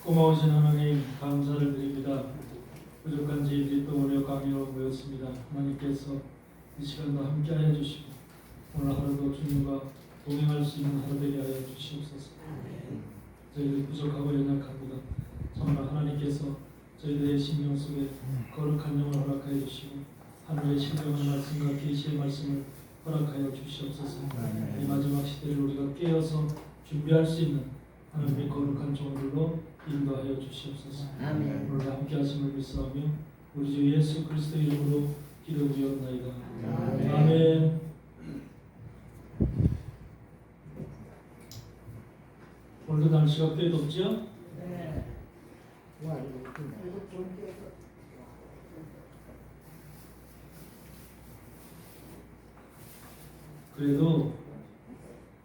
고마우신 하나님 감사를 드립니다. 부족한 저희들이 또 오늘 강의로 모였습니다. 하나님께서 이 시간도 함께하여 주시고 오늘 하루도 주님과 동행할 수 있는 하루 되게 하여 주시옵소서. 저희들 부족하고 연약합니다. 정말 하나님께서 저희들의 심령 속에 거룩한 영을 허락하여 주시고 하늘의 신령한 말씀과 계시의 말씀을 허락하여 주시옵소서. 이 마지막 시대를 우리가 깨어서 준비할 수 있는 하나님의 거룩한 종들로 인도하여 주시옵소서. 아멘. 오늘 함께 하심을 믿사오며 우리 주 예수 그리스도 이름으로 기도드리옵나이다. 아멘. 아멘. 오늘도 날씨가 꽤 덥죠? 네. 와, 이거 웃긴다. 그래도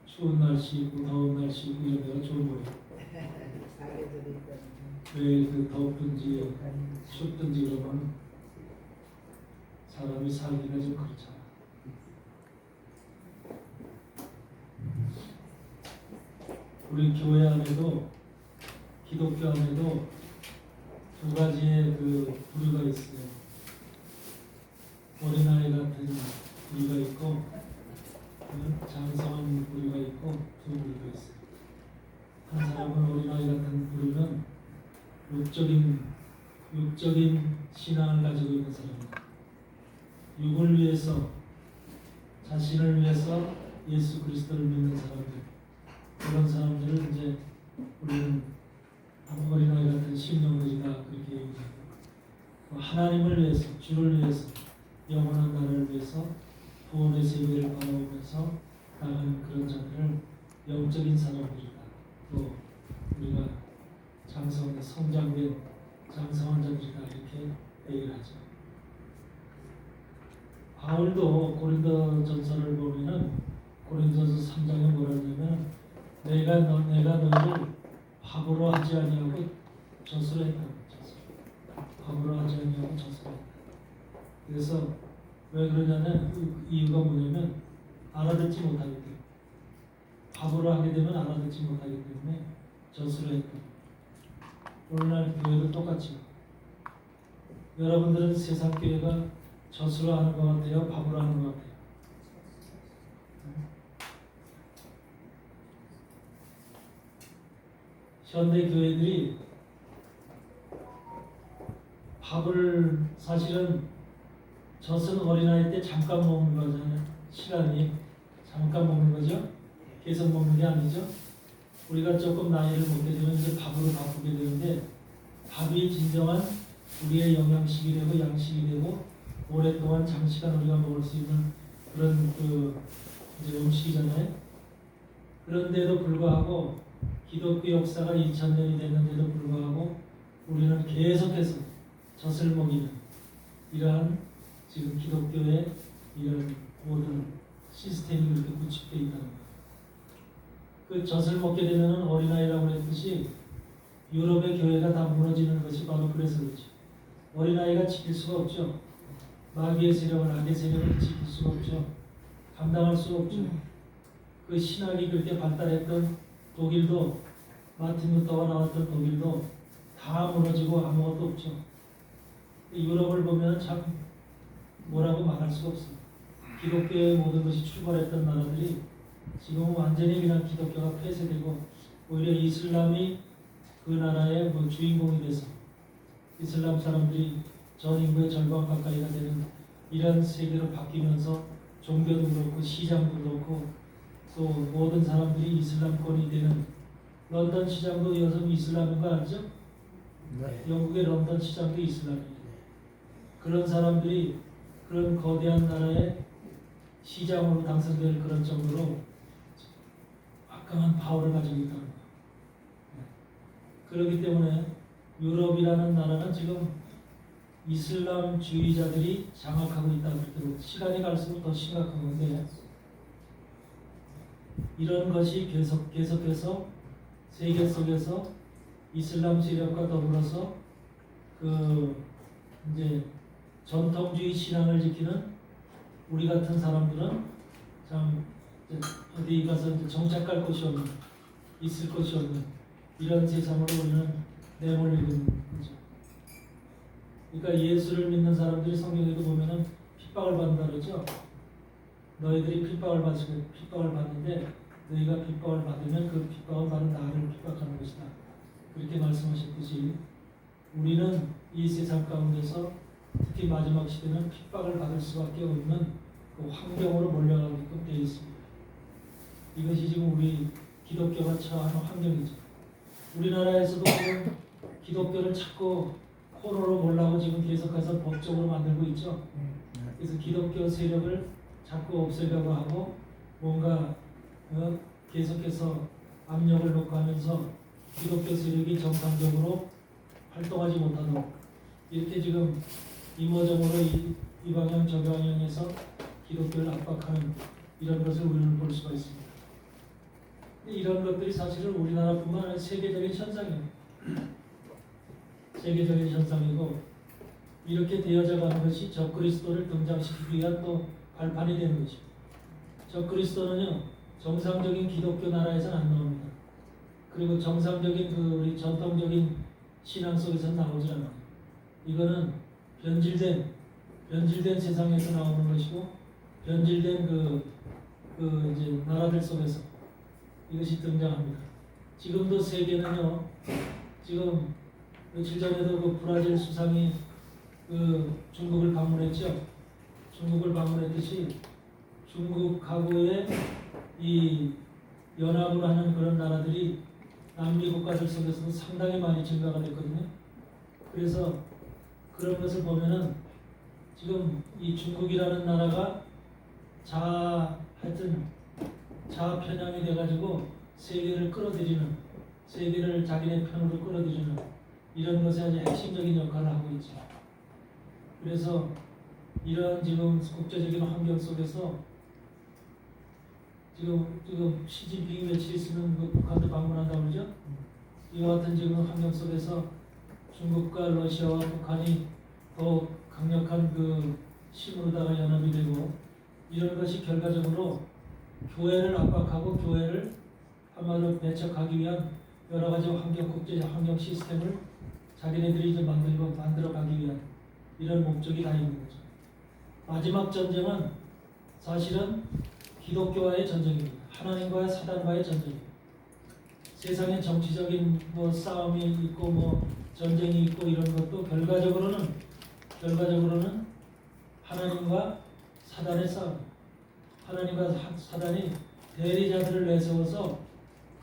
추운 날씨고 더운 날씨고 이런 좋은 거예요. 왜 그 덥든지 춥든지 그러면 사람이 살기가 좀 그렇잖아. 우리 교회 안에도 기독교 안에도 두 가지의 그 부류가 있어요. 어린아이 같은 부류가 있고 장성한 부류가 있고 두 부류가 있어요. 한 사람은 어린아이 같은 부류는 육적인 신앙을 가지고 있는 사람입니다. 육을 위해서 자신을 위해서 예수 그리스도를 믿는 사람들, 그런 사람들을 이제 우리는 어린아이 같은 심령들이다 그렇게 얘기합니다. 하나님을 위해서, 주를 위해서, 영원한 나라를 위해서 구원의 세계를 바라보면서 나가는 그런 자들을 영적인 사람들이다. 또 우리가 장성한 성장된 장성한 자들이다 이렇게 얘기를 하죠. 바울도 고린도전서를 보면은 고린도전서 3장에 뭐라 하냐면 내가 너희를 바보로 하지 아니하고 젖으로 했다. 바보로 하지 아니하고 젖으로 했다. 그래서 왜 그러냐면 그 이유가 뭐냐면 알아듣지 못하기 때문에, 바보로 하게 되면 알아듣지 못하기 때문에 젖으로 했다. 오늘날 교회도 똑같이 여러분들은 세상 교회가 젖으로 하는 것 같아요? 바보로 하는 것 같아요? 현대 교회들이 밥을 사실은 젖은 어린아이 때 잠깐 먹는 거잖아요. 시간이 잠깐 먹는 거죠. 계속 먹는 게 아니죠. 우리가 조금 나이를 먹게 되면 이제 밥으로 바꾸게 되는데 밥이 진정한 우리의 영양식이 되고 양식이 되고 오랫동안 장시간 우리가 먹을 수 있는 그런 이제 음식이잖아요. 그런데도 불구하고 기독교 역사가 2000년이 됐는데도 불구하고 우리는 계속해서 젖을 먹이는 이러한 지금 기독교의 이런 모든 시스템이 그렇게 구축되어 있다는 거예요. 그 젖을 먹게 되면 어린아이라고 했듯이 유럽의 교회가 다 무너지는 것이 바로 그래서 그렇죠. 어린아이가 지킬 수가 없죠. 마귀의 세력을, 악의 세력을 지킬 수가 없죠. 감당할 수가 없죠. 그 신학이 그렇게 발달했던 독일도, 마틴 루터가 나왔던 독일도 다 무너지고 아무것도 없죠. 유럽을 보면 참 뭐라고 말할 수가 없어요. 기독교의 모든 것이 출발했던 나라들이 지금은 완전히 그냥 기독교가 폐쇄되고 오히려 이슬람이 그 나라의 주인공이 돼서 이슬람 사람들이 전 인구의 절반 가까이가 되는 이런 세계로 바뀌면서 종교도 그렇고 시장도 그렇고 또 모든 사람들이 이슬람권이 되는 런던 시장도 요즘 이슬람인 거 알죠? 네. 영국의 런던 시장도 이슬람이에요. 그런 사람들이 그런 거대한 나라의 시장으로 당선될 그런 정도로 막강한 파워를 가지고 있다는 거예요. 그렇기 때문에 유럽이라는 나라는 지금 이슬람주의자들이 장악하고 있다 그렇게 시간이 갈수록 더 심각한 건데 이런 것이 계속해서 세계 속에서 이슬람 세력과 더불어서 이제 전통주의 신앙을 지키는 우리 같은 사람들은 참 어디 가서 정착할 곳이 없는, 있을 곳이 없는 이런 세상으로 우리는 내몰리고 있는 거죠. 그러니까 예수를 믿는 사람들이 성경에도 보면은 핍박을 받는다 그러죠. 너희들이 핍박을 받는데 너희가 핍박을 받으면 그 핍박은 바로 나를 핍박하는 것이다. 그렇게 말씀하셨듯이 우리는 이 세상 가운데서 특히 마지막 시대는 핍박을 받을 수밖에 없는 그 환경으로 몰려가게끔 되어 있습니다. 이것이 지금 우리 기독교가 처하는 환경이죠. 우리나라에서도 지금 기독교를 자꾸 포로로 몰라고 지금 계속해서 법적으로 만들고 있죠. 그래서 기독교 세력을 자꾸 없애려고 하고 뭔가 계속해서 압력을 놓고 하면서 기독교 세력이 정상적으로 활동하지 못하도록 이렇게 지금 이모저모로 이 방향 저 방향에서 기독교를 압박하는 이런 것을 우리는 볼 수가 있습니다. 이런 것들이 사실은 우리나라뿐만 아니라 세계적인 현상이에요. 세계적인 현상이고 이렇게 되어져 가는 것이 적그리스도를 등장시키기 위한 또 발판이 되는 것입니다. 적그리스도는요 정상적인 기독교 나라에서는 안 나옵니다. 그리고 정상적인 우리 전통적인 신앙 속에서 나오지 않아요. 이거는 변질된 세상에서 나오는 것이고 변질된 이제 나라들 속에서 이것이 등장합니다. 지금도 세계는요 지금 며칠 전에도 그 브라질 수상이 중국을 방문했죠. 중국을 방문했듯이 중국하고의 이 연합을 하는 그런 나라들이 남미 국가들 속에서도 상당히 많이 증가가 됐거든요. 그래서 그런 것을 보면은 지금 이 중국이라는 나라가 자편향이 돼가지고 세계를 끌어들이는, 세계를 자기네 편으로 끌어들이는 이런 것에 아주 핵심적인 역할을 하고 있죠. 그래서 이런 지금 국제적인 환경 속에서 지금 시진핑이 며칠 있으면 북한도 방문한다고 그러죠. 이와 같은 지금 환경 속에서 중국과 러시아와 북한이 더 강력한 힘으로다가 연합이 되고 이런 것이 결과적으로 교회를 압박하고 교회를 한마디로 배척하기 위한 여러 가지 국제적 환경 시스템을 자기네들이 이제 만들어가기 위한 이런 목적이 다 있는 거죠. 마지막 전쟁은 사실은 기독교와의 전쟁입니다. 하나님과의 사단과의 전쟁입니다. 세상에 정치적인 싸움이 있고 전쟁이 있고 이런 것도 결과적으로는 하나님과 사단의 싸움. 하나님과 사단이 대리자들을 내세워서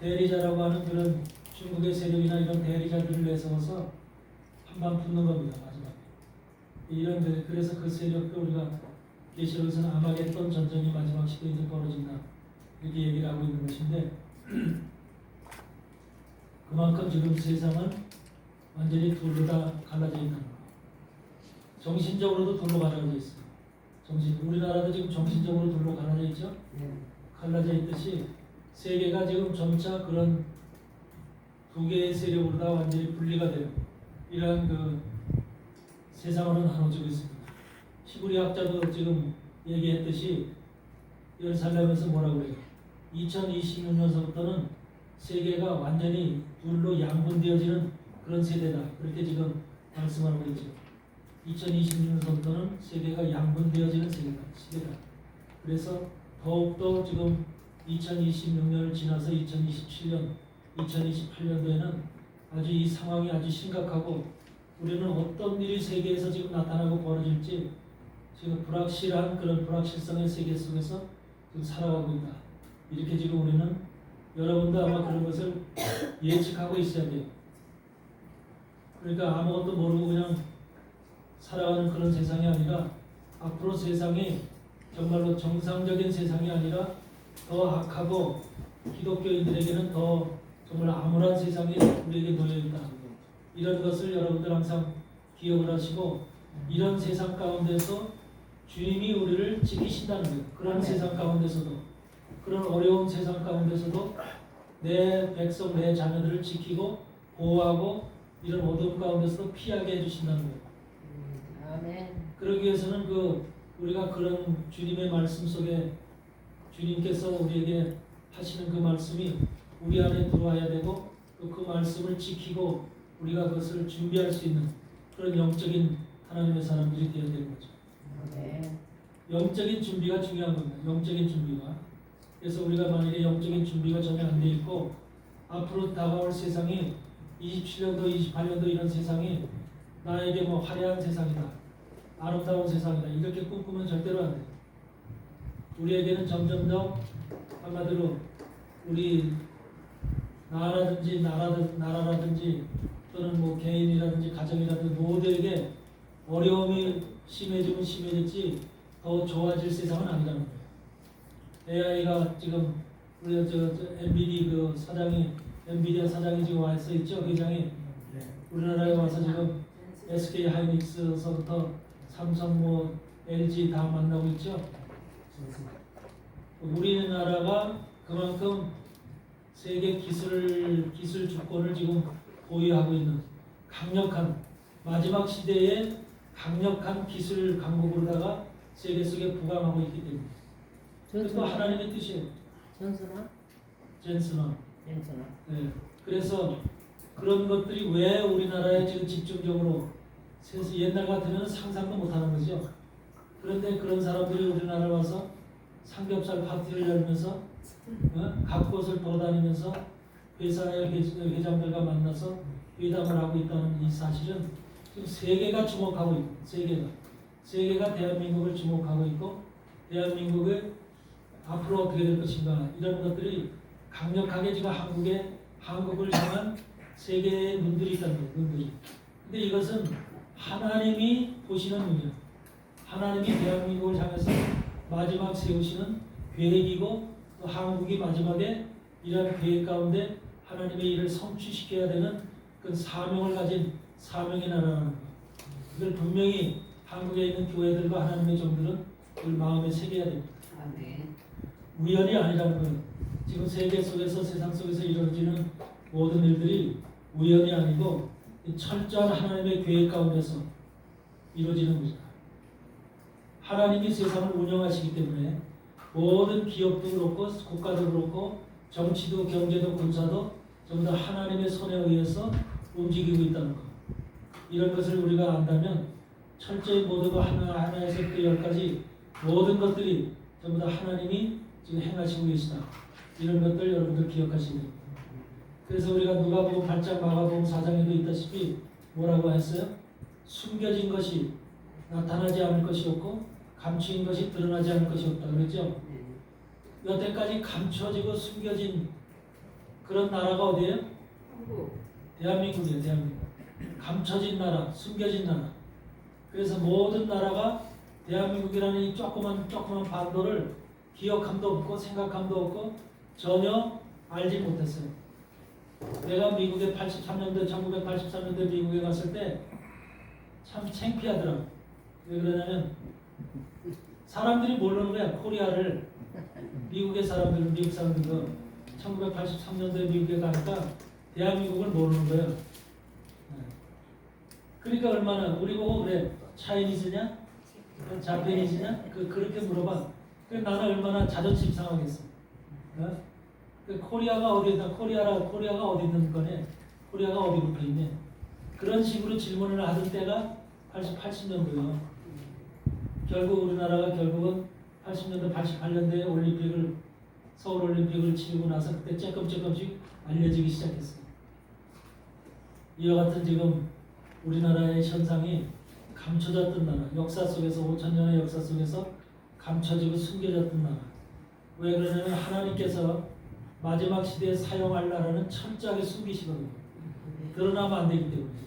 대리자라고 하는 그런 중국의 세력이나 이런 대리자들을 내세워서 한방 붙는 겁니다. 마지막에. 그래서 그 세력도 우리가 계시록에서는 아마겟돈 전쟁이 마지막 시대에 이제 벌어진다 이렇게 얘기를 하고 있는 것인데 그만큼 지금 세상은 완전히 둘로 다 갈라져 있다는 거. 정신적으로도 둘로 갈라져 있어요. 우리나라도 지금 정신적으로 둘로 갈라져 있죠. 갈라져 있듯이 세계가 지금 점차 그런 두 개의 세력으로 다 완전히 분리가 돼요. 이러한 세상으로 나눠지고 있습니다. 시구리 학자도 지금 얘기했듯이 예루살렘에서 뭐라고 그래요? 2026년서부터는 세계가 완전히 둘로 양분되어지는 그런 세대다. 그렇게 지금 말씀하고 있죠. 2026년서부터는 세계가 양분되어지는 시대다. 그래서 더욱더 지금 2026년을 지나서 2027년, 2028년도에는 아주 이 상황이 아주 심각하고 우리는 어떤 일이 세계에서 지금 나타나고 벌어질지 지금 불확실한 그런 불확실성의 세계 속에서 지금 살아가고 있다. 이렇게 지금 우리는 여러분도 아마 그런 것을 예측하고 있어야 돼요. 그러니까 아무것도 모르고 그냥 살아가는 그런 세상이 아니라 앞으로 세상이 정말로 정상적인 세상이 아니라 더 악하고 기독교인들에게는 더 정말 암울한 세상이 우리에게 놓여있다. 이런 것을 여러분들 항상 기억을 하시고 이런 세상 가운데서 주님이 우리를 지키신다는 거예요. 그런 세상 가운데서도 그런 어려운 세상 가운데서도 내 백성, 내 자녀들을 지키고 보호하고 이런 어둠 가운데서도 피하게 해주신다는 거예요. 아멘. 그러기 위해서는 우리가 그런 주님의 말씀 속에 주님께서 우리에게 하시는 그 말씀이 우리 안에 들어와야 되고 또 그 말씀을 지키고 우리가 그것을 준비할 수 있는 그런 영적인 하나님의 사람들이 되어야 되는 거죠. 아멘. 영적인 준비가 중요한 겁니다. 영적인 준비가. 그래서 우리가 만약에 영적인 준비가 전혀 안 돼 있고 앞으로 다가올 세상이 27년도, 28년도 이런 세상이 나에게 뭐 화려한 세상이다, 아름다운 세상이다 이렇게 꿈꾸면 절대로 안 돼요. 우리에게는 점점 더 한마디로 우리 나라라든지 또는 뭐 개인이라든지 가정이라든지 모두에게 어려움이 심해지면 심해졌지 더 좋아질 세상은 아니라는 거예요. AI가 지금 우리 엔비디아 사장이 지금 와서 있죠. 회장이 우리나라에 와서 지금 SK 하이닉스서부터 삼성 뭐 LG 다 만나고 있죠. 우리나라가 그만큼 세계 기술 주권을 지금 보유하고 있는 강력한 마지막 시대의 강력한 기술 강국으로다가 세계 속에 부강하고 있기 때문에 그것도 하나님의 뜻이에요. 전선아? 젠스너. 전선아. 네. 그래서 그런 것들이 왜 우리나라에 지금 집중적으로 옛날 같으면 상상도 못하는 거죠. 그런데 그런 사람들이 우리나라에 와서 삼겹살 파티를 열면서 각 곳을 돌아다니면서 회사의 회장들과 만나서 회담을 하고 있다는 이 사실은 지금 세계가 주목하고 있고 세계가 대한민국을 주목하고 있고 대한민국을 앞으로 어떻게 될 것인가 이런 것들이 강력하게 지금 한국을 향한 세계의 눈들이 있다는 거예요. 눈들이. 근데 이것은 하나님이 보시는 눈이에요. 하나님이 대한민국을 향해서 마지막 세우시는 계획이고 또 한국이 마지막에 이러한 계획 가운데 하나님의 일을 성취시켜야 되는 그 사명을 가진 사명의 나라라는 거예요. 이걸 분명히 한국에 있는 교회들과 하나님의 종들은 그 마음에 새겨야 됩니다. 아멘. 우연이 아니라는 거예요. 지금 세계 속에서 세상 속에서 이루어지는 모든 일들이 우연이 아니고 철저한 하나님의 계획 가운데서 이루어지는 거죠. 하나님이 세상을 운영하시기 때문에 모든 기업도 그렇고 국가도 그렇고 정치도 경제도 군사도 전부 다 하나님의 손에 의해서 움직이고 있다는 것. 이런 것을 우리가 안다면 철저히 모두가 하나에서부터 10까지 모든 것들이 전부 다 하나님이 지금 행하시고 계시다. 이런 것들 여러분들 기억하시면 됩니다. 그래서 우리가 누가복음 8장 마가복음 4장에도 있다시피 뭐라고 했어요? 숨겨진 것이 나타나지 않을 것이 없고 감추인 것이 드러나지 않을 것이 없다 그랬죠? 여태까지 감춰지고 숨겨진 그런 나라가 어디예요? 대한민국이에요. 대한민국. 감춰진 나라, 숨겨진 나라. 그래서 모든 나라가 대한민국이라는 이 조그만 반도를 기억함도 없고 생각함도 없고 전혀 알지 못했어요. 내가 미국에 1983년도에 미국에 갔을 때 참 창피하더라고. 왜 그러냐면 사람들이 모르는 거야. 코리아를 미국 사람들도 1983년도에 미국에 가니까 대한민국을 모르는 거예요. 그러니까 얼마나 우리 보고 그래 차이니즈냐, 자페니즈냐 그렇게 물어봐. 그래 나는 얼마나 자존심 상하겠어. 그 코리아가 어디다 코리아가 어디 있는 거네. 코리아가 어디 붙어 있네. 그런 식으로 질문을 하던 때가 80년도요. 결국 우리나라가 결국은 80년도, 88년도에 서울 올림픽을 치르고 나서 그때 조금씩 알려지기 시작했어요. 이와 같은 지금 우리나라의 현상이 감춰졌던 나라, 역사 속에서 5,000년의 역사 속에서 감춰지고 숨겨졌던 나라. 왜 그러냐면 하나님께서 마지막 시대에 사용할 나라는 철저하게 숨기시거든요. 드러나면 안 되기 때문에.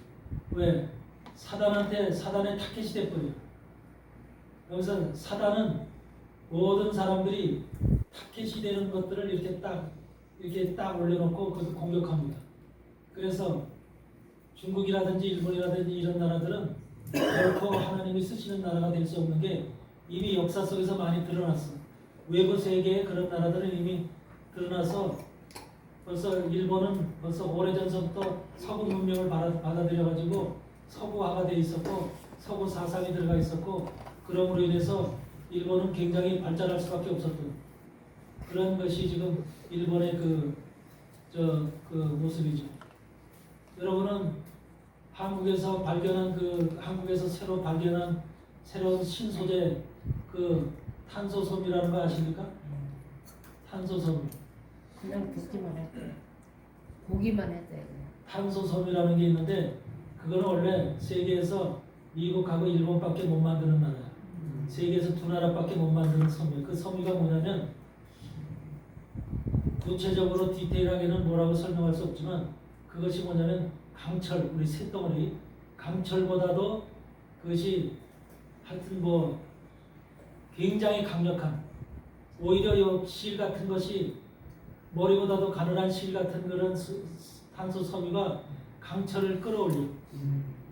왜? 사단의 타켓이 돼버려요. 여기서 사단은 모든 사람들이 타켓이 되는 것들을 이렇게 딱 올려놓고 그것을 공격합니다. 그래서 중국이라든지 일본이라든지 이런 나라들은 결코 하나님이 쓰시는 나라가 될 수 없는 게 이미 역사 속에서 많이 드러났어. 외부 세계의 그런 나라들은 이미 드러나서 벌써 일본은 벌써 오래전서부터 서구 문명을 받아들여가지고 서구화가 돼 있었고 서구 사상이 들어가 있었고 그러므로 인해서 일본은 굉장히 발전할 수밖에 없었던 그런 것이 지금 일본의 그 모습이죠. 여러분은 한국에서 발견한 한국에서 새로 발견한 새로운 신소재 탄소섬이라는 거 아십니까? 탄소섬. 그냥 듣기만 했대. 보기만 했대. 탄소섬이라는 게 있는데 그거는 원래 세계에서 미국하고 일본밖에 못 만드는 나라야. 세계에서 두 나라밖에 못 만드는 섬이에요. 그 섬유가 뭐냐면 구체적으로 디테일하게는 뭐라고 설명할 수 없지만 그것이 뭐냐면 강철, 우리 쇳덩어리 강철보다도 그것이 하여튼 뭐 굉장히 강력한, 오히려 이 실 같은 것이 머리보다도 가늘한 실 같은 그런 탄소 섬유가 강철을 끌어올려.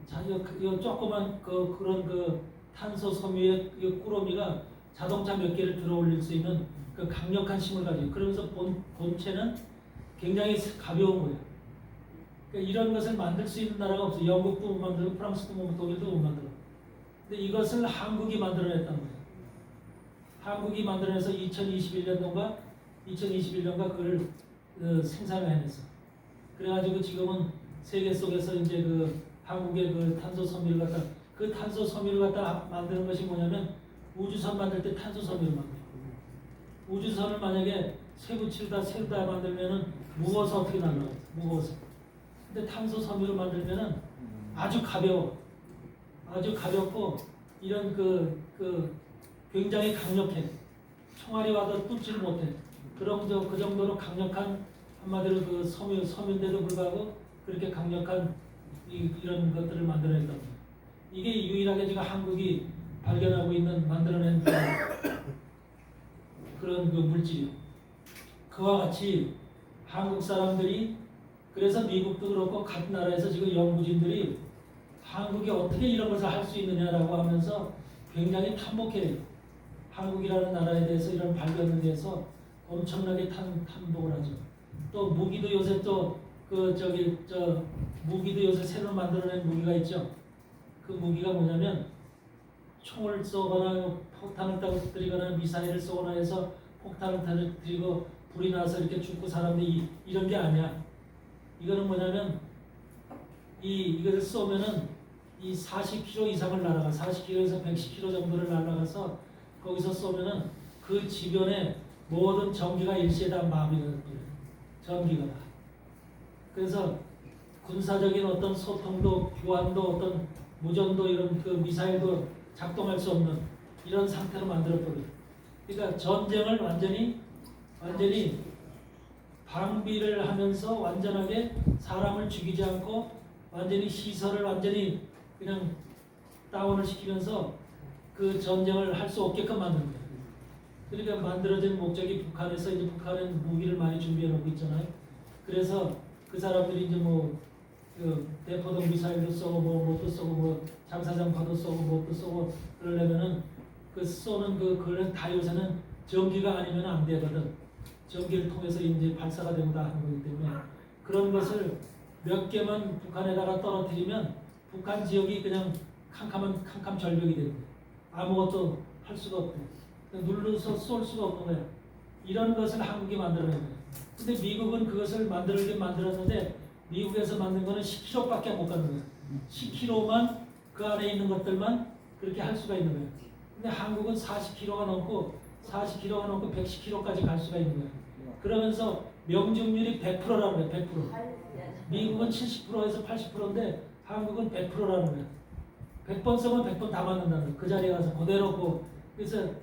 자, 이 조그만 그런 탄소 섬유의 이 꾸러미가 자동차 몇 개를 들어올릴 수 있는 그 강력한 힘을 가지고, 그러면서 본체는 굉장히 가벼운 거예요. 그러니까 이런 것을 만들 수 있는 나라가 없어요. 영국도 못 만들고 프랑스도 못 만들고 독일도 못 만들어. 근데 이것을 한국이 만들어냈다는 거예요. 한국이 만들어내서 2021년도인가 그걸 생산을 해냈어. 그래가지고 지금은 세계 속에서 이제 한국의 탄소 섬유를 갖다, 그 탄소 섬유를 갖다 만드는 것이 뭐냐면 우주선 만들 때 탄소 섬유를 만들어요. 우주선을 만약에 세부치다 만들면은 무거워서 어떻게 날아가요? 무거워서. 근데 탄소 섬유를 만들면은 아주 가벼워. 아주 가볍고 이런 굉장히 강력해. 총알이 와도 뚫지를 못해. 그 정도로 강력한, 한마디로 섬유인데도 불구하고 그렇게 강력한 이런 것들을 만들어냈단 말이에요. 이게 유일하게 지금 한국이 발견하고 있는, 만들어낸 그런 물질이에요. 그와 같이 한국 사람들이, 그래서 미국도 그렇고 같은 나라에서 지금 연구진들이 한국이 어떻게 이런 것을 할 수 있느냐라고 하면서 굉장히 탐복해요. 한국이라는 나라에 대해서 이런 발견에 대해서 엄청나게 탐복을 하죠. 또 무기도 요새 무기도 요새 새로 만들어낸 무기가 있죠. 그 무기가 뭐냐면 총을 쏘거나 폭탄을 떨어뜨리거나 미사일을 쏘거나 해서 폭탄을 터뜨리고 불이 나서 이렇게 죽고 사람들이 이런 게 아니야. 이거는 뭐냐면 이것을 쏘면은 이 40km 이상을 날아가, 40km에서 110km 정도를 날아가서 거기서 쏘면은 그 주변에 모든 전기가 일시에 다 마비되는 거예요. 전기가 다. 그래서 군사적인 어떤 소통도, 교환도, 어떤 무전도, 이런 미사일도 작동할 수 없는 이런 상태로 만들었거든요. 그러니까 전쟁을 완전히 방비를 하면서 완전하게 사람을 죽이지 않고 완전히 시설을 완전히 그냥 다운을 시키면서 그 전쟁을 할 수 없게끔 만든 거예요. 그러니까 만들어진 목적이 북한에서 이제 북한은 무기를 많이 준비해 놓고 있잖아요. 그래서 그 사람들이 이제 대포동 미사일도 쏘고 뭣도 쏘고 장사장파도 쏘고 뭣도 쏘고 그러려면은 그 쏘는 그거는 다 요새는 전기가 아니면 안 되거든. 전기를 통해서 이제 발사가 되고 다 하는 거기 때문에 그런 것을 몇 개만 북한에다가 떨어뜨리면 북한 지역이 그냥 캄캄 절벽이 되는 거예요. 아무것도 할 수가 없대. 눌러서 쏠 수가 없는 거예요. 이런 것을 한국이 만들어낸 거예요. 근데 미국은 그것을 만들었는데 미국에서 만든 거는 10km밖에 못 가는 거예요. 10km만 그 안에 있는 것들만 그렇게 할 수가 있는 거예요. 근데 한국은 40km가 넘고 110km까지 갈 수가 있는 거예요. 그러면서 명중률이 100%라는 거예요. 100%. 미국은 70%에서 80%인데 한국은 100%라는 거예요. 100번 쏘면 100번 다 맞는다는 거예요. 그 자리에 가서 그대로. 그래서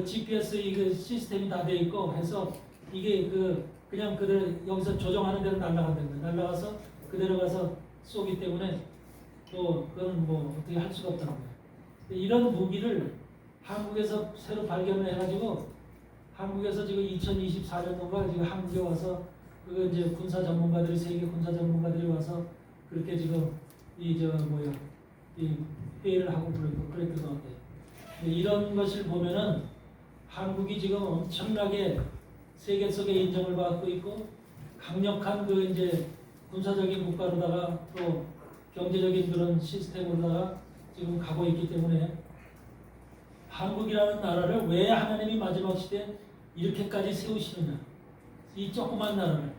GPS 이거 시스템이 다 돼 있고 해서 이게 그냥 그대로 여기서 조정하는 대로 날아간다는 거예요. 날아가서 그대로 가서 쏘기 때문에 또 그건 어떻게 할 수가 없다는 거예요. 이런 무기를 한국에서 새로 발견을 해가지고 한국에서 지금 2024년도가 지금 한국에 와서 이제 군사 전문가들이, 세계 군사 전문가들이 와서 그렇게 지금 이 회의를 하고 그랬던 것 같아요. 이런 것을 보면은 한국이 지금 엄청나게 세계 속에 인정을 받고 있고 강력한 이제 군사적인 국가로다가 또 경제적인 그런 시스템으로다가 지금 가고 있기 때문에 한국이라는 나라를 왜 하나님이 마지막 시대에 이렇게까지 세우시느냐. 이 조그만 나라를,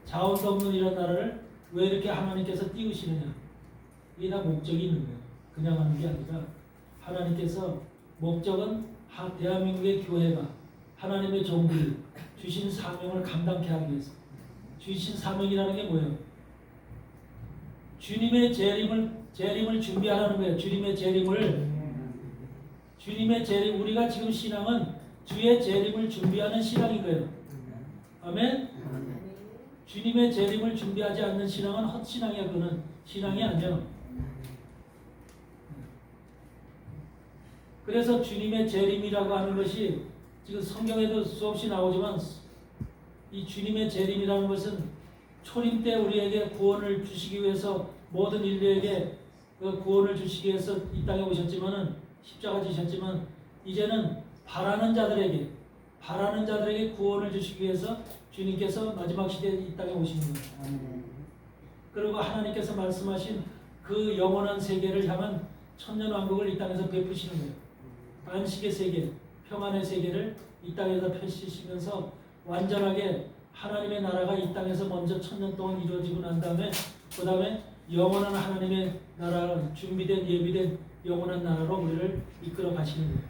자원도 없는 이런 나라를 왜 이렇게 하나님께서 띄우시느냐? 이게 다 목적이 있는 거예요. 그냥 하는 게 아니라 하나님께서 목적은 대한민국의 교회가 하나님의 종들이 주신 사명을 감당케 하기 위해서. 주신 사명이라는 게 뭐예요? 주님의 재림을 준비하라는 거예요. 주님의 재림, 우리가 지금 신앙은 주의 재림을 준비하는 신앙인 거예요. 아멘? 주님의 재림을 준비하지 않는 신앙은 헛신앙이야. 그거는 신앙이 아니야. 그래서 주님의 재림이라고 하는 것이 지금 성경에도 수없이 나오지만 이 주님의 재림이라는 것은 초림 때 우리에게 구원을 주시기 위해서 모든 인류에게 그 구원을 주시기 위해서 이 땅에 오셨지만은 십자가 지셨지만 이제는 바라는 자들에게 구원을 주시기 위해서 주님께서 마지막 시대에 이 땅에 오시는 거예요. 그리고 하나님께서 말씀하신 그 영원한 세계를 향한 천년왕국을 이 땅에서 베푸시는 거예요. 안식의 세계, 평안의 세계를 이 땅에서 펼치시면서 완전하게 하나님의 나라가 이 땅에서 먼저 천년 동안 이루어지고 난 다음에 그 다음에 영원한 하나님의 나라 준비된 예비된 영원한 나라로 우리를 이끌어 가시는 거예요.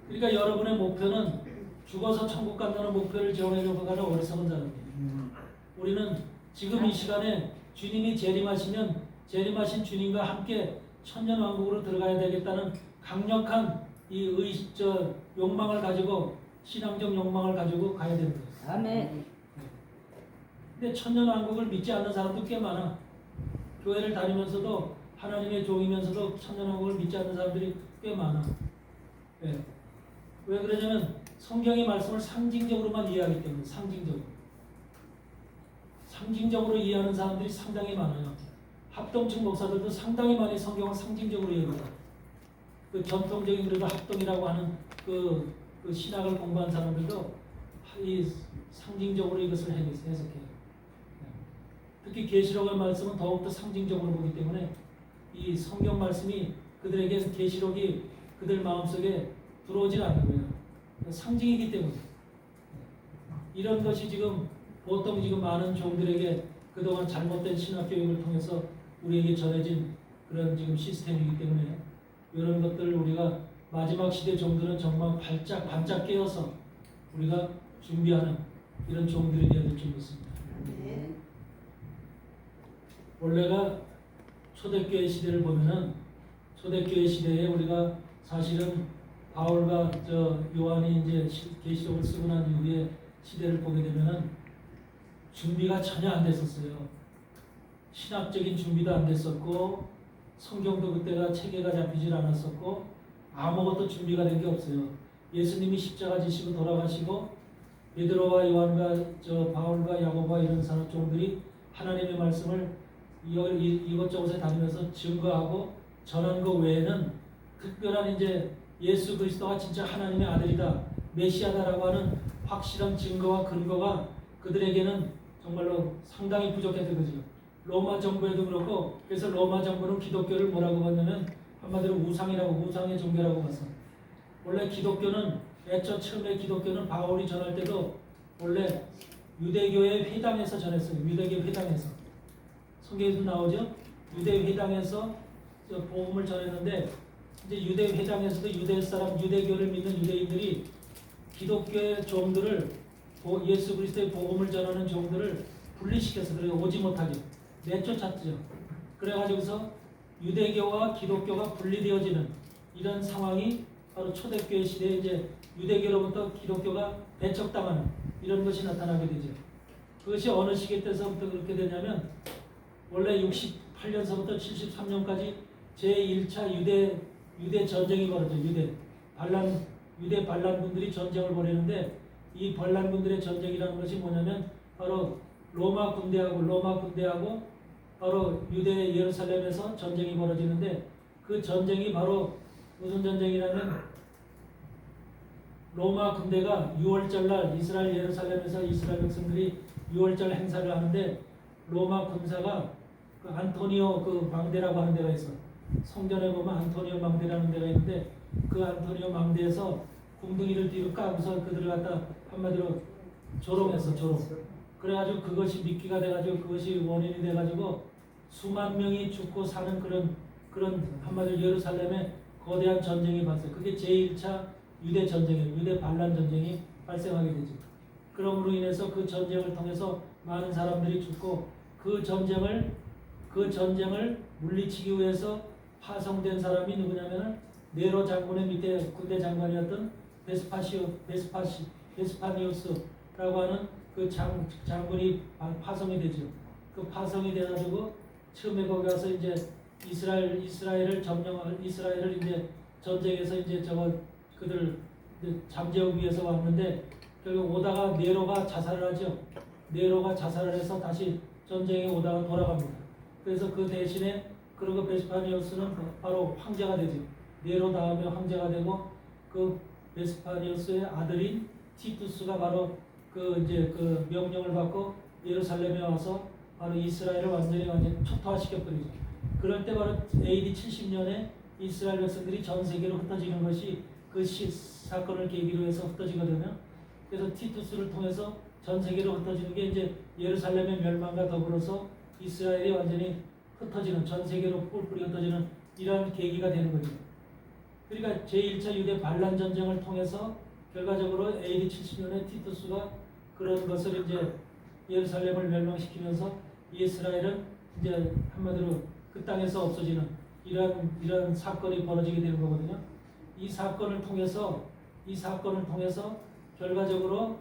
그러니까 여러분의 목표는 죽어서 천국 간다는 목표를 정해놓고 가는 어리석은 자입니다. 우리는 지금 이 시간에 주님이 재림하신 주님과 함께 천년왕국으로 들어가야 되겠다는 강력한 이 욕망을 가지고 신앙적 욕망을 가지고 가야 되는 거예요. 아멘. 근데 천년왕국을 믿지 않는 사람도 꽤 많아. 교회를 다니면서도 하나님의 종이면서도 천년왕국을 믿지 않는 사람들이 꽤 많아. 네. 왜 그러냐면 성경의 말씀을 상징적으로만 이해하기 때문에. 상징적으로 이해하는 사람들이 상당히 많아요. 합동층 목사들도 상당히 많이 성경을 상징적으로 이해해요. 그 전통적인 그래도 합동이라고 하는 그 신학을 공부한 사람들도 이 상징적으로 이것을 해석해요. 특히 계시록의 말씀은 더욱더 상징적으로 보기 때문에 이 성경 말씀이 그들에게 계시록이 그들 마음속에 들어오질 않는 거예요. 상징이기 때문에. 이런 것이 지금 보통 지금 많은 종들에게 그동안 잘못된 신학 교육을 통해서 우리에게 전해진 그런 지금 시스템이기 때문에 이런 것들을 우리가 마지막 시대 종들은 정말 반짝 깨어서 우리가 준비하는 이런 종들이 되어야 될 줄 믿습니다. 원래가 초대교회 시대를 보면은 초대교회 시대에 우리가 사실은 바울과 요한이 이제 계시록을 쓰고 난 이후에 시대를 보게 되면은 준비가 전혀 안 됐었어요. 신학적인 준비도 안 됐었고 성경도 그때가 체계가 잡히질 않았었고 아무것도 준비가 된 게 없어요. 예수님이 십자가 지시고 돌아가시고 베드로와 요한과 바울과 야고보와 이런 사람들이 하나님의 말씀을 이것저것에 다니면서 증거하고 전한 것 외에는 특별한 이제 예수 그리스도가 진짜 하나님의 아들이다, 메시아다라고 하는 확실한 증거와 근거가 그들에게는 정말로 상당히 부족했던 거죠. 로마 정부에도 그렇고, 그래서 로마 정부는 기독교를 뭐라고 봤냐면 한마디로 우상의 종교라고 봤어. 원래 기독교는 처음에 기독교는 바울이 전할 때도 원래 유대교의 회당에서 전했어요. 유대교 회당에서. 성경에도 나오죠. 유대 회당에서 복음을 전했는데 이제 유대 회당에서도 유대교를 믿는 유대인들이 기독교의 종들을 예수 그리스도의 복음을 전하는 종들을 분리시켜서 그래 오지 못하게 내쫓았죠. 그래가지고서 유대교와 기독교가 분리되어지는 이런 상황이 바로 초대교회 시대에 이제 유대교로부터 기독교가 배척당하는 이런 것이 나타나게 되죠. 그것이 어느 시기 때서부터 그렇게 되냐면 원래 68년서부터 73년까지 제1차 유대 전쟁이 벌어져. 유대 반란군들이 전쟁을 벌이는데 이 반란군들의 전쟁이라는 것이 뭐냐면 바로 로마 군대하고 바로 유대 예루살렘에서 전쟁이 벌어지는데 그 전쟁이 바로 무슨 전쟁이냐면 로마 군대가 6월절날 이스라엘 예루살렘에서 이스라엘 백성들이 6월절 행사를 하는데 로마 군사가 그 안토니오 그 망대라고 하는 데가 있어. 성전에 보면 안토니오 망대라는 데가 있는데 그 안토니오 망대에서 궁둥이를 뒤로 까고서 그들을 갖다 한마디로 조롱했어. 그래가지고 그것이 미끼가 돼가지고 그것이 원인이 돼가지고 수만 명이 죽고 사는 그런 한마디로 예루살렘에 거대한 전쟁이 발생. 그게 제1차 유대 전쟁이에요. 유대 반란 전쟁이 발생하게 되죠. 그러므로 인해서 그 전쟁을 통해서 많은 사람들이 죽고 그 전쟁을 물리치기 위해서 파송된 사람이 누구냐면은 네로 장군의 밑에 군대 장관이었던 베스파니우스라고 하는 그 장군이 파송이 되죠. 그 파송이 돼가지고 처음에 거기 가서 이제 이스라엘을 이스라엘을 이제 전쟁에서 이제 그들 이제 잠재우기 위해서 왔는데 결국 오다가 네로가 자살을 하죠. 네로가 자살을 해서 다시 전쟁에 오다가 돌아갑니다. 그래서 그 대신에 그리고 베스파니우스는 바로 황제가 되죠. 네로 다음에 황제가 되고 그 베스파니우스의 아들인 티투스가 바로 그 명령을 받고 예루살렘에 와서 바로 이스라엘을 완전히 초토화시켜 버리죠. 그럴 때 바로 AD 70년에 이스라엘 백성들이 전 세계로 흩어지는 것이 그 사건을 계기로 해서 흩어지거든요. 그래서 티투스를 통해서 전 세계로 흩어지는 게 이제 예루살렘의 멸망과 더불어서 이스라엘이 완전히 흩어지는, 전 세계로 뿔뿔이 흩어지는 이러한 계기가 되는 거죠. 그러니까 제1차 유대 반란 전쟁을 통해서 결과적으로 AD 70년에 티투스가 그런 것을 이제 예루살렘을 멸망시키면서 이스라엘은 이제 한마디로 그 땅에서 없어지는 이러한 사건이 벌어지게 되는 거거든요. 이 사건을 통해서 결과적으로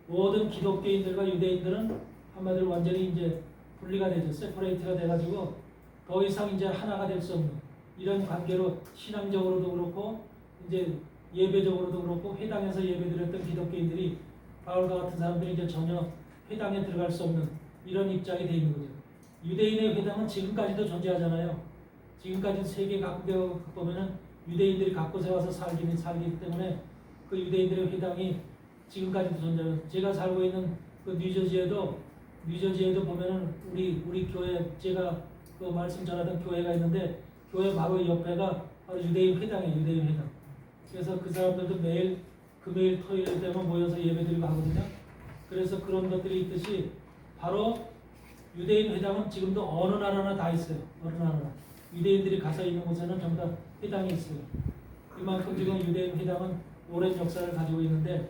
모든 기독교인들과 유대인들은 한마디로 완전히 이제 분리가 되죠. 세퍼레이트가 돼가지고 더 이상 이제 하나가 될 수 없는 이런 관계로 신앙적으로도 그렇고 이제 예배적으로도 그렇고 회당에서 예배드렸던 기독교인들이 바울과 같은 사람들이 이제 전혀 회당에 들어갈 수 없는 이런 입장이 되어 있는 거죠. 유대인의 회당은 지금까지도 존재하잖아요. 지금까지 세계 각국에 보면은 유대인들이 각곳에 와서 살기 때문에 그 유대인들의 회당이 지금까지도 존재해요. 제가 살고 있는 그 뉴저지에도 보면은 우리 교회, 제가 그 말씀 전하던 교회가 있는데 교회 바로 옆에가 바로 유대인 회당이에요. 유대인 회당. 그래서 그 사람들도 매일 금요일 토요일 되면 모여서 예배드리고 하거든요. 그래서 그런 것들이 있듯이 바로 유대인 회당은 지금도 어느 나라나 다 있어요. 어느 나라나. 유대인들이 가서 있는 곳에는 전부 다 회당이 있어요. 이만큼 지금 유대인 회당은 오랜 역사를 가지고 있는데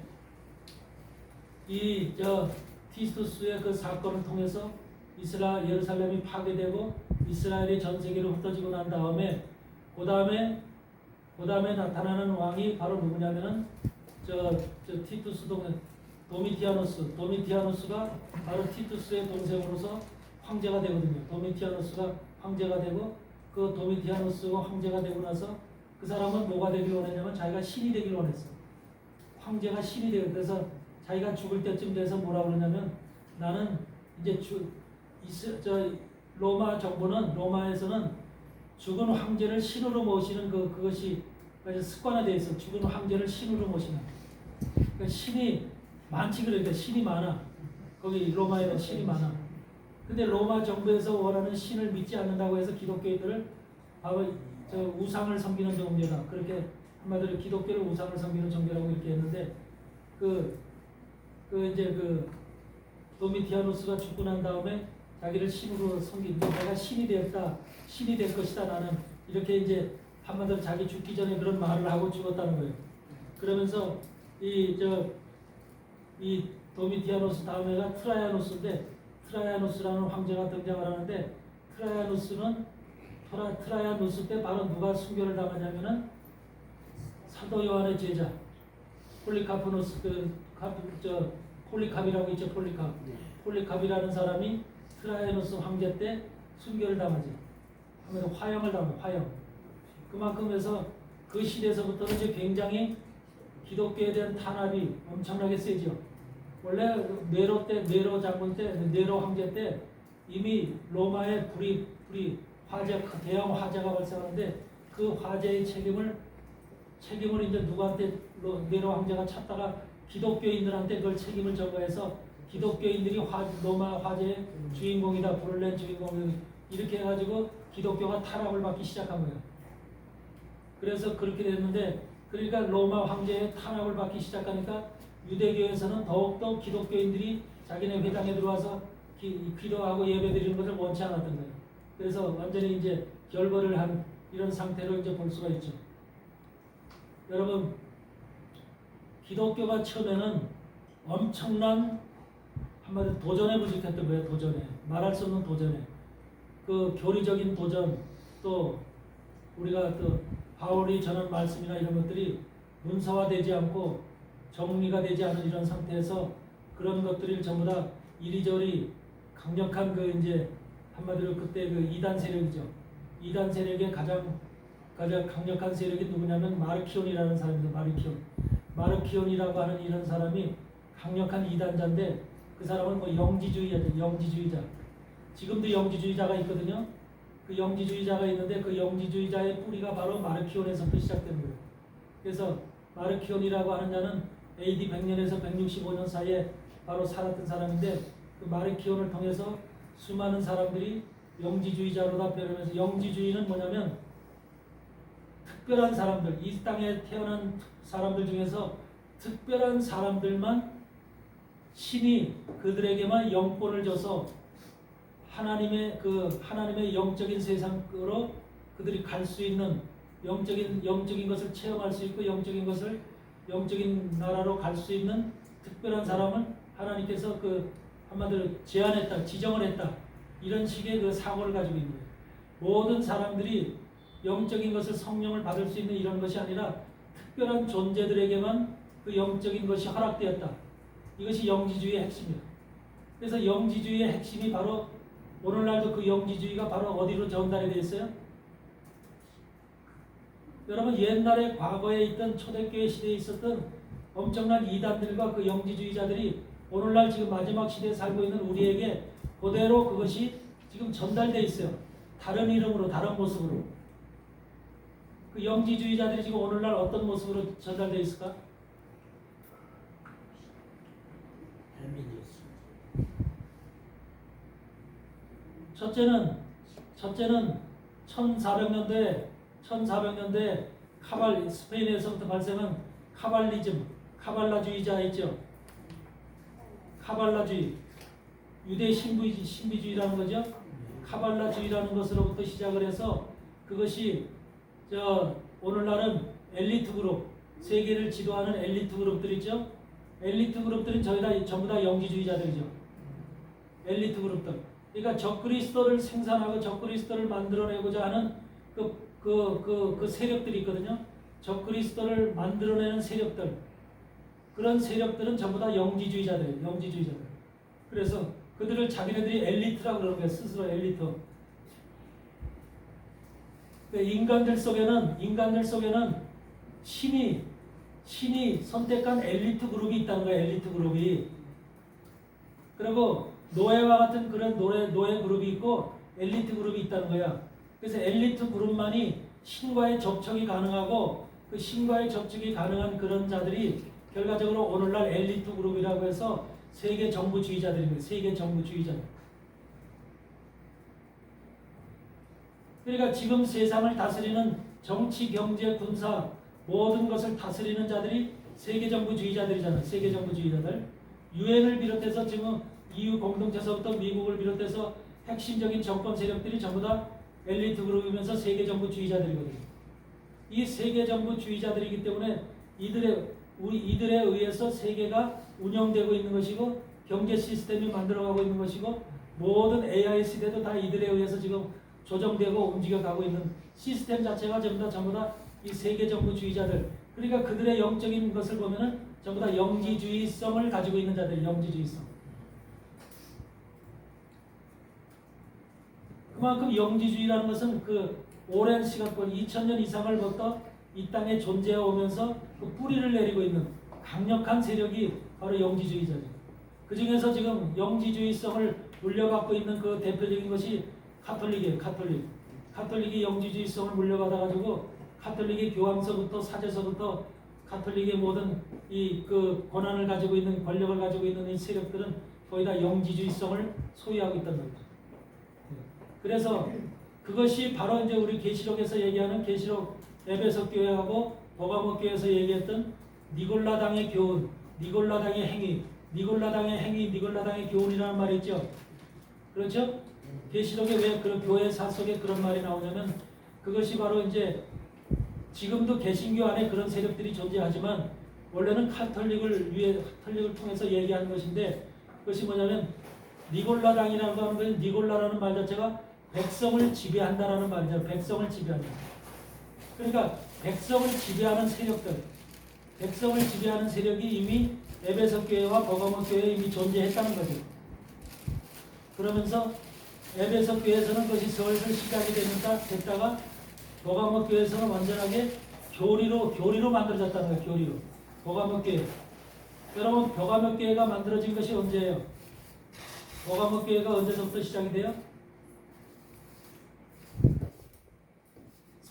티투스의 그 사건을 통해서 예루살렘이 파괴되고 이스라엘이 전 세계로 흩어지고 난 다음에 그 다음에 나타나는 왕이 바로 누구냐면은 티투스 도미티아누스가 바로 티투스의 동생으로서 황제가 되거든요. 도미티아누스가 황제가 되고 그 도미티아누스가 황제가 되고 나서 그 사람은 뭐가 되길 원했냐면 자기가 신이 되길 원했어. 황제가 신이 되고 그래서 자기가 죽을 때쯤 돼서 뭐라 그러냐면 나는 이제 로마 정부는 로마에서는 죽은 황제를 신으로 모시는 그것이 습관화되어 있어. 죽은 황제를 신으로 모시는. 그러니까 신이 많지 그러니까 신이 많아. 거기 로마에는 신이 많아. 근데 로마 정부에서 원하는 신을 믿지 않는다고 해서 기독교인들을 바로 우상을 섬기는 종교다. 그렇게 한마디로 기독교를 우상을 섬기는 종교라고 이렇게 했는데 이제 도미티아누스가 죽고 난 다음에 자기를 신으로 섬기고 내가 신이 되었다. 신이 될 것이다. 나는 이렇게 이제 한마디로 자기 죽기 전에 그런 말을 하고 죽었다는 거예요. 그러면서 이 도미티아누스 다음에가 트라이아누스인데 트라이아누스라는 황제가 등장을 하는데 트라이아누스 때 바로 누가 순교를 당하냐면은 사도 요한의 제자 폴리카프노스 폴리캅이라고 있죠. 폴리캅이라는 사람이 트라이아누스 황제 때 순교를 당하죠. 하면서 화형을 당해요. 화형. 그만큼 해서 그 시대에서부터는 이제 굉장히 기독교에 대한 탄압이 엄청나게 세죠. 원래 네로 장군 때, 네로 황제 때 이미 로마에 대형 화재가 발생하는데 그 화재의 책임을 이제 누구한테 네로 황제가 찾다가 기독교인들한테 그걸 책임을 전가해서 기독교인들이 로마 화재의 주인공이다, 불을 낸 주인공이 이렇게 해가지고 기독교가 탄압을 받기 시작한 거예요. 그래서 그렇게 됐는데 그러니까 로마 황제의 탄압을 받기 시작하니까 유대교에서는 더욱더 기독교인들이 자기네 회당에 들어와서 기도하고 예배드리는 것을 원치 않았던 거예요. 그래서 완전히 이제 결벌을 한 이런 상태로 이제 볼 수가 있죠. 여러분, 기독교가 처음에는 엄청난 한마디로 도전에 부직했던 거예요. 도전에. 말할 수 없는 도전에. 그 교리적인 도전, 또 우리가 또 바울이 전한 말씀이나 이런 것들이 문서화되지 않고 정리가 되지 않은 이런 상태에서 그런 것들을 전부 다 이리저리 강력한 그 이제 한마디로 그때 그 이단 세력이죠. 이단 세력의 가장 강력한 세력이 누구냐면 마르키온이라는 사람입니다. 마르키온이라고 하는 이런 사람이 강력한 이단자인데 그 사람은 뭐 영지주의자. 지금도 영지주의자가 있거든요. 그 영지주의자가 있는데 그 영지주의자의 뿌리가 바로 마르키온에서부터 시작되는 거예요. 그래서 마르키온이라고 하는 자는 AD 100년에서 165년 사이에 바로 살았던 사람인데 그 마르키온을 통해서 수많은 사람들이 영지주의자로 다 변하면서 영지주의는 뭐냐면 특별한 사람들, 이 땅에 태어난 사람들 중에서 특별한 사람들만 신이 그들에게만 영권을 줘서 하나님의 영적인 세상으로 그들이 갈 수 있는 영적인 것을 체험할 수 있고 영적인 나라로 갈 수 있는 특별한 사람을 하나님께서 그 한마디로 제안했다, 지정을 했다. 이런 식의 그 사고를 가지고 있는 거예요. 모든 사람들이 영적인 것을 성령을 받을 수 있는 이런 것이 아니라 특별한 존재들에게만 그 영적인 것이 허락되었다. 이것이 영지주의의 핵심이에요. 그래서 영지주의의 핵심이 바로 오늘날도 그 영지주의가 바로 어디로 전달이 되어 있어요? 여러분, 옛날에 과거에 있던 초대교회 시대에 있었던 엄청난 이단들과 그 영지주의자들이 오늘날 지금 마지막 시대에 살고 있는 우리에게 그대로 그것이 지금 전달되어 있어요. 다른 이름으로, 다른 모습으로. 그 영지주의자들이 지금 오늘날 어떤 모습으로 전달되어 있을까? 첫째는 1400년대에 스페인에서부터 발생한 카발라주의자 있죠. 카발라주의, 유대 신비주의라는 거죠. 카발라주의라는 것으로부터 시작을 해서 그것이 오늘날은 엘리트 그룹, 세계를 지도하는 엘리트 그룹들이죠. 엘리트 그룹들은 전부 다 영지주의자들이죠. 엘리트 그룹들. 그러니까 적그리스도를 생산하고 적그리스도를 만들어내고자 하는 그 세력들이 있거든요. 적그리스도를 만들어내는 세력들. 그런 세력들은 전부 다 영지주의자들이에요. 영지주의자들. 그래서 그들을 자기네들이 엘리트라고 그러는 거예요. 스스로 엘리트. 인간들 속에는 신이 선택한 엘리트 그룹이 있다는 거예요. 엘리트 그룹이. 그리고 노예와 같은 그런 노예 그룹이 있고 엘리트 그룹이 있다는 거야. 그래서 엘리트 그룹만이 신과의 접촉이 가능하고 그 신과의 접촉이 가능한 그런 자들이 결과적으로 오늘날 엘리트 그룹이라고 해서 세계 정부주의자들입니다. 세계 정부주의자들. 그러니까 지금 세상을 다스리는 정치, 경제, 군사 모든 것을 다스리는 자들이 세계 정부주의자들이잖아요. 세계 정부주의자들. 유엔을 비롯해서 지금 EU 공동체서부터 미국을 비롯해서 핵심적인 정권 세력들이 전부 다 엘리트 그룹이면서 세계 정부주의자들이거든요. 이 세계 정부주의자들이기 때문에 이들에 의해서 세계가 운영되고 있는 것이고 경제 시스템이 만들어가고 있는 것이고 모든 AI 시대도 다 이들에 의해서 지금 조정되고 움직여가고 있는 시스템 자체가 전부 다 이 세계 정부주의자들. 그러니까 그들의 영적인 것을 보면은 전부 다 영지주의성을 가지고 있는 자들, 영지주의성. 그만큼 영지주의라는 것은 그 오랜 시간권 2000년 이상을부터 이 땅에 존재해 오면서 그 뿌리를 내리고 있는 강력한 세력이 바로 영지주의자죠. 그 중에서 지금 영지주의성을 물려받고 있는 그 대표적인 것이 카톨릭이에요. 카톨릭이 영지주의성을 물려받아가지고 카톨릭의 교황서부터 사제서부터 카톨릭의 모든 이 그 권한을 가지고 있는 권력을 가지고 있는 이 세력들은 거의 다 영지주의성을 소유하고 있다는 거죠. 그래서 그것이 바로 이제 우리 계시록에서 얘기하는 계시록 에베소 교회하고 버가모 교회에서 얘기했던 니골라당의 교훈, 니골라당의 행위, 니골라당의 행위, 니골라당의 교훈이라는 말이 있죠. 그렇죠? 계시록에 왜 그런 교회사 속에 그런 말이 나오냐면 그것이 바로 이제 지금도 개신교 안에 그런 세력들이 존재하지만 원래는 카톨릭을 통해서 얘기하는 것인데 그것이 뭐냐면 니골라당이라고 하는 것은 니골라라는 말 자체가 백성을 지배한다라는 말이죠. 백성을 지배한다. 그러니까 백성을 지배하는 세력들, 백성을 지배하는 세력이 이미 에베소 교회와 버가모 교회에 이미 존재했다는 거죠. 그러면서 에베소 교회에서는 그것이 슬슬 시작이 됐다가 버가모 교회에서는 완전하게 교리로 만들어졌다는 거예요. 교리로. 버가모 교회. 여러분 버가모 교회가 만들어진 것이 언제예요? 버가모 교회가 언제부터 시작이 돼요?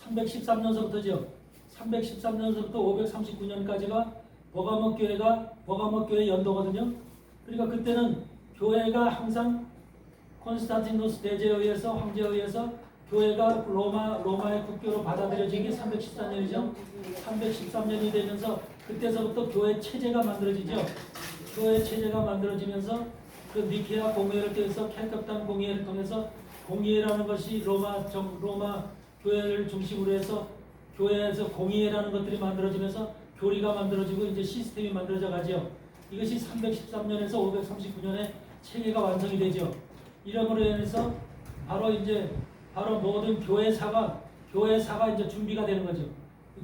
313년서부터죠. 313년서부터 539년까지가 버가모 교회 연도거든요. 그러니까 그때는 교회가 항상 콘스탄티누스 대제에 의해서 황제에 의해서 교회가 로마의 국교로 받아들여진 게 314년이죠. 313년이 되면서 그때서부터 교회 체제가 만들어지죠. 교회 체제가 만들어지면서 그 니케아 공회를 통해서 캘커탄 공회를 통해서 공의회라는 것이 로마 교회를 중심으로 해서 교회에서 공의회라는 것들이 만들어지면서 교리가 만들어지고 이제 시스템이 만들어져 가죠. 이것이 313년에서 539년에 체계가 완성이 되죠. 이름으로 인해서 바로 모든 교회사가 이제 준비가 되는 거죠.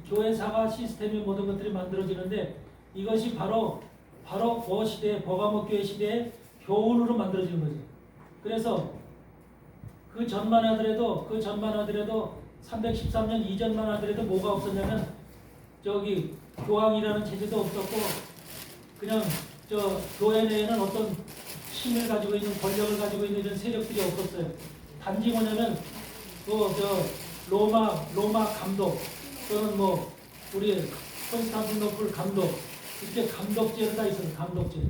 교회사가 시스템이 모든 것들이 만들어지는데 이것이 바로 그 시대 버가모 교회 시대의 교훈으로 만들어지는 거죠. 그래서 그 전만 하더라도 313년 이전만 하더라도 뭐가 없었냐면 저기 교황이라는 체제도 없었고 그냥 교회 내에는 어떤 힘을 가지고 있는 권력을 가지고 있는 이런 세력들이 없었어요. 단지 뭐냐면 로마 감독 또는 뭐 우리 콘스탄티노플 감독 이렇게 감독제로 다 있어요. 감독제.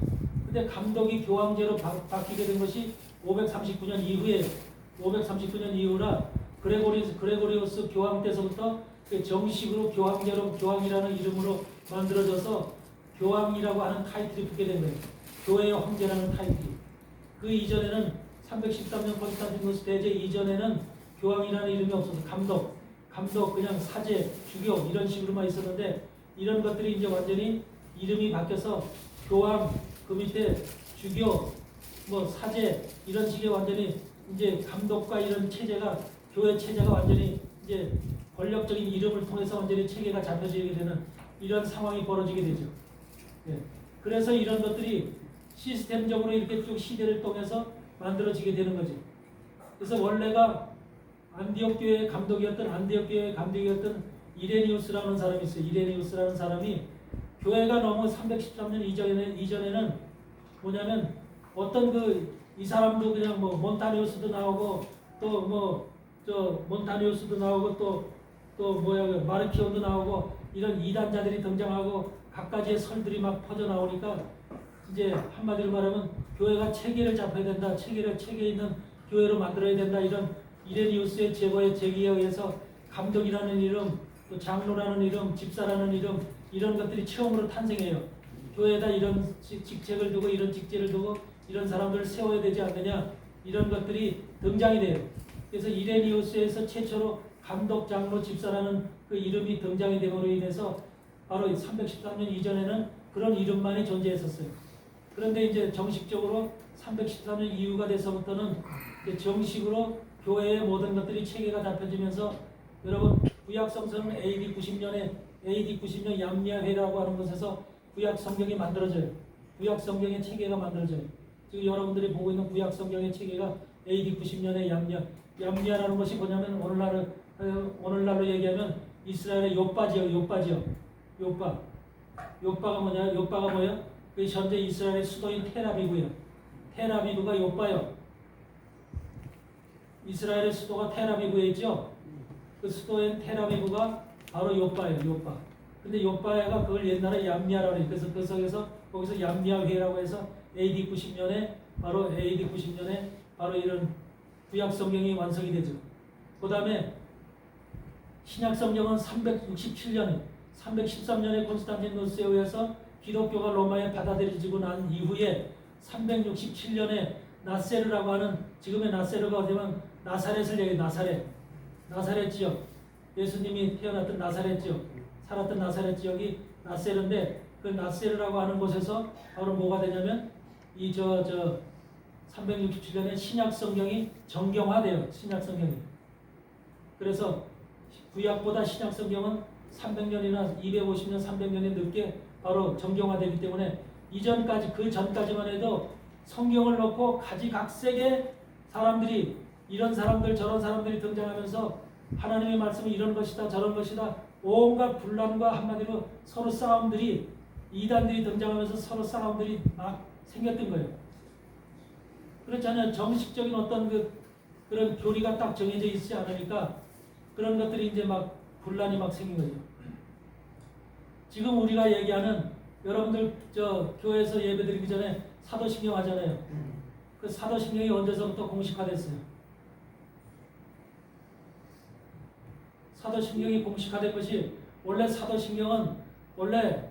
근데 감독이 교황제로 바뀌게 된 것이 539년 이후라 그레고리우스 교황 때서부터 정식으로 교황이라는 이름으로 만들어져서 교황이라고 하는 타이틀이 붙게 된 거예요. 교회의 황제라는 타이틀. 그 이전에는 313년 콘스탄티누스 대제 이전에는 교황이라는 이름이 없어서 감독 그냥 사제, 주교 이런 식으로만 있었는데 이런 것들이 이제 완전히 이름이 바뀌어서 교황 그 밑에 주교 뭐 사제 이런 식의 완전히 이제 감독과 이런 체제가 교회 체제가 완전히 이제 권력적인 이름을 통해서 완전히 체계가 잡혀지게 되는 이런 상황이 벌어지게 되죠. 예. 그래서 이런 것들이 시스템적으로 이렇게 쭉 시대를 통해서 만들어지게 되는 거죠. 그래서 원래가 안디옥 교회의 감독이었던 이레니우스라는 사람이 있어요. 이레니우스라는 사람이 교회가 너무 313년 이전에는 뭐냐면 어떤 이 사람도 그냥 뭐 몬타니우스도 나오고 또 몬타니우스도 나오고 또 마르키온도 나오고 이런 이단자들이 등장하고 각가지의 설들이 막 퍼져 나오니까 이제 한마디로 말하면 교회가 체계를 잡아야 된다. 체계 있는 교회로 만들어야 된다. 이런 이레니우스의 제기에 의해서 감독이라는 이름, 또 장로라는 이름, 집사라는 이름 이런 것들이 처음으로 탄생해요. 교회에다 이런 직책을 두고 이런 직제를 두고 이런 사람들을 세워야 되지 않느냐 이런 것들이 등장이 돼요. 그래서 이레니우스에서 최초로 감독, 장로, 집사라는 그 이름이 등장이 됨으로 인해서 바로 313년 이전에는 그런 이름만이 존재했었어요. 그런데 이제 정식적으로 313년 이후가 돼서부터는 이제 정식으로 교회의 모든 것들이 체계가 잡혀지면서 여러분 구약 성서는 AD 90년 얌미아회라고 하는 곳에서 구약 성경이 만들어져요. 구약 성경의 체계가 만들어져요. 지금 여러분들이 보고 있는 구약 성경의 체계가 AD 90년의 얌미아라는 것이 뭐냐면 오늘날로 얘기하면 이스라엘의 요빠지요. 요빠가 뭐예요? 그 현재 이스라엘의 수도인 텔아비브예요. 텔아비브가 요빠요. 이스라엘의 수도가 텔아비브에 있죠. 그 수도인 텔아비브가 바로 요빠예요. 요빠. 근데 요빠가 그걸 옛날에 얌미아라고 해요. 그래서 그 속에서 거기서 얌미아회라고 해서 AD 90년에 바로 이런 구약 성경이 완성이 되죠. 그 다음에 신약 성경은 313년에 콘스탄티누스에 의해서 기독교가 로마에 받아들여지고 난 이후에 367년에 나세르라고 하는 지금의 나세르가 어디면 나사렛을 얘기해. 나사렛 지역, 예수님이 태어났던 나사렛 지역, 살았던 나사렛 지역이 나세르인데 그 나세르라고 하는 곳에서 바로 뭐가 되냐면 이 367년에 신약 성경이 정경화돼요. 신약 성경이. 그래서 구약보다 신약 성경은 300년이나 250년, 300년이 늦게 바로 정경화되기 때문에 이전까지 그 전까지만 해도 성경을 놓고 가지각색의 사람들이 이런 사람들 저런 사람들이 등장하면서 하나님의 말씀은 이런 것이다 저런 것이다 온갖 분란과 한마디로 서로 싸움들이 이단들이 등장하면서 서로 싸움들이 막 생겼던 거예요. 그렇잖아요. 정식적인 어떤 그런 교리가 딱 정해져 있지 않으니까 그런 것들이 이제 막 분란이 막 생긴 거죠. 지금 우리가 얘기하는 여러분들 교회에서 예배드리기 전에 사도신경 하잖아요. 그 사도신경이 언제서부터 공식화됐어요? 사도신경이 공식화된 것이 원래 사도신경은 원래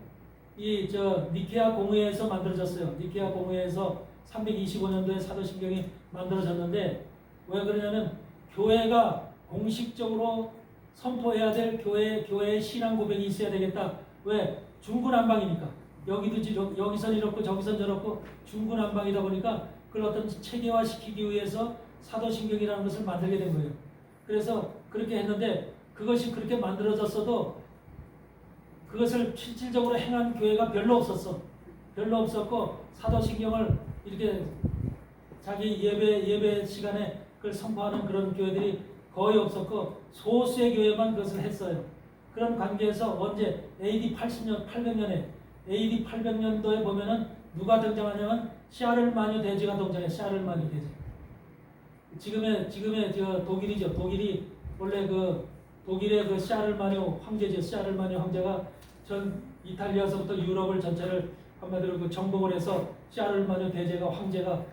이 니케아 공회에서 만들어졌어요. 니케아 공회에서 325년도에 사도신경이 만들어졌는데 왜 그러냐면 교회가 공식적으로 선포해야 될 교회의 신앙 고백이 있어야 되겠다. 왜? 중구난방이니까. 여기선 이렇고 저기선 저렇고 중구난방이다 보니까 그걸 어떤 체계화시키기 위해서 사도신경이라는 것을 만들게 된 거예요. 그래서 그렇게 했는데 그것이 그렇게 만들어졌어도 그것을 실질적으로 행한 교회가 별로 없었어. 별로 없었고 사도신경을 이렇게 자기 예배 시간에 그걸 선포하는 그런 교회들이 거의 없었고 소수의 교회만 그것을 했어요. 그런 관계에서 언제 AD 800년에 AD 800년도에 보면은 누가 등장하냐면 샤를마뉴 대제가 등장해. 샤를마뉴 대제. 지금의 독일이죠. 독일이 원래 독일의 샤를마뉴 황제죠. 샤를마뉴 황제가 전 이탈리아서부터 유럽을 전체를 한마디로 정복을 해서 샤를마뉴 대제가 황제가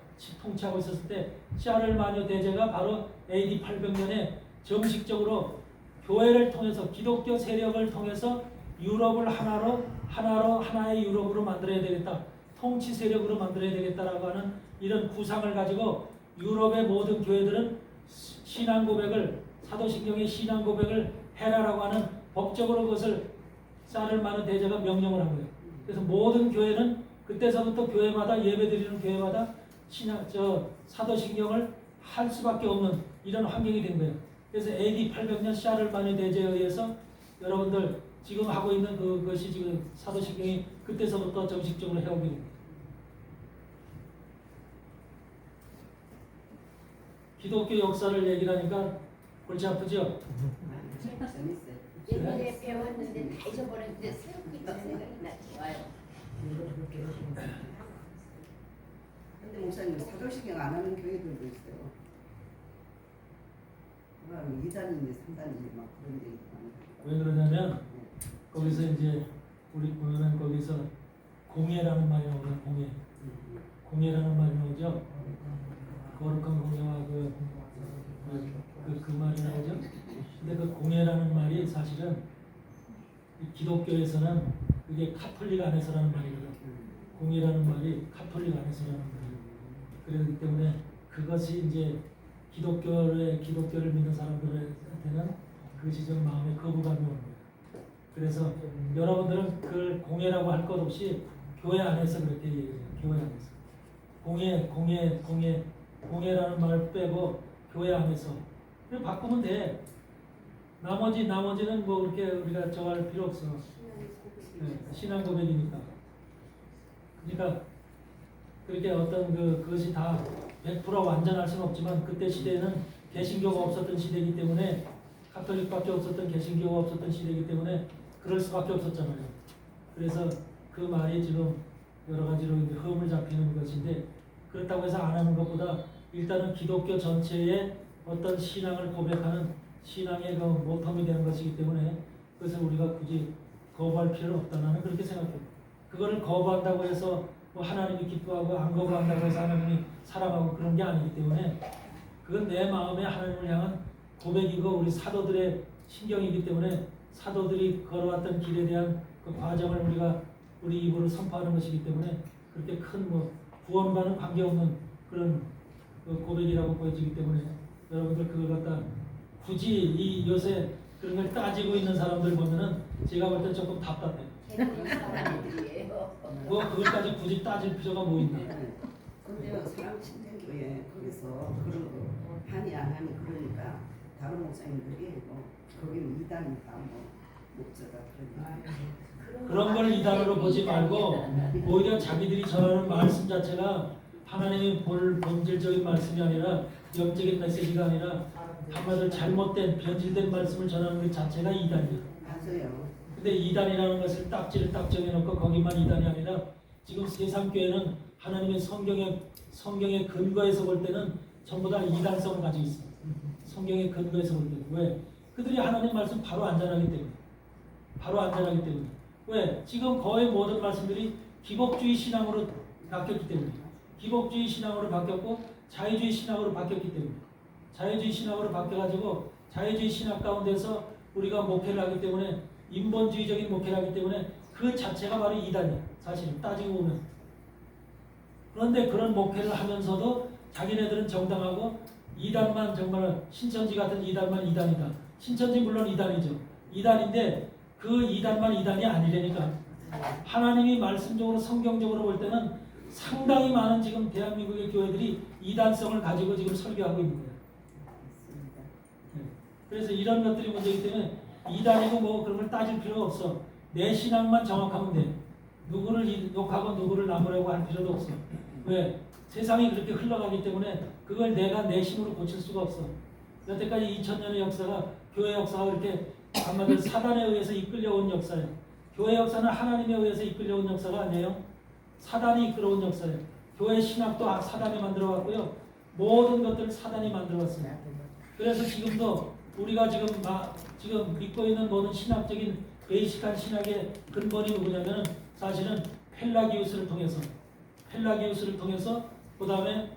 통치하고 있었을 때 샤를마뉴 대제가 바로 AD 800년에 정식적으로 교회를 통해서 기독교 세력을 통해서 유럽을 하나의 유럽으로 만들어야 되겠다. 통치 세력으로 만들어야 되겠다라고 하는 이런 구상을 가지고 유럽의 모든 교회들은 신앙 고백을 사도신경의 신앙 고백을 해라라고 하는 법적으로 그것을 샤를마뉴 대제가 명령을 한 거예요. 그래서 모든 교회는 그때서부터 교회마다 예배드리는 교회마다 사도신경을 할 수밖에 없는 이런 환경이 된 거예요. 그래서 AD 800년 샤를마뉴 대제에 의해서 여러분들 지금 하고 있는 그것이 지금 사도신경이 그때서부터 정식적으로 해오게 됩니다. 기독교 역사를 얘기를 하니까 골치 아프죠? 옛날에 배웠는데 다 잊어버렸는데 새롭니까 생각이 나지 와요. 근데 목사님 사도신경 안 하는 교회들도 있어요. 그럼 2단이니 3단이니 막 그런 게 많아요. 왜 그러냐면 거기서 이제 우리 보면은 거기서 공예라는 말이 나오죠. 공예라는 말이 나오죠. 거룩한 공예와 그 말이 나오죠. 근데 그 공예라는 말이 사실은 기독교에서는 그게 카톨릭 안에서라는 말이거든요. 공예라는 말이 카톨릭 안에서라는 말이에요. 그렇기 때문에 그것이 이제 기독교를 믿는 사람들한테는 그것이 좀 마음에 거부감이 오는 거예요. 그래서 여러분들은 그걸 공예라고 할 것 없이 교회 안에서 그렇게 얘기해요. 교회 안에서 공예라는 말 빼고 교회 안에서 그냥 바꾸면 돼. 나머지는 뭐 그렇게 우리가 정할 필요 없어. 네, 신앙 고백이니까. 그러니까 그렇게 어떤 그것이 다 100% 완전할 수는 없지만 그때 시대에는 개신교가 없었던 시대이기 때문에 카톨릭밖에 없었던 개신교가 없었던 시대이기 때문에 그럴 수밖에 없었잖아요. 그래서 그 말이 지금 여러 가지로 이제 흠을 잡히는 것인데 그렇다고 해서 안 하는 것보다 일단은 기독교 전체의 어떤 신앙을 고백하는 신앙의 그 모텀이 되는 것이기 때문에 그것을 우리가 굳이 거부할 필요는 없다. 나는 그렇게 생각해요. 그거를 거부한다고 해서 뭐 하나님이 기뻐하고 안 거부한다고 해서 하나님이 사랑하고 그런 게 아니기 때문에 그건 내 마음에 하나님을 향한 고백이고 우리 사도들의 신경이기 때문에 사도들이 걸어왔던 길에 대한 그 과정을 우리가 우리 입으로 선포하는 것이기 때문에 그렇게 큰 뭐 구원과는 관계없는 그런 그 고백이라고 보여지기 때문에 여러분들 그걸 갖다 굳이 이 요새 그런 걸 따지고 있는 사람들 보면은 제가 볼 때 조금 답답해요. 사람들이에요. 뭐 그것까지 굳이 따질 필요가 뭐 있나? 근데요 사람 신천교회 거기서 그런 거 하니 안 하니 그러니까 다른 목사님들이 뭐 거기는 이단이다 뭐 목사다 그러니까 그런 걸 이단으로 보지 말고 오히려 자기들이 전하는 말씀 자체가 하나님의 본질적인 말씀이 아니라 영적인 메시지가 아니라 한마디로 잘못된 변질된 말씀을 전하는 것 자체가 이단이에요. 맞아요. 근데 이단이라는 것을 딱지를 딱 정해놓고 거기만 이단이 아니라 지금 세상 교회는 하나님의 성경의 근거에서 볼 때는 전부 다 이단성을 가지고 있어요. 성경의 근거에서 볼 때는 왜? 그들이 하나님 말씀 바로 안 전하기 때문에. 바로 안 전하기 때문에. 왜? 지금 거의 모든 말씀들이 기복주의 신앙으로 바뀌었기 때문에. 기복주의 신앙으로 바뀌었고 자유주의 신앙으로 바뀌었기 때문에. 자유주의 신앙으로 바뀌어가지고 자유주의 신학 가운데서 우리가 목회를 하기 때문에 인본주의적인 목회를 하기 때문에 그 자체가 바로 이단이야. 사실은 따지고 보면. 그런데 그런 목회를 하면서도 자기네들은 정당하고 이단만 정말 신천지 같은 이단만 이단이다. 신천지 물론 이단이죠. 이단인데 그 이단만 이단이 아니라니까. 하나님이 말씀적으로 성경적으로 볼 때는 상당히 많은 지금 대한민국의 교회들이 이단성을 가지고 지금 설교하고 있는 거예요. 그래서 이런 것들이 문제이기 때문에 이단이고 뭐 그런 걸 따질 필요가 없어. 내 신앙만 정확하면 돼. 누구를 욕하고 누구를 나무라고 할 필요도 없어. 왜? 세상이 그렇게 흘러가기 때문에 그걸 내가 내 힘으로 고칠 수가 없어. 여태까지 2000년의 역사가 교회 역사가 그렇게 한마디로 사단에 의해서 이끌려온 역사예요. 교회 역사는 하나님에 의해서 이끌려온 역사가 아니에요. 사단이 이끌어온 역사예요. 교회 신학도 사단이 만들어왔고요. 모든 것들을 사단이 만들어왔어요. 그래서 지금도 우리가 지금 믿고 있는 모든 신학적인 베이식한 신학의 근본이 누구냐면 사실은 펠라기우스를 통해서 그 다음에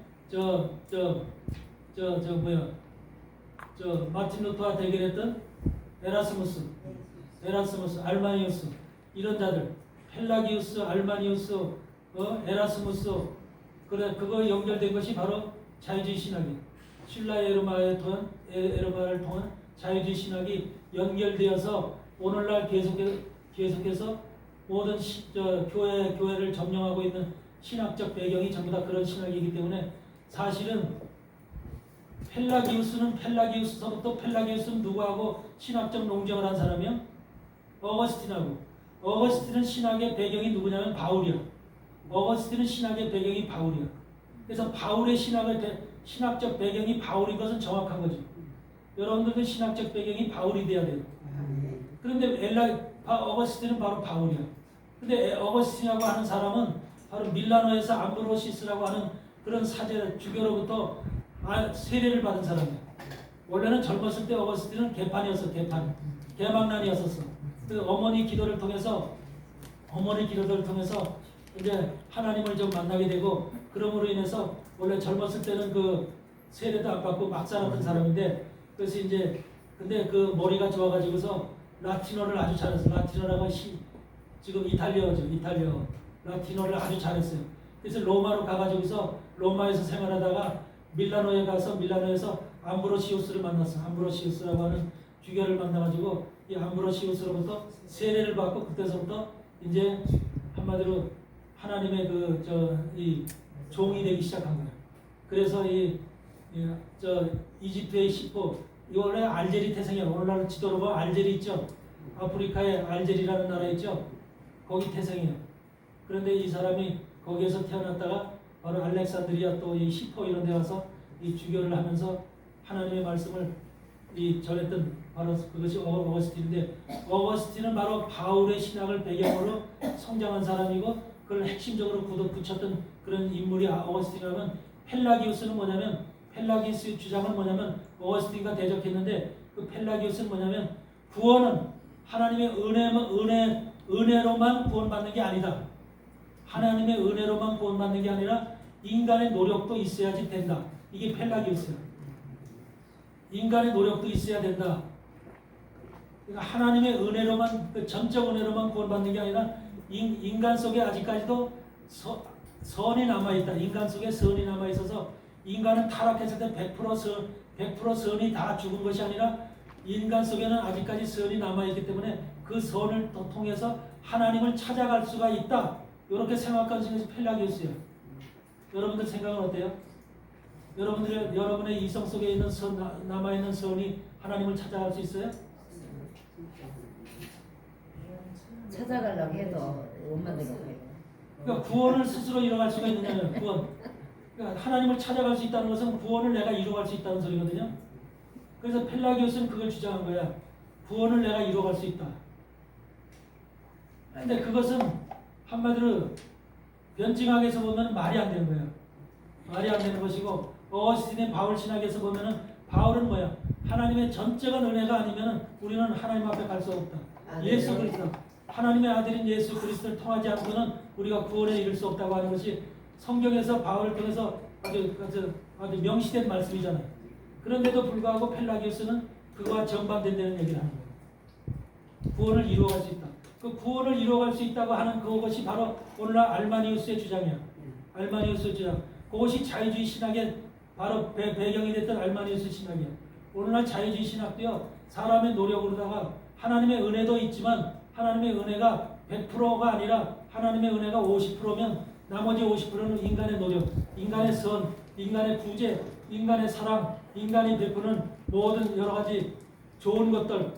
마틴 루터와 대결했던 에라스무스, 알마니우스 이런 자들 펠라기우스, 알마니우스, 에라스무스 그거 연결된 것이 바로 자유주의 신학이에요. 신라 에르마를 통한 자유주의 신학이 연결되어서 오늘날 계속해서 모든 교회를 점령하고 있는 신학적 배경이 전부 다 그런 신학이기 때문에 사실은 펠라기우스는 누구하고 신학적 논쟁을 한 사람이요? 어거스틴하고. 어거스틴은 신학의 배경이 누구냐면 바울이야. 어거스틴은 신학의 배경이 바울이야. 그래서 바울의 신학적 배경이 바울인 것은 정확한 거죠. 여러분들도 신학적 배경이 바울이 돼야 돼요. 그런데 어거스틴은 바로 바울이야. 근데 어거스틴이라고 하는 사람은 바로 밀라노에서 암브로시스라고 하는 그런 사제 주교로부터 세례를 받은 사람이야. 원래는 젊었을 때 어거스틴은 개망난이었었어. 그 어머니 기도를 통해서 이제 하나님을 좀 만나게 되고 그럼으로 인해서 원래 젊었을 때는 그 세례도 안 받고 막 살았던 사람인데 그래서 이제 근데 그 머리가 좋아가지고서 라틴어를 아주 잘했어. 라틴어라고 지금 이탈리아어죠. 라틴어를 아주 잘했어요. 그래서 로마로 가가지고서 로마에서 생활하다가 밀라노에서 암브로시우스를 만났어. 암브로시우스라고 하는 주교를 만나가지고 이 암브로시우스로부터 세례를 받고 그때서부터 이제 한마디로 하나님의 이 종이 되기 시작한 거예요. 그래서 이집트의 시포 이 원래 알제리 태생이야. 오늘날 지도로 보면 알제리 있죠. 아프리카의 알제리라는 나라 있죠. 거기 태생이에요. 그런데 이 사람이 거기에서 태어났다가 바로 알렉산드리아 또 이 시포 이런 데 와서 이 주교를 하면서 하나님의 말씀을 전했던 바로 그것이 어거스틴인데 어거스틴은 바로 바울의 신학을 배경으로 성장한 사람이고 그걸 핵심적으로 굳혔던 그런 인물이 어거스틴이라면 펠라기우스는 뭐냐면 펠라기우스의 주장은 뭐냐면 어거스틴과 대적했는데 그 펠라기우스는 뭐냐면 구원은 하나님의 은혜로만 구원받는 게 아니다. 하나님의 은혜로만 구원받는 게 아니라 인간의 노력도 있어야지 된다. 이게 펠라기우스야. 인간의 노력도 있어야 된다. 그러니까 하나님의 은혜로만 전적 은혜로만 구원받는 게 아니라 인간 속에 아직까지도 선이 남아있다. 인간 속에 선이 남아있어서 인간은 타락했을 때 100% 선이 다 죽은 것이 아니라 인간 속에는 아직까지 선이 남아있기 때문에 그 선을 통해서 하나님을 찾아갈 수가 있다. 이렇게 생각한 것이 펠라기우스예요. 여러분들 생각은 어때요? 여러분의 이성 속에 있는 남아있는 선이 하나님을 찾아갈 수 있어요? 찾아가려고 해도 못 만들어요. 그러니까 구원을 스스로 이뤄갈 수가 있느냐면 구원. 그러니까 하나님을 찾아갈 수 있다는 것은 구원을 내가 이뤄갈 수 있다는 소리거든요. 그래서 펠라기오스는 그걸 주장한 거야. 구원을 내가 이뤄갈 수 있다. 근데 그것은 한마디로 변증학에서 보면 말이 안 되는 거예요. 말이 안 되는 것이고 어거스틴의 바울 신학에서 보면은 바울은 뭐야? 하나님의 전적인 은혜가 아니면은 우리는 하나님 앞에 갈 수 없다. 예수 그리스도 하나님의 아들인 예수 그리스도를 통하지 않고는 우리가 구원에 이를 수 없다고 하는 것이 성경에서 바울을 통해서 아주 명시된 말씀이잖아요. 그런데도 불구하고 펠라기우스는 그거와 정반대되는 얘기를 하는 거예요. 구원을 이루어갈 수 있다. 그 구원을 이루어갈 수 있다고 하는 그것이 바로 오늘날 알마니우스의 주장이야. 알마니우스의 주장. 그것이 자유주의 신학의 바로 배경이 됐던 알마니우스 신학이야. 오늘날 자유주의 신학도요. 사람의 노력으로다가 하나님의 은혜도 있지만 하나님의 은혜가 100%가 아니라 하나님의 은혜가 50%면 나머지 50%는 인간의 노력, 인간의 선, 인간의 구제, 인간의 사랑, 인간이 베푸는 모든 여러 가지 좋은 것들,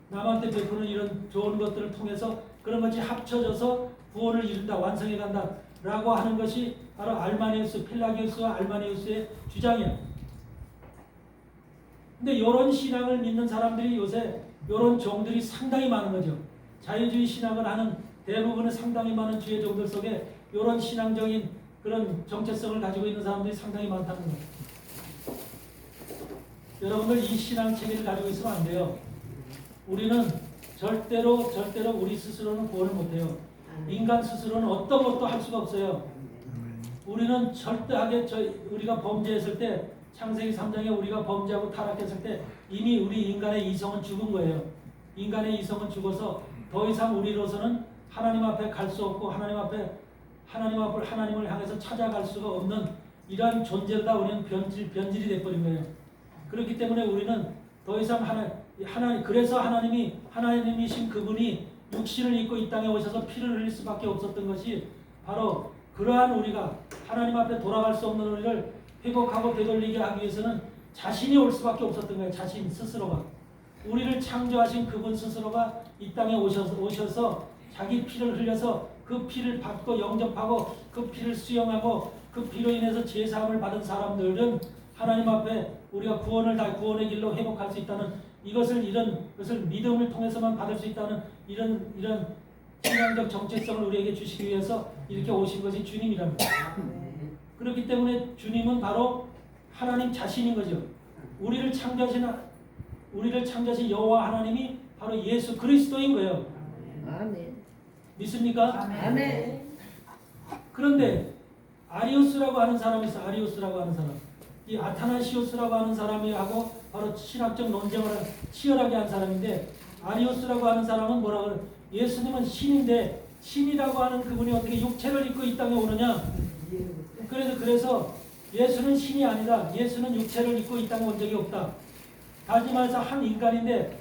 남한테 베푸는 이런 좋은 것들을 통해서 그런 것이 합쳐져서 구원을 이룬다, 완성해 간다 라고 하는 것이 바로 알마니우스, 펠라기우스와 알마니우스의 주장이야. 근데 이런 신앙을 믿는 사람들이 요새 이런 종들이 상당히 많은 거죠. 자유주의 신학을 하는 대부분의 상당히 많은 주의 종들 속에 이런 신앙적인 그런 정체성을 가지고 있는 사람들이 상당히 많다는 거예요. 여러분들 이 신앙 체계를 가지고 있으면 안 돼요. 우리는 절대로 우리 스스로는 구원을 못해요. 인간 스스로는 어떤 것도 할 수가 없어요. 우리는 절대하게 우리가 범죄했을 때 창세기 3장에 우리가 범죄하고 타락했을 때 이미 우리 인간의 이성은 죽은 거예요. 인간의 이성은 죽어서 더 이상 우리로서는 하나님 앞에 갈 수 없고 하나님을 향해서 찾아갈 수가 없는 이러한 존재로 다 우리는 변질이 돼버린 거예요. 그렇기 때문에 우리는 더 이상 그래서 하나님이신 그분이 육신을 입고 이 땅에 오셔서 피를 흘릴 수밖에 없었던 것이 바로 그러한 우리가 하나님 앞에 돌아갈 수 없는 우리를 회복하고 되돌리게 하기 위해서는 자신이 올 수밖에 없었던 거예요. 자신 스스로가. 우리를 창조하신 그분 스스로가 이 땅에 오셔서 자기 피를 흘려서 그 피를 받고 영접하고 그 피를 수용하고 그 피로 인해서 제사함을 받은 사람들은 하나님 앞에 우리가 구원의 길로 회복할 수 있다는 이런 것을 믿음을 통해서만 받을 수 있다는 이런 신앙적 정체성을 우리에게 주시기 위해서 이렇게 오신 것이 주님이랍니다. 그렇기 때문에 주님은 바로 하나님 자신인 거죠. 우리를 창조하신 여호와 하나님이 바로 예수 그리스도인 거예요. 아멘. 믿습니까? 아멘. 그런데 아리우스라고 하는 사람이 있어. 아리우스라고 하는 사람. 이 아타나시우스라고 하는 사람이 하고 바로 신학적 논쟁을 치열하게 한 사람인데 아리우스라고 하는 사람은 뭐라 그래? 예수님은 신인데 신이라고 하는 그분이 어떻게 육체를 입고 이 땅에 오느냐? 그래서 예수는 신이 아니다. 예수는 육체를 입고 이 땅에 온 적이 없다. 다시 말해서 한 인간인데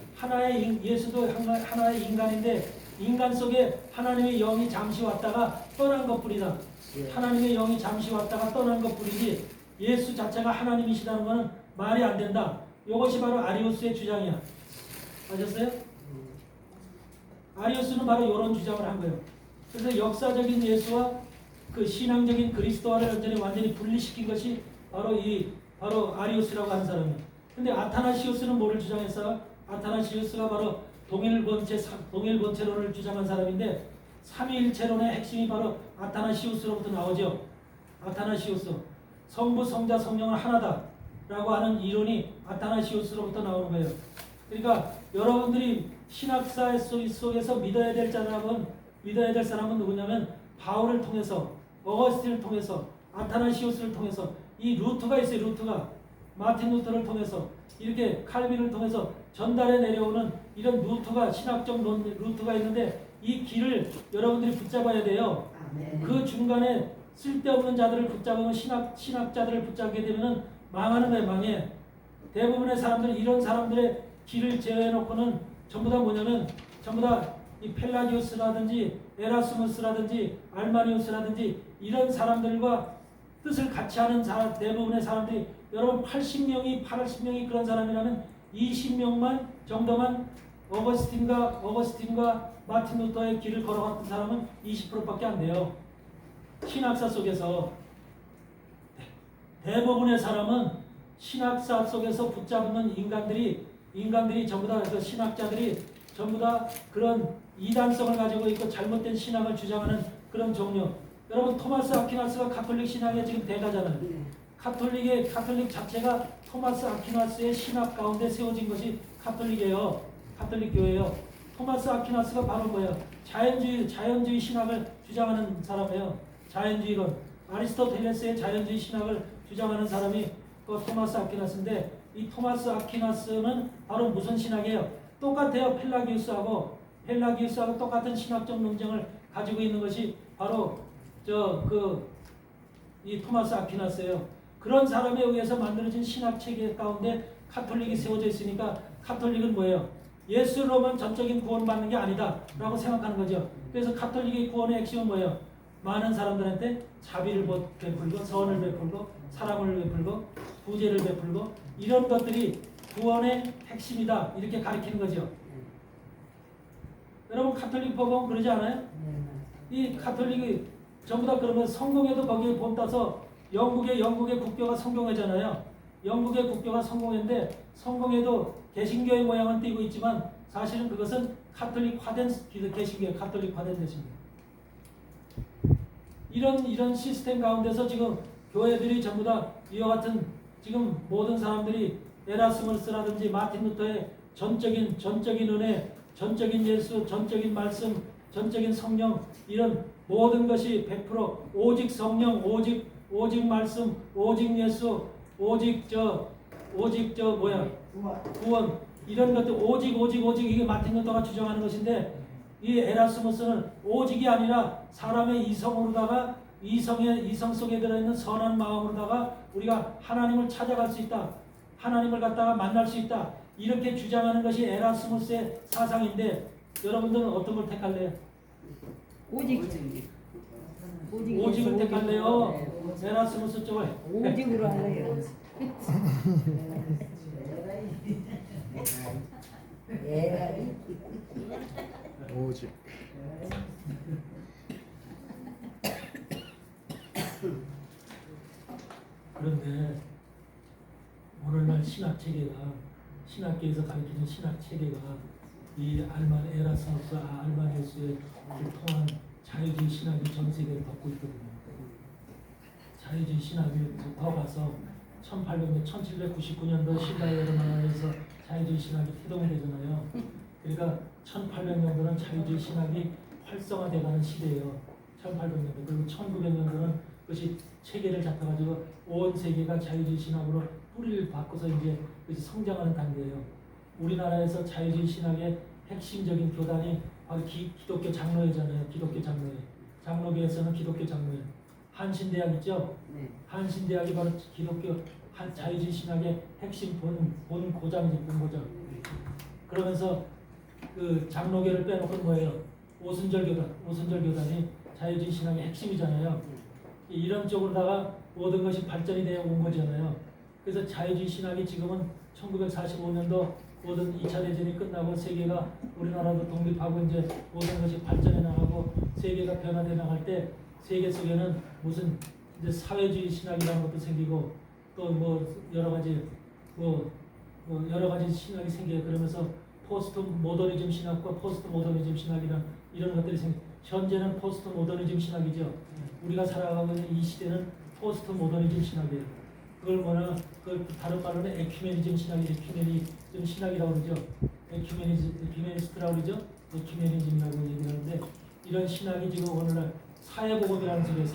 예수도 하나의 인간인데 인간 속에 하나님의 영이 잠시 왔다가 떠난 것뿐이다. 하나님의 영이 잠시 왔다가 떠난 것뿐이지 예수 자체가 하나님이시다는 것은 말이 안 된다. 이것이 바로 아리우스의 주장이야. 아셨어요? 아리우스는 바로 이런 주장을 한 거예요. 그래서 역사적인 예수와 그 신앙적인 그리스도와를 완전히 분리시킨 것이 바로 아리우스라고 하는 사람이에요. 근데 아타나시우스는 뭐를 주장했어요? 아타나시우스가 바로 동일본체론을 주장한 사람인데 삼위일체론의 핵심이 바로 아타나시우스로부터 나오죠. 아타나시우스. 성부, 성자, 성령은 하나다라고 하는 이론이 아타나시우스로부터 나오는 거예요. 그러니까 여러분들이 신학사 속에서 믿어야 될 사람은 누구냐면 바울을 통해서, 어거스틴을 통해서, 아타나시우스를 통해서 이 루트가 있어요. 루트가 마틴 루터를 통해서 이렇게 칼빈을 통해서 전달해 내려오는 이런 루트가 신학적 루트가 있는데 이 길을 여러분들이 붙잡아야 돼요. 아멘. 그 중간에 쓸데없는 자들을 붙잡으면 신학자들을 붙잡게 되면 망하는 거예요. 망해. 대부분의 사람들은 이런 사람들의 길을 제외해놓고는 전부 다 뭐냐면 전부 다 이 펠라기오스라든지 에라스무스라든지 알마니우스라든지 이런 사람들과 뜻을 같이 하는 대부분의 사람들이 여러분 80명이 그런 사람이라면 20명만 정도만 어거스틴과 마틴 루터의 길을 걸어갔던 사람은 20%밖에 안 돼요. 신학사 속에서 대부분의 사람은 신학사 속에서 붙잡는 인간들이 전부 다 그 신학자들이 전부 다 그런 이단성을 가지고 있고 잘못된 신학을 주장하는 그런 종류. 여러분 토마스 아퀴나스가 가톨릭 신학의 지금 대가잖아요. 네. 가톨릭 자체가 토마스 아퀴나스의 신학 가운데 세워진 것이 가톨릭이에요. 가톨릭 교회예요. 토마스 아퀴나스가 바로 뭐예요? 자연주의 신학을 주장하는 사람이에요. 자연주의론. 아리스토텔레스의 자연주의 신학을 주장하는 사람이 그 토마스 아퀴나스인데 이 토마스 아퀴나스는 바로 무슨 신학이에요? 똑같아요. 펠라기우스하고 똑같은 신학적 논쟁을 가지고 있는 것이 바로 이 토마스 아퀴나스예요. 그런 사람에 의해서 만들어진 신학 체계 가운데 카톨릭이 세워져 있으니까 카톨릭은 뭐예요? 예수로만 전적인 구원받는 게 아니다라고 생각하는 거죠. 그래서 카톨릭의 구원의 핵심은 뭐예요? 많은 사람들한테 자비를 베풀고 선을 베풀고 사랑을 베풀고 구제를 베풀고 이런 것들이 구원의 핵심이다 이렇게 가리키는 거죠. 여러분 카톨릭 법은 그러지 않아요? 이 카톨릭이 전부 다 그러면 성공회도 거기에 본따서 영국의 국교가 성공회잖아요. 영국의 국교가 성공회인데 성공회도 개신교의 모양은 띠고 있지만 사실은 그것은 카톨릭화된 개신교예요. 카톨릭화된 개신교. 이런 시스템 가운데서 지금 교회들이 전부 다 이와 같은 지금 모든 사람들이 에라스무스라든지 마틴 루터의 전적인 은혜, 전적인 예수, 전적인 말씀, 전적인 성령 이런 모든 것이 100% 오직 성령, 오직 말씀, 오직 예수, 오직 구원 이런 것들 오직 이게 마틴 루터가 주장하는 것인데 이 에라스무스는 오직이 아니라 사람의 이성으로다가 이성 속에 들어있는 선한 마음으로다가 우리가 하나님을 찾아갈 수 있다. 하나님을 갖다가 만날 수 있다. 이렇게 주장하는 것이 에라스무스의 사상인데 여러분들은 어떤 걸 택할래요? 오직을 택할래요? 에라스무스 쪽을? 오직으로 할래요. 오직. 그런데 오늘날 신학계에서 가르치는 신학 체계가 이 에라스무스, 알마니우스의 통한 자유주의 신학이 전 세계를 덮고 있거든요. 자유주의 신학이 더 가서 1799년도 신라에르마에서 자유주의 신학이 태동이 되잖아요. 그러니까 1800년도는 자유주의 신학이 활성화되가는 시대예요. 1800년도 그리고 1900년도는 그것이 체계를 잡아가지고 온 세계가 자유주의 신학으로 뿌리를 바꿔서 이제 성장하는 단계예요. 우리나라에서 자유주의 신학의 핵심적인 교단이 바로 기독교 장로회잖아요. 기독교 장로회. 장로교에서는 기독교 장로회. 한신대학 있죠? 네. 한신대학이 바로 기독교 자유주의 신학의 핵심 본 고장이지, 본고장. 그러면서 그 장로교를 빼놓고 뭐예요? 오순절 교단이 자유주의 신학의 핵심이잖아요. 이런 쪽으로다가 모든 것이 발전이 되어 온 거잖아요. 그래서 자유주의 신학이 지금은 1945년도 모든 2차 대전이 끝나고 세계가 우리나라도 독립하고 이제 모든 것이 발전해 나가고 세계가 변화돼 나갈 때 세계 속에는 무슨 이제 사회주의 신학이라는 것도 생기고 또 뭐 여러 가지 여러 가지 신학이 생겨요. 그러면서 포스트 모더니즘 신학과 포스트 모더니즘 신학이란 이런 것들이 현재는 포스트 모더니즘 신학이죠. 우리가 살아가고 있는 이 시대는 포스트 모더니즘 신학이에요. 그걸 다른 말로는 에큐메니즘 신학이라고 그러죠. 에큐메니스트라고 그러죠. 에큐메니즘이라고 얘기를 하는데 이런 신학이 지금 오늘날 사회복음이라는 소리예요.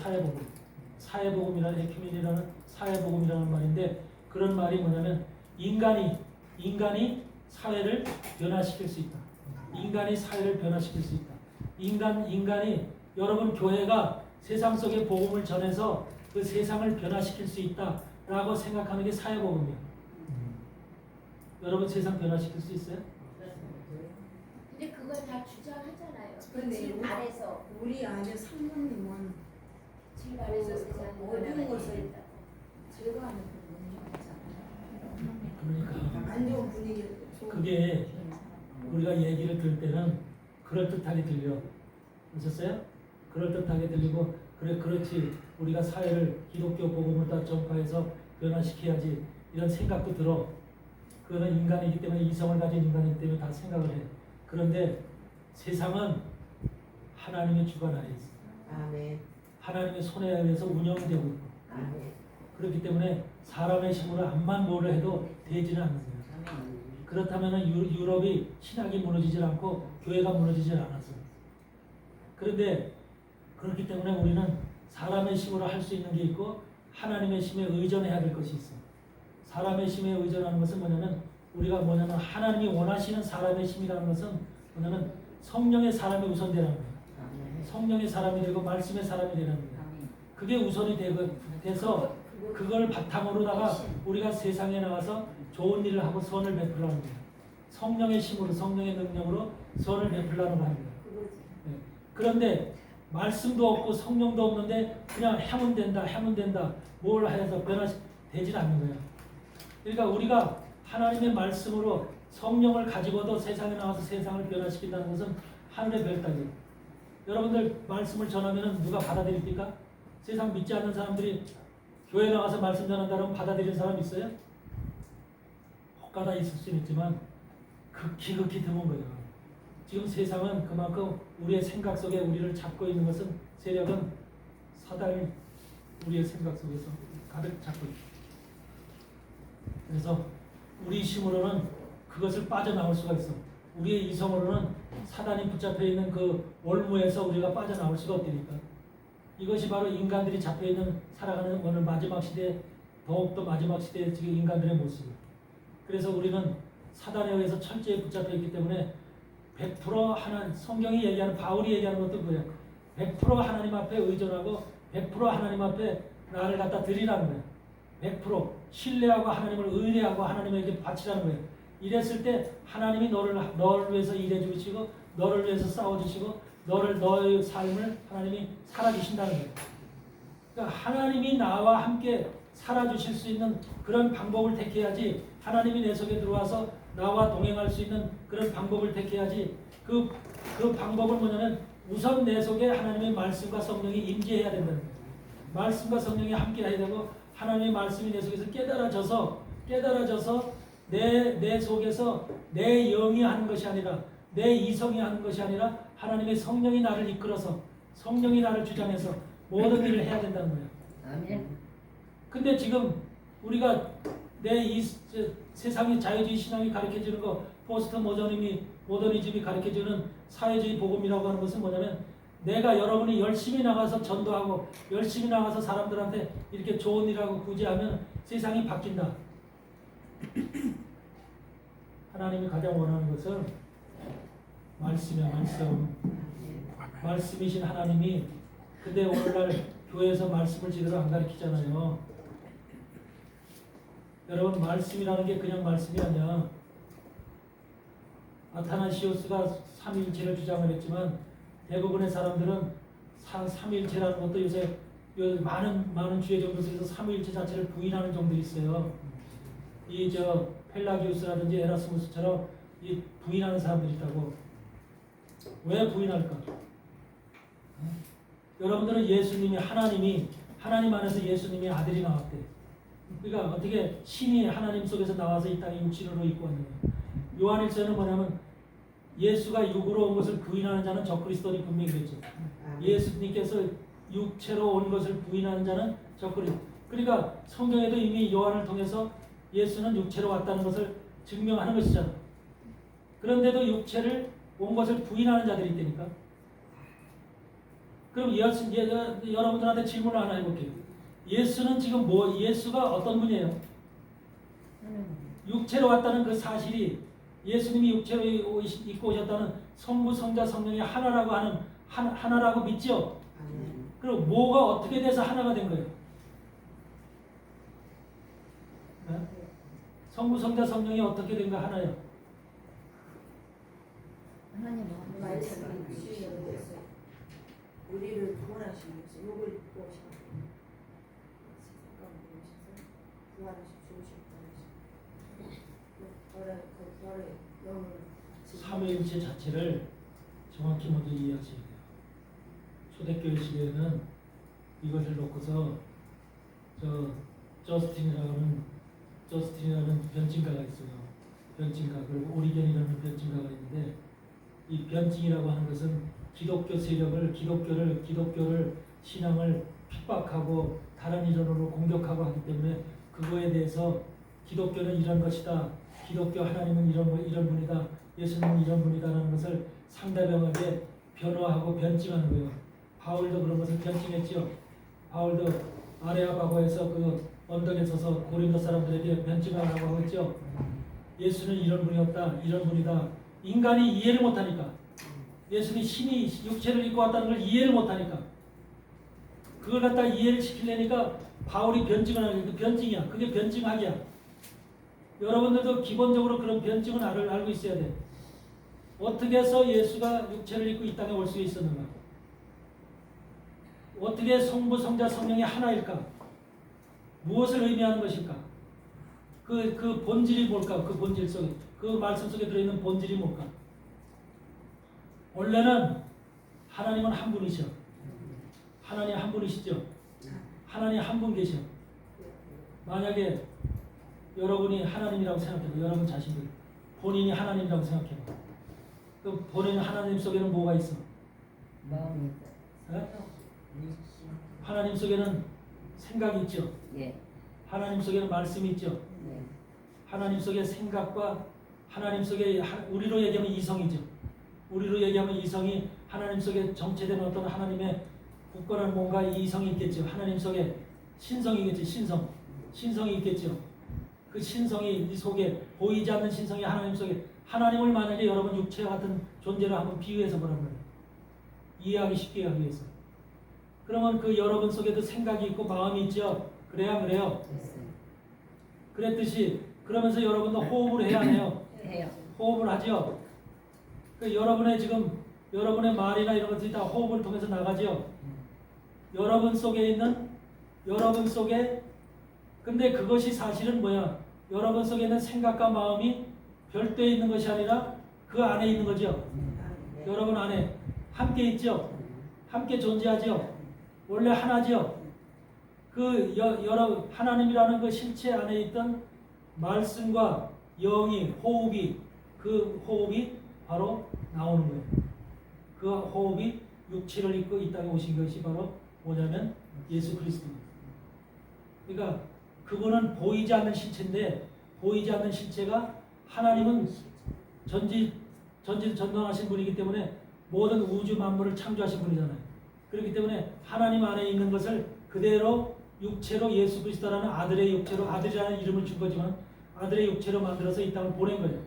사회복음이라는 에큐메니라는 사회복음이라는 말인데 그런 말이 뭐냐면 인간이 사회를 변화시킬 수 있다. 인간이 사회를 변화시킬 수 있다. 인간이 여러분 교회가 세상 속의 복음을 전해서 그 세상을 변화시킬 수 있다라고 생각하는 게 사회복음이에요. 여러분 세상 변화시킬 수 있어요? 근데 그걸 다 주장하잖아요. 근데 집 안에서 우리 아들 상무님은 집 안에서 세상을 모든 것을 변화시킨다고. 제거하는 그런 그러니까 안 좋은 분위기 그게 우리가 얘기를 들을 때는 그럴듯하게 들려. 보셨어요? 그럴듯하게 들리고 그래 그렇지 우리가 사회를 기독교 복음을 다 전파해서 변화시켜야지 이런 생각도 들어. 그거는 인간이기 때문에 이성을 가진 인간이기 때문에 다 생각을 해. 그런데 세상은 하나님의 주관 아래 있어. 아멘. 하나님의 손에 의해서 운영되고 있고 아멘. 그렇기 때문에 사람의 힘으로 암만 뭐를 해도 되지는 않는 거예요. 그렇다면 유럽이 신학이 무너지질 않고 교회가 무너지질 않았어요. 그런데 그렇기 때문에 우리는 사람의 힘으로 할 수 있는 게 있고 하나님의 힘에 의존해야 될 것이 있어. 사람의 힘에 의존하는 것은 뭐냐면 우리가 뭐냐면 하나님이 원하시는 사람의 힘이라는 것은 뭐냐면 성령의 사람이 우선되라는 거예요. 성령의 사람이 되고 말씀의 사람이 되는 거예요. 그게 우선이 돼서 그걸 바탕으로다가 우리가 세상에 나가서 좋은 일을 하고 선을 베풀라는 거예요. 성령의 힘으로 성령의 능력으로 선을 베풀라는 거 합니다. 네. 그런데 말씀도 없고 성령도 없는데 그냥 하면 된다 뭘 해서 변화되질 않는 거예요. 그러니까 우리가 하나님의 말씀으로 성령을 가지고도 세상에 나와서 세상을 변화시킨다는 것은 하늘의 별 따기예요. 여러분들 말씀을 전하면 누가 받아들입니까? 세상 믿지 않는 사람들이 교회 나가서 말씀 전한다면 받아들이는 사람 있어요? 혹가다 있을 수는 있지만 극히 드문 거예요. 지금 세상은 그만큼 우리의 생각 속에 우리를 잡고 있는 것은 세력은 사단이 우리의 생각 속에서 가득 잡고 있죠. 그래서 우리 힘으로는 그것을 빠져나올 수가 있어. 우리의 이성으로는 사단이 붙잡혀 있는 그 올무에서 우리가 빠져나올 수가 없다니까. 이것이 바로 인간들이 잡혀 있는 살아가는 오늘 마지막 시대, 더욱더 마지막 시대의 지금 인간들의 모습이에요. 그래서 우리는 사단에 의해서 철저히 붙잡혀 있기 때문에 100% 하나님, 성경이 얘기하는 바울이 얘기하는 것도 그래요. 100% 하나님 앞에 의존하고 100% 하나님 앞에 나를 갖다 드리라는 거예요. 100% 신뢰하고 하나님을 의뢰하고 하나님에게 바치라는 거예요. 이랬을 때 하나님이 너를 위해서 일해 주시고 너를 위해서 싸워 주시고 너의 삶을 하나님이 살아주신다는 거예요. 그러니까 하나님이 나와 함께 살아주실 수 있는 그런 방법을 택해야지. 하나님이 내 속에 들어와서 나와 동행할 수 있는 그런 방법을 택해야지. 그 방법은 뭐냐면 우선 내 속에 하나님의 말씀과 성령이 임재해야 된다는 거예요. 말씀과 성령이 함께 해야 되고 하나님의 말씀이 내 속에서 깨달아져서 내 속에서 내 영이 하는 것이 아니라 내 이성이 하는 것이 아니라 하나님의 성령이 나를 이끌어서 성령이 나를 주장해서 모든 일을 해야 된다는 거예요. 아멘. 근데 지금 우리가 세상의 자유주의 신앙이 가르쳐주는 거 포스트 모더니즘이 가르쳐주는 사회주의 복음이라고 하는 것은 뭐냐면 내가 여러분이 열심히 나가서 전도하고 열심히 나가서 사람들한테 이렇게 좋은 일하고 굳이 하면 세상이 바뀐다. 하나님이 가장 원하는 것은 말씀이야. 말씀이신 하나님이 근데 오늘날 교회에서 말씀을 제대로 안 가르치잖아요. 여러분 말씀이라는 게 그냥 말씀이 아니야. 아타나시오스가 삼위일체를 주장을 했지만 대부분의 사람들은 삼위일체라는 것도 요새 많은 주의 정도에서 삼위일체 자체를 부인하는 정도 있어요. 펠라기우스라든지 에라스무스처럼 부인하는 사람들이 있다고. 왜 부인할까? 여러분들은 예수님이 하나님 안에서 예수님이 아들이 나왔대. 그러니까 어떻게 신이 하나님 속에서 나와서 이 땅에 육신으로 입고 왔느냐. 요한일서는 뭐냐면 예수가 육으로 온 것을 부인하는 자는 적그리스도니 분명히 그랬죠. 예수님께서 육체로 온 것을 부인하는 자는 적그리스도. 그러니까 성경에도 이미 요한을 통해서 예수는 육체로 왔다는 것을 증명하는 것이잖아. 그런데도 육체를 온 것을 부인하는 자들이 있다니까. 그럼 여러분들한테 질문을 하나 해볼게요. 예수는 지금 예수가 어떤 분이에요? 육체로 왔다는 그 사실이 예수님이 육체로 입고 오셨다는 성부, 성자, 성령이 하나라고 하는 하나라고 믿죠. 아멘. 그럼 뭐가 어떻게 돼서 하나가 된 거예요? 네? 성부, 성자, 성령이 어떻게 된 거 하나요? 하나님 말씀이 주시면서 우리를 구원하시면서 욕을 입고 오셔서 구원하시 주우셨다. 그 벌의 영을 삼위일체 자체를 정확히 먼저 이해하셔야 돼요. 초대교회 시대에는 이것을 놓고서 저스틴이라는 변증가가 있어요. 변증가, 그리고 오리겐이라는 변증가가 있는데, 이 변증이라고 하는 것은 기독교 세력을 기독교를 신앙을 핍박하고 다른 이론으로 공격하고 하기 때문에 그거에 대해서 기독교는 이런 것이다, 기독교 하나님은 이런 분이다, 예수님은 이런 분이다라는 것을 상대방에게 변화하고 변증하는 거예요. 바울도 그런 것을 변증했죠. 바울도 아레아바고에서 그 언덕에 서서 고린도 사람들에게 변증하라고 했죠. 예수는 이런 분이었다, 이런 분이다. 인간이 이해를 못하니까, 예수님이 신이 육체를 입고 왔다는 걸 이해를 못하니까, 그걸 갖다 이해를 시키려니까 바울이 변증을 하는 게 변증이야. 그게 변증학이야. 여러분들도 기본적으로 그런 변증은 알고 있어야 돼. 어떻게 해서 예수가 육체를 입고 이 땅에 올 수 있었는가? 어떻게 성부, 성자, 성령이 하나일까? 무엇을 의미하는 것일까? 그 본질이 뭘까? 그 본질 속에, 그 말씀 속에 들어있는 본질이 뭘까? 원래는 하나님은 한 분이셔. 하나님 한 분이시죠. 하나님 한 분 계셔. 만약에 여러분이 하나님이라고 생각해봐. 여러분 자신들 본인이 하나님이라고 생각해봐. 그 본인 하나님 속에는 뭐가 있어? 마음이 에? 하나님 속에는 생각이 있죠. 예. 하나님 속에는 말씀이 있죠. 네. 하나님 속의 생각과 하나님 속의 우리로 얘기하면 이성이죠. 우리로 얘기하면 이성이 하나님 속에 정체된 어떤 하나님의 굳건한 뭔가 이성이 있겠죠. 하나님 속에 신성이겠죠. 신성이 있겠죠. 그 신성이 이 속에 보이지 않는 신성이 하나님 속에, 하나님을 만약에 여러분 육체와 같은 존재로 한번 비유해서 보라는 거예요. 이해하기 쉽게 하기 위해서. 그러면 그 여러분 속에도 생각이 있고 마음이 있죠. 그래야 안 그래요? 됐어요. 그랬듯이 그러면서 여러분도 호흡을 해야 해요. 해요. 호흡을 하죠. 그 여러분의 지금 여러분의 말이나 이런 것들이 다 호흡을 통해서 나가죠. 여러분 속에 근데 그것이 사실은 뭐야? 여러분 속에 있는 생각과 마음이 별도에 있는 것이 아니라 그 안에 있는 거죠. 여러분 안에 함께 있죠. 함께 존재하죠. 원래 하나죠. 여러 하나님이라는 그 실체 안에 있던 말씀과 영이 호흡이, 그 호흡이 바로 나오는 거예요. 그 호흡이 육체를 입고 이 땅에 오신 것이 바로 뭐냐면 예수 그리스도입니다. 그러니까 그분은 보이지 않는 실체인데, 보이지 않는 실체가, 하나님은 전지전능하신 분이기 때문에 모든 우주 만물을 창조하신 분이잖아요. 그렇기 때문에 하나님 안에 있는 것을 그대로 육체로 예수 그리스도라는 아들의 육체로, 아들이라는 이름을 준 거지만 아들의 육체로 만들어서 이 땅을 보낸 거예요.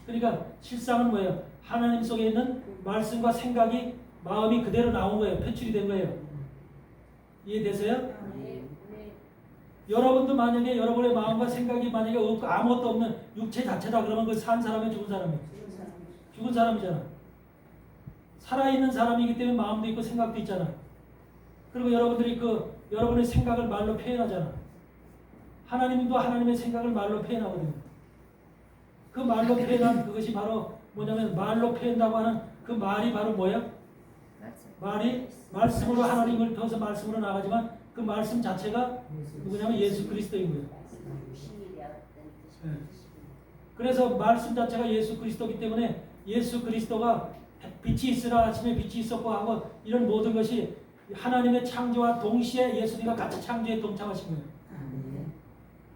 그러니까 실상은 뭐예요? 하나님 속에 있는 말씀과 생각이, 마음이 그대로 나온 거예요. 표출이 된 거예요. 이해되세요? 여러분도 만약에 여러분의 마음과 생각이 만약에 없고 아무것도 없는 육체 자체다 그러면 그 산 사람이 죽은 사람이에요. 죽은 사람이잖아. 살아있는 사람이기 때문에 마음도 있고 생각도 있잖아. 그리고 여러분들이 여러분의 생각을 말로 표현하잖아. 하나님도 하나님의 생각을 말로 표현하거든요. 그 말로 표현한 그것이 바로 뭐냐면, 말로 표현한다고 하는 그 말이 바로 뭐예요? 말이 말씀으로, 하나님을 통해서 말씀으로 나가지만 그 말씀 자체가 누구냐면 예수 그리스도인 거예요. 네. 그래서 말씀 자체가 예수 그리스도이기 때문에 예수 그리스도가 빛이 있으라 하시면 빛이 있었고 하고 이런 모든 것이 하나님의 창조와 동시에 예수님과 같이 창조에 동참하신 거예요.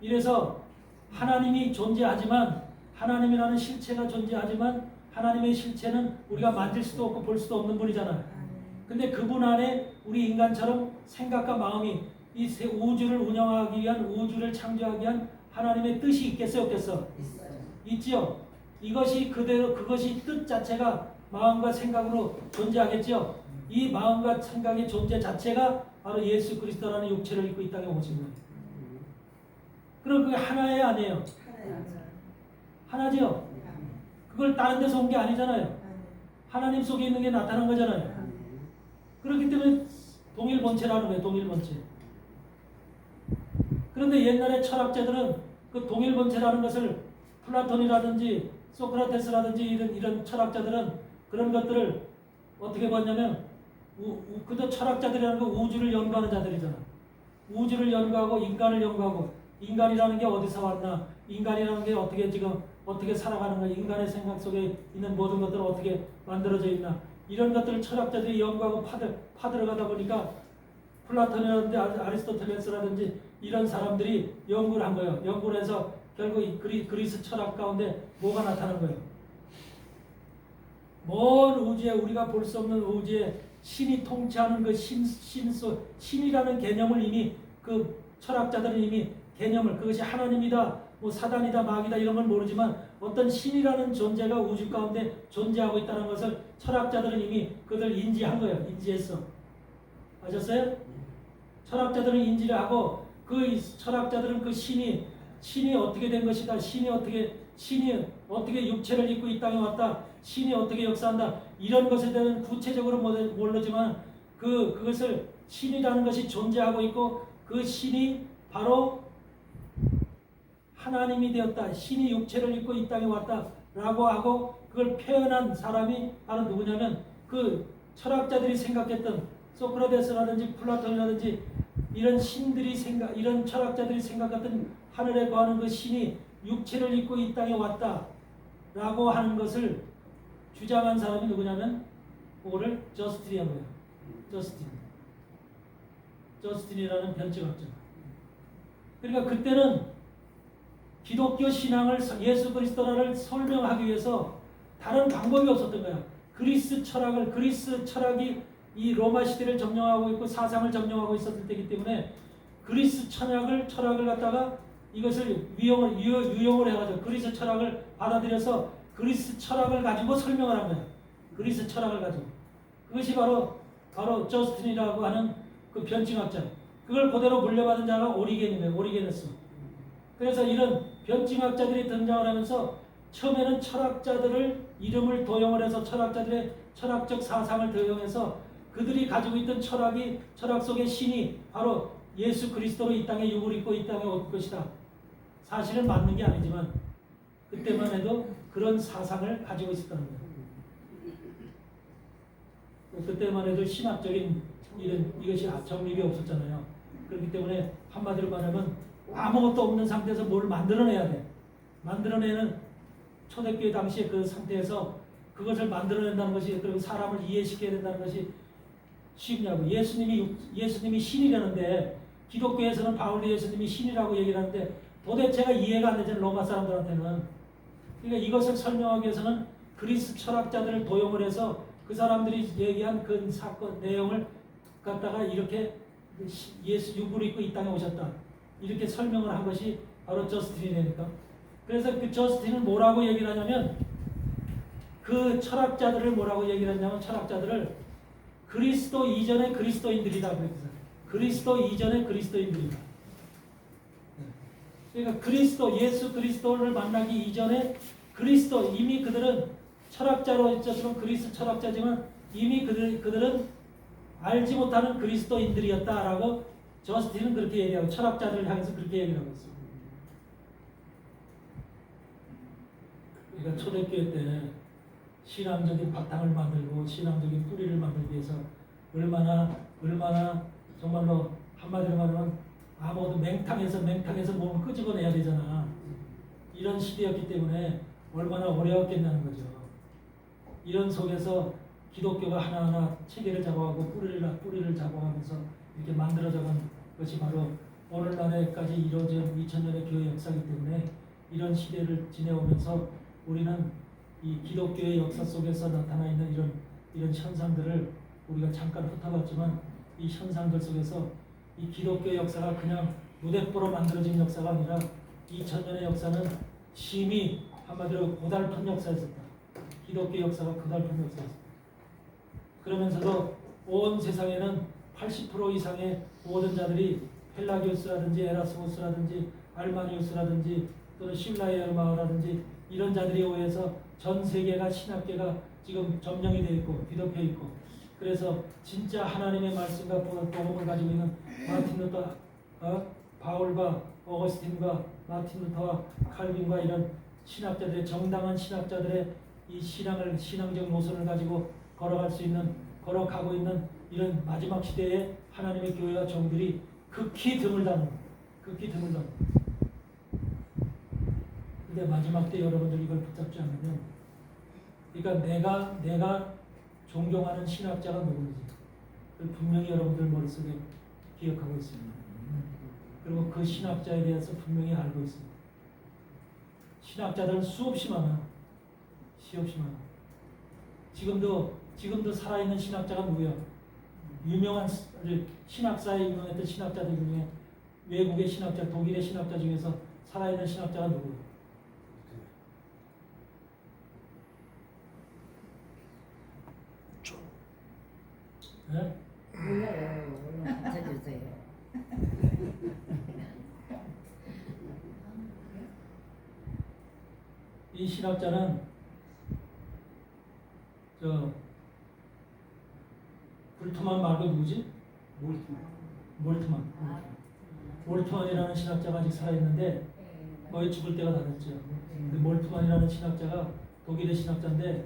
이래서 하나님이 존재하지만, 하나님이라는 실체가 존재하지만 하나님의 실체는 우리가 만질 수도 없고 볼 수도 없는 분이잖아요. 근데 그분 안에 우리 인간처럼 생각과 마음이, 이 우주를 운영하기 위한, 우주를 창조하기 위한 하나님의 뜻이 있겠어요, 없겠어? 있지요. 이것이 그대로 그것이 뜻 자체가 마음과 생각으로 존재하겠죠. 이 마음과 생각의 존재 자체가 바로 예수 그리스도라는 육체를 입고 이 땅에 오신 거예요. 그럼 그게 하나예요, 아니에요? 하나죠. 그걸 다른 데서 온 게 아니잖아요. 하나님 속에 있는 게 나타난 거잖아요. 그렇기 때문에 동일 본체라는 거예요. 동일 본체. 그런데 옛날에 철학자들은 그 동일 본체라는 것을 플라톤이라든지 소크라테스라든지 이런 철학자들은 그런 것들을 어떻게 봤냐면 그도 철학자들이라는 거 우주를 연구하는 자들이잖아. 우주를 연구하고 인간을 연구하고 인간이라는 게 어디서 왔나, 인간이라는 게 어떻게 지금 어떻게 살아가는가, 인간의 생각 속에 있는 모든 것들은 어떻게 만들어져 있나, 이런 것들을 철학자들이 연구하고 파들어가다 보니까 플라톤이라든지 아리스토텔레스라든지 이런 사람들이 연구를 한 거예요. 연구를 해서 결국 이 그리스 철학 가운데 뭐가 나타난 거예요? 먼 우주에, 우리가 볼 수 없는 우주에 신이 통치하는 그 신이라는 개념을 이미 그 철학자들은 이미 개념을, 그것이 하나님이다, 뭐 사단이다, 마귀다 이런 건 모르지만 어떤 신이라는 존재가 우주 가운데 존재하고 있다는 것을 철학자들은 이미 그들 인지한 거예요. 인지했어. 아셨어요? 철학자들은 인지를 하고 그 철학자들은 그 신이 어떻게 된 것이다, 신이 어떻게 육체를 입고 이 땅에 왔다, 신이 어떻게 역사한다, 이런 것에 대한 구체적으로 모르지만 그것을 신이라는 것이 존재하고 있고 그 신이 바로 하나님이 되었다, 신이 육체를 입고 이 땅에 왔다라고 하고 그걸 표현한 사람이 바로 누구냐면 그 철학자들이 생각했던 소크라테스라든지 플라톤이라든지 이런 철학자들이 생각했던 하늘에 거하는 그 신이 육체를 입고 이 땅에 왔다라고 하는 것을 주장한 사람이 누구냐면 그거를 저스틴이라고 해요. 저스틴이라는 변증학자. 그러니까 그때는 기독교 신앙을, 예수 그리스도를 설명하기 위해서 다른 방법이 없었던 거야. 그리스 철학이 이 로마 시대를 점령하고 있고 사상을 점령하고 있었을 때이기 때문에 그리스 철학을 갖다가 이것을 유용을 해가지고 그리스 철학을 받아들여서 그리스 철학을 가지고 설명을 한 거야. 그리스 철학을 가지고. 그것이 바로 저스틴이라고 하는 그 변증학자. 그걸 그대로 물려받은 자가 오리겐이에요. 오리게너스. 그래서 이런 변증학자들이 등장을 하면서 처음에는 철학자들을 이름을 도용을 해서 철학자들의 철학적 사상을 도용해서 그들이 가지고 있던 철학 속의 신이 바로 예수 그리스도로 이 땅에 육을 입고 이 땅에 올 것이다. 사실은 맞는 게 아니지만 그때만 해도 그런 사상을 가지고 있었다는 거예요. 그때만 해도 신학적인 이것이 정립이 없었잖아요. 그렇기 때문에 한마디로 말하면 아무것도 없는 상태에서 뭘 만들어내야 돼. 만들어내는 초대교회 당시의 그 상태에서 그것을 만들어낸다는 것이, 그리고 사람을 이해시켜야 된다는 것이 쉽냐고. 예수님이 신이라는데 기독교에서는 바울 예수님이 신이라고 얘기를 하는데 도대체가 이해가 안 되잖아요. 로마 사람들한테는. 그러니까 이것을 설명하기 위해서는 그리스 철학자들을 도용을 해서 그 사람들이 얘기한 그 사건 내용을 갖다가 이렇게 예수 육을 입고 이 땅에 오셨다, 이렇게 설명을 한 것이 바로 저스틴이니까. 그래서 그 저스틴은 뭐라고 얘기를 하냐면 그 철학자들을 뭐라고 얘기를 하냐면 철학자들을 그리스도 이전의 그리스도인들이다 그랬어요. 그리스도 이전의 그리스도인들이다. 그러니까 예수 그리스도를 만나기 이전에 그리스도, 이미 그들은 철학자로 있었지만 그리스 철학자지만 이미 그들은 알지 못하는 그리스도인들이었다라고 저스틴은 그렇게 얘기하고 철학자들을 향해서 그렇게 얘기를 하고 있습니다. 그러니까 초대교회 때 신앙적인 바탕을 만들고 신앙적인 뿌리를 만들기 위해서 얼마나 정말로 한마디로 말하면 아무것도 맹탕에서 몸을 끄집어내야 되잖아. 이런 시대였기 때문에 얼마나 어려웠겠냐는 거죠. 이런 속에서 기독교가 하나하나 체계를 잡아가고 뿌리를 잡아가면서 이렇게 만들어져간 것이 바로 오늘날에까지 이루어진 2000년의 교회 역사이기 때문에 이런 시대를 지내오면서 우리는 이 기독교의 역사 속에서 나타나 있는 이런 현상들을 우리가 잠깐 훑어봤지만 이 현상들 속에서 이 기독교의 역사가 그냥 무대뽀로 만들어진 역사가 아니라 2000년의 역사는 심히 한마디로 고달픈 역사였었다. 기독교 역사가 고달픈 역사였었다. 그러면서도 온 세상에는 80% 이상의 모든 자들이 펠라기오스라든지 에라스무스라든지 알마니우스라든지 또는 실라이얼마라든지 이런 자들에 의해서 전 세계가 신학계가 지금 점령이 되어 있고 뒤덮여 있고, 그래서 진짜 하나님의 말씀과 복음을 가지고 있는 마틴 루터, 바울과 어거스틴과 마틴 루터와 칼빈과 이런 신학자들의 정당한 신학자들의 이 신앙적 노선을 가지고 걸어가고 있는 이런 마지막 시대에 하나님의 교회와 종들이 극히 드물다는, 극히 드물다는. 근데 마지막 때 여러분들 이걸 붙잡지 않으면, 그러니까 내가 존경하는 신학자가 누구인지 분명히 여러분들 머릿속에 기억하고 있습니다. 그리고 그 신학자에 대해서 분명히 알고 있습니다. 신학자들은 수없이 많아. 지금도 살아있는 신학자가 누구야? 유명한 신학사에 유명했던 신학자들 중에 외국의 신학자, 독일의 신학자 중에서 살아있는 신학자가 누구야? 네? 몰라요. 얼른 붙여주세요. 이 신학자는 불트만 말고 누구지? 몰트만이라는 신학자가 아직 살아있는데 거의 죽을 때가 다 됐죠. 근데 몰트만이라는 신학자가 독일의 신학자인데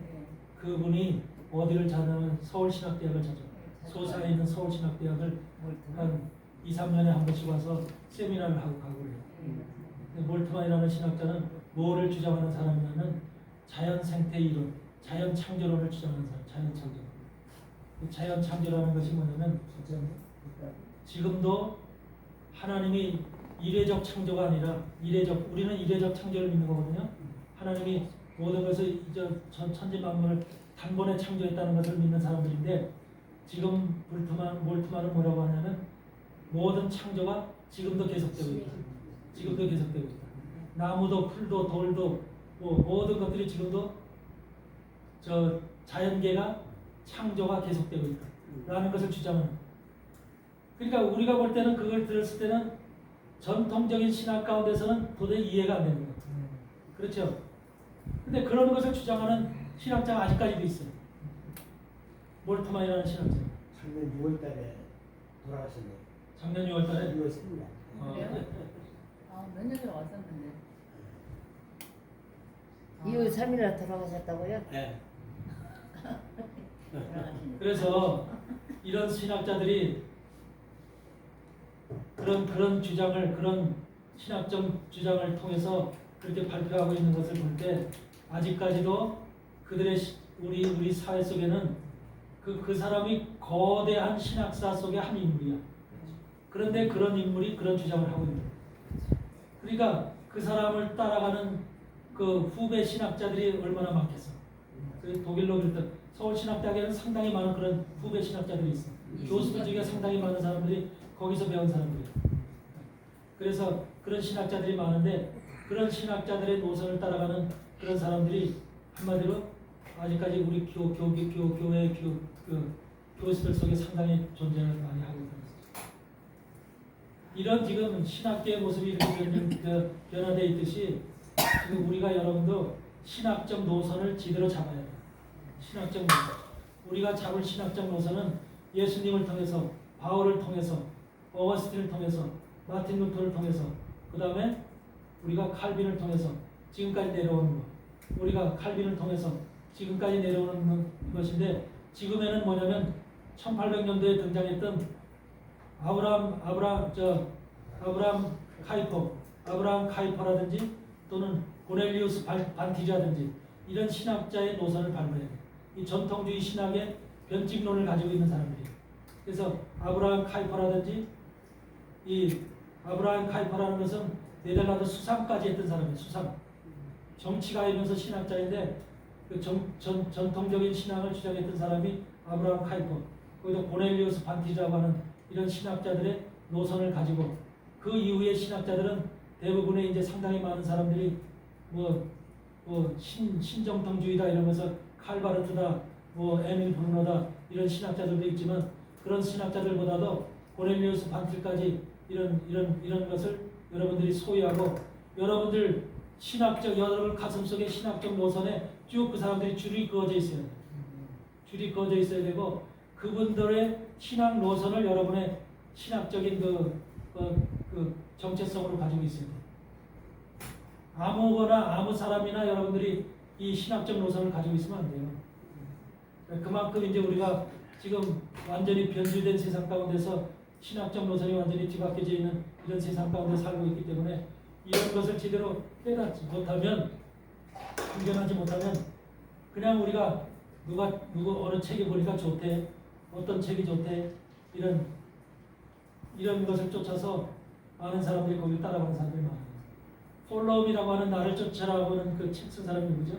그분이 어디를 찾냐면 서울신학대학을 찾아. 소사에 있는 서울신학대학을 한 2, 3년에 한 번씩 와서 세미나를 하고 그래요. 근데 몰트만이라는 신학자는 뭐를 주장하는 사람이냐면 자연생태 이론, 자연창조론을 주장하는 사람, 자연창조. 자연창조라는 것이 뭐냐면 지금도 하나님이 이례적 창조가 아니라 우리는 이례적 창조를 믿는 거거든요. 하나님이 모든 것을 천지 만물을 단번에 창조했다는 것을 믿는 사람들인데, 지금 몰트만은 뭐라고 하냐면 모든 창조가 지금도 계속되고 있다. 지금도 계속되고 있다. 나무도 풀도 돌도 모든 것들이 지금도 자연계가 창조가 계속되고 있다 라는 것을 주장하는. 그러니까 우리가 볼 때는 그걸 들었을 때는 전통적인 신학 가운데서는 도저히 이해가 안 됩니다. 그렇죠? 근데 그런 것을 주장하는 신학자가 아직까지도 있어요. 몰트만이라는 신학자. 작년 6월달에 돌아가셨네요. 작년 6월달에 6월 3일. 몇 년 전에 왔었는데. 2월 3일에 돌아가셨다고요? 네. 그래서 이런 신학자들이 그런 주장을, 그런 신학적 주장을 통해서 그렇게 발표하고 있는 것을 볼 때 아직까지도 그들의 우리 사회 속에는 그 사람이 거대한 신학사 속의 한 인물이야. 그런데 그런 인물이 그런 주장을 하고 있는 거야. 그러니까 그 사람을 따라가는 그 후배 신학자들이 얼마나 많겠어. 독일로 그랬던 서울신학대학에는 상당히 많은 그런 후배 신학자들이 있어. 교수들 중에 상당히 많은 사람들이 거기서 배운 사람들이야. 그래서 그런 신학자들이 많은데, 그런 신학자들의 노선을 따라가는 그런 사람들이 한마디로 아직까지 우리 교회 교수들 속에 상당히 존재를 많이 하고 있는 거죠. 이런 지금 신학계의 모습이 이렇게 변화되어 있듯이 지금 우리가 여러분도 신학적 노선을 제대로 잡아야 돼요. 신학적 노선. 우리가 잡을 신학적 노선은 예수님을 통해서, 바울을 통해서, 어거스틴을 통해서, 마틴 루터를 통해서, 그 다음에 우리가 칼빈을 통해서 지금까지 내려오는 것. 우리가 칼빈을 통해서 지금까지 내려오는 것인데, 지금에는 뭐냐면 1800년도에 등장했던 아브라함 카이퍼라든지 또는 고넬리우스 반티라든지 이런 신학자의 노선을 밟아야 돼. 이 전통주의 신학의 변칙론을 가지고 있는 사람들이에요. 그래서 아브라함 카이퍼라든지, 이 아브라함 카이퍼라는 것은 네덜란드 수상까지 했던 사람이에요. 수상. 정치가이면서 신학자인데 그 전통적인 신학을 주장했던 사람이 아브라함 카이퍼. 거기다 고넬리우스 반티라고 하는 이런 신학자들의 노선을 가지고, 그 이후의 신학자들은 대부분의 이제 상당히 많은 사람들이 뭐 신정통주의다 이러면서 칼바르트다, 뭐 에밀 브루너다 이런 신학자들도 있지만 그런 신학자들보다도 고넬리우스 반틀까지 이런 것을 여러분들이 소유하고 여러분들 신학적 여러분 가슴속에 신학적 노선에 쭉 그 사람들이 줄이 그어져 있어야 돼요. 줄이 그어져 있어야 되고 그분들의 신학 노선을 여러분의 신학적인 그 정체성으로 가지고 있어야 돼요. 아무거나 아무 사람이나 여러분들이 이 신학적 노선을 가지고 있으면 안 돼요. 그만큼 이제 우리가 지금 완전히 변질된 세상 가운데서 신학적 노선이 완전히 뒤바뀌어져 있는 이런 세상 가운데 살고 있기 때문에 이런 것을 제대로 깨닫지 못하면, 분별하지 못하면 그냥 우리가 누구 어느 책이 보니까 좋대, 어떤 책이 좋대 이런 것을 쫓아서 많은 사람들이 거기 따라가는 사람들이 많아요. 폴로움이라고 하는 나를 쫓아라고 하는 그 책 쓴 사람이 누구죠?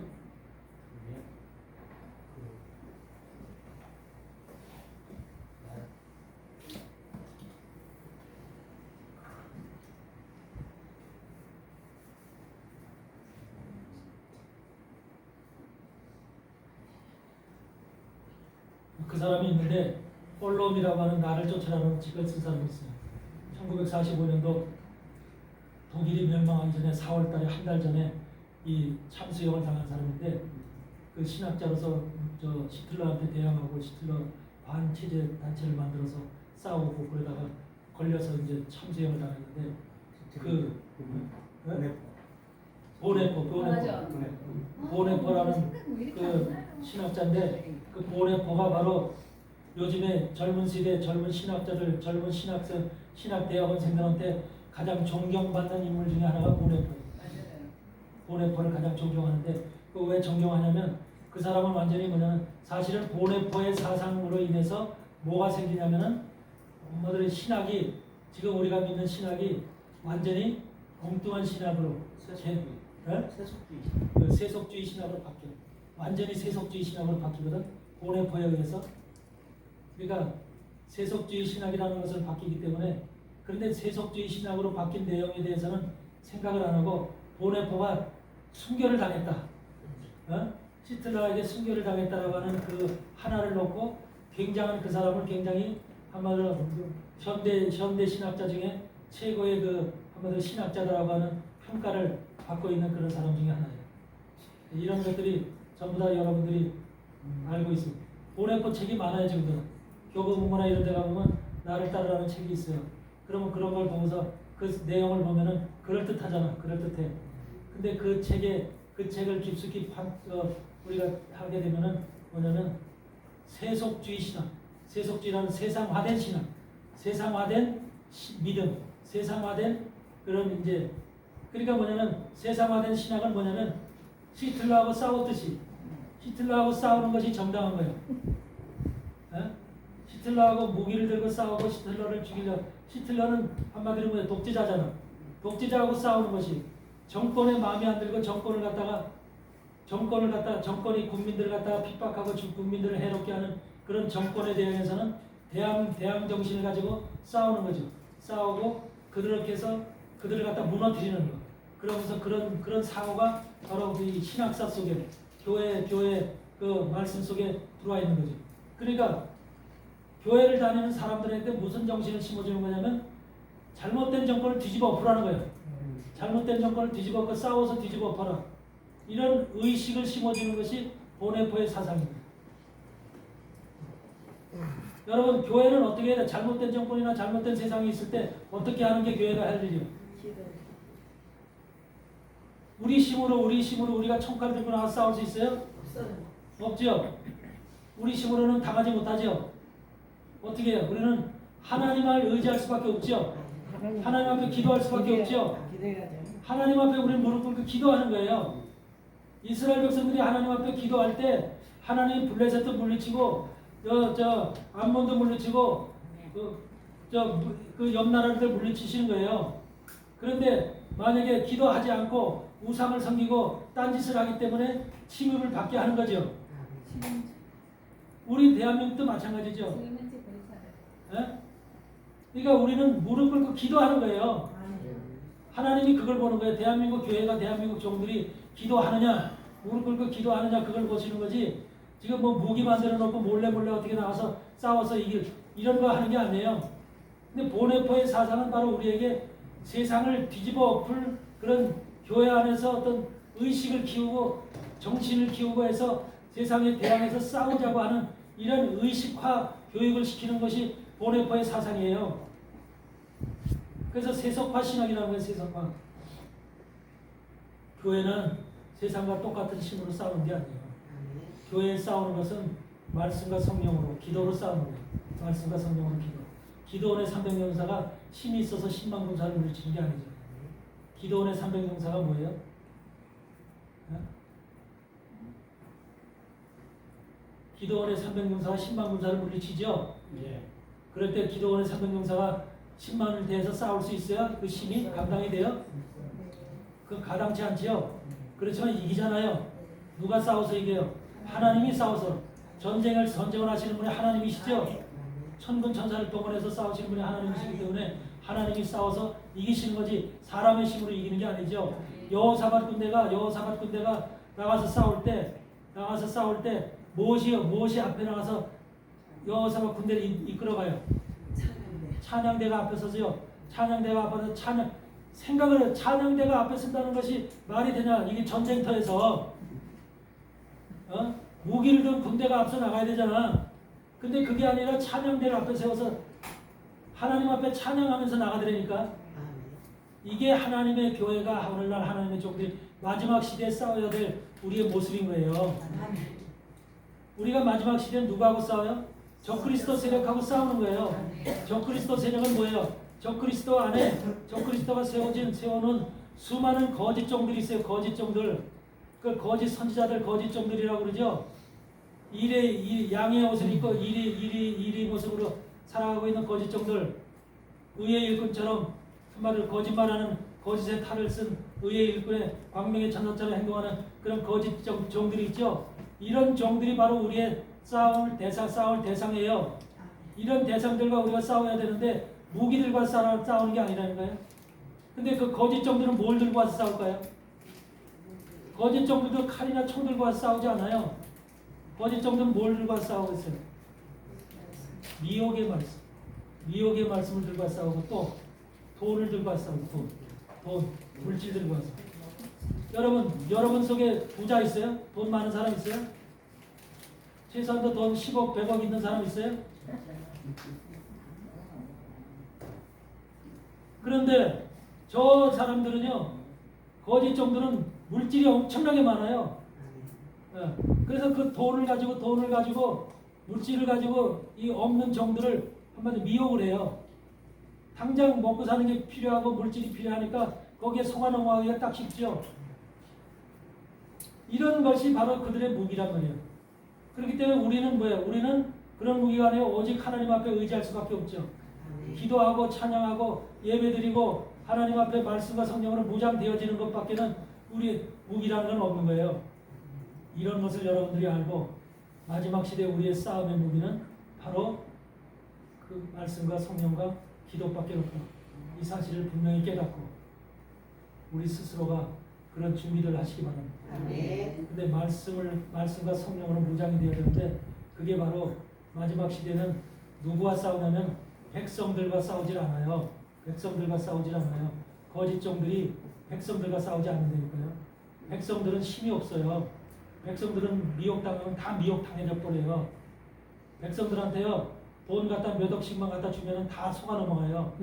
그 사람이 있는데 폴로움이라고 하는 나를 쫓아라는 책을 쓴 사람이 있어요. 1945년도 독일이 멸망하기 전에 4월 달에 한 달 전에 이 참수형을 당한 사람인데 그 신학자로서 저 히틀러한테 대항하고 히틀러 반체제 단체를 만들어서 싸우고 그러다가 걸려서 이제 참수형을 당했는데 그 보네포라는 그 신학자인데 그 보네포가 바로 요즘에 젊은 세대 젊은 신학자들 젊은 신학대학원생들한테 가장 존경받는 인물 중에 하나가 보네포예요. 보네포를 가장 존경하는데 그 왜 존경하냐면 그 사람은 완전히 뭐냐면 사실은 보네포의 사상으로 인해서 뭐가 생기냐면은 엄마들의 신학이 지금 우리가 믿는 신학이 완전히 엉뚱한 신학으로 세속주의 신학으로 바뀌어. 완전히 세속주의 신학으로 바뀌거든. 보네포에 의해서. 그러니까 세속주의 신학이라는 것을 바뀌기 때문에 그런데 세속주의 신학으로 바뀐 내용에 대해서는 생각을 안 하고 보네포가 순교를 당했다. 히틀러에게 순교를 당했다라고 하는 그 하나를 놓고 굉장한 그 사람을 굉장히 한마디로 현대 신학자 중에 최고의 그 한마디로 신학자라고 하는 평가를 받고 있는 그런 사람 중에 하나예요. 이런 것들이 전부 다 여러분들이 알고 있습니다. 보네포 책이 많아요. 지금도 교보문고나 이런 데 가보면 나를 따르라는 책이 있어요. 그러면 그런 걸 보면서 그 내용을 보면은 그럴듯하잖아. 그럴듯해. 근데 그 책을 깊숙이 우리가 하게 되면은 뭐냐면 세속주의 신학, 세속주의라는 세상화된 신학, 세상화된 믿음, 세상화된 그런 이제 그러니까 뭐냐면 세상화된 신학은 뭐냐면 히틀러하고 싸웠듯이 히틀러하고 싸우는 것이 정당한 거예요. 히틀러하고 무기를 들고 싸우고 히틀러를 죽이려. 히틀러는 한마디로 뭐야 독재자잖아. 독재자하고 싸우는 것이 정권에 마음에 안 들고 정권을 갖다가 정권이 국민들을 갖다가 핍박하고 국민들을 해롭게 하는 그런 정권에 대해서는 대항 정신을 가지고 싸우는 거죠. 싸우고 그렇게 해서 그들을 갖다 무너뜨리는 거. 그러면서 그런 사고가 바로 이 신학사 속에 교회 그 말씀 속에 들어와 있는 거죠. 그러니까 교회를 다니는 사람들한테 무슨 정신을 심어주는 거냐면 잘못된 정권을 뒤집어 엎으라는 거예요. 잘못된 정권을 뒤집어 엎고 싸워서 뒤집어 엎어라. 이런 의식을 심어주는 것이 보네포의 사상입니다. 여러분 교회는 어떻게 해야 돼? 잘못된 정권이나 잘못된 세상이 있을 때 어떻게 하는 게 교회가 할 일이요? 우리 힘으로 우리가 총칼 들고 나가 싸울 수 있어요? 없죠. 우리 힘으로는 당하지 못하죠. 어떻게 해요? 우리는 하나님을 의지할 수밖에 없죠. 하나님 앞에 기도할 수밖에 없죠. 하나님 앞에 우리는 무릎 꿇고 기도하는 거예요. 이스라엘 백성들이 하나님 앞에 기도할 때 하나님 블레셋도 물리치고 암몬도 물리치고 그 옆 나라들 물리치시는 거예요. 그런데 만약에 기도하지 않고 우상을 섬기고 딴짓을 하기 때문에 침입을 받게 하는 거죠. 우리 대한민국도 마찬가지죠. 그러니까 우리는 무릎 꿇고 기도하는 거예요. 하나님이 그걸 보는 거예요. 대한민국 교회가 대한민국 종들이 기도하느냐, 무릎 꿇고 기도하느냐 그걸 보시는 거지. 지금 뭐 무기 만들어 놓고 몰래 어떻게 나가서 싸워서 이길 이런 거 하는 게 아니에요. 근데 보네포의 사상은 바로 우리에게 세상을 뒤집어 엎을 그런 교회 안에서 어떤 의식을 키우고 정신을 키우고 해서 세상에 대항해서 싸우자고 하는 이런 의식화 교육을 시키는 것이 보네포의 사상이에요. 그래서 세속화 신학이라는 거예요. 세속화. 교회는 세상과 똑같은 힘으로 싸우는 게 아니에요. 교회에 싸우는 것은 말씀과 성령으로 기도로 싸우는 거예요. 말씀과 성령으로 기도원의 300용사가 힘이 있어서 10만 군사를 물리치는 게 아니죠. 기도원의 300용사가 뭐예요? 기도원의 300용사가 10만 군사를 물리치죠. 예. 그럴 때 기도원의 300용사가 10만을 대해서 싸울 수 있어요? 그 힘이 감당이 돼요? 그 가당치 않지요. 그렇지만 이기잖아요. 누가 싸워서 이겨요? 하나님이 싸워서. 전쟁을 하시는 분이 하나님이시죠. 천군 천사를 동원해서 싸우시는 분이 하나님이시기 때문에 하나님이 싸워서 이기시는 거지 사람의 힘으로 이기는 게 아니죠. 여호사밧 군대가 나가서 싸울 때 무엇이 앞에 나가서 여호사밧 군대를 이끌어가요. 찬양대가 앞에 서서요. 찬양대가 앞에서 찬양대가 앞에 쓴다는 것이 말이 되냐? 이게 전쟁터에서 무기를 든 군대가 앞서 나가야 되잖아. 근데 그게 아니라 찬양대를 앞에 세워서 하나님 앞에 찬양하면서 나가더라니까. 이게 하나님의 교회가 오늘날 하나님의 종들이 마지막 시대에 싸워야 될 우리의 모습인 거예요. 우리가 마지막 시대는 누구하고 싸워요? 적그리스도 세력하고 싸우는 거예요. 적그리스도 세력은 뭐예요? 적그리스도 안에 적그리스도가 세워놓은 수많은 거짓 종들이 있어요. 거짓 종들. 그 거짓 선지자들 거짓 종들이라고 그러죠. 양의 옷을 입고 이리 모습으로 살아가고 있는 거짓 종들. 의의 일꾼처럼 한마디로 거짓말하는 거짓의 탈을 쓴 의의 일꾼의 광명의 천사처럼 행동하는 그런 거짓 종들이 있죠. 이런 종들이 바로 우리의 싸울 대상이에요. 이런 대상들과 우리가 싸워야 되는데 무기들과 싸우는 게 아니라는 거예요. 근데 그 거짓 종들은 뭘 들고 와서 싸울까요? 거짓 종들도 칼이나 총 들고 와서 싸우지 않아요. 거짓 종들은 뭘 들고 와서 싸우고 있어요? 미혹의 말씀을 들고 와서 싸우고 또 돈을 들고 와서 싸우고 돈, 물질 들고 와서. 여러분 속에 부자 있어요? 돈 많은 사람 있어요? 최소한도 돈 10억, 100억 있는 사람 있어요? 그런데 저 사람들은요, 거짓 종들은 물질이 엄청나게 많아요. 그래서 그 돈을 가지고 물질을 가지고 이 없는 종들을 한마디로 미혹을 해요. 당장 먹고 사는 게 필요하고 물질이 필요하니까 거기에 속아 넘어가기가 딱 쉽죠. 이런 것이 바로 그들의 무기란 말이에요. 그렇기 때문에 우리는 뭐예요? 우리는 그런 무기가 아니고 오직 하나님 앞에 의지할 수밖에 없죠. 기도하고 찬양하고 예배드리고 하나님 앞에 말씀과 성령으로 무장되어지는 것밖에는 우리 무기라는 건 없는 거예요. 이런 것을 여러분들이 알고 마지막 시대 우리의 싸움의 무기는 바로 그 말씀과 성령과 기도밖에 없고 이 사실을 분명히 깨닫고 우리 스스로가 그런 준비를 하시기 바랍니다. 근데 말씀과 성령으로 무장이 되어야 되는데 그게 바로 마지막 시대는 누구와 싸우냐면 백성들과 싸우질 않아요. 거짓 종들이 백성들과 싸우지 않는다니까요. 백성들은 힘이 없어요. 백성들은 미혹당하면 다 미혹당해져 버려요. 백성들한테요 돈 갖다 몇 억씩만 갖다 주면은 다 속아 넘어가요.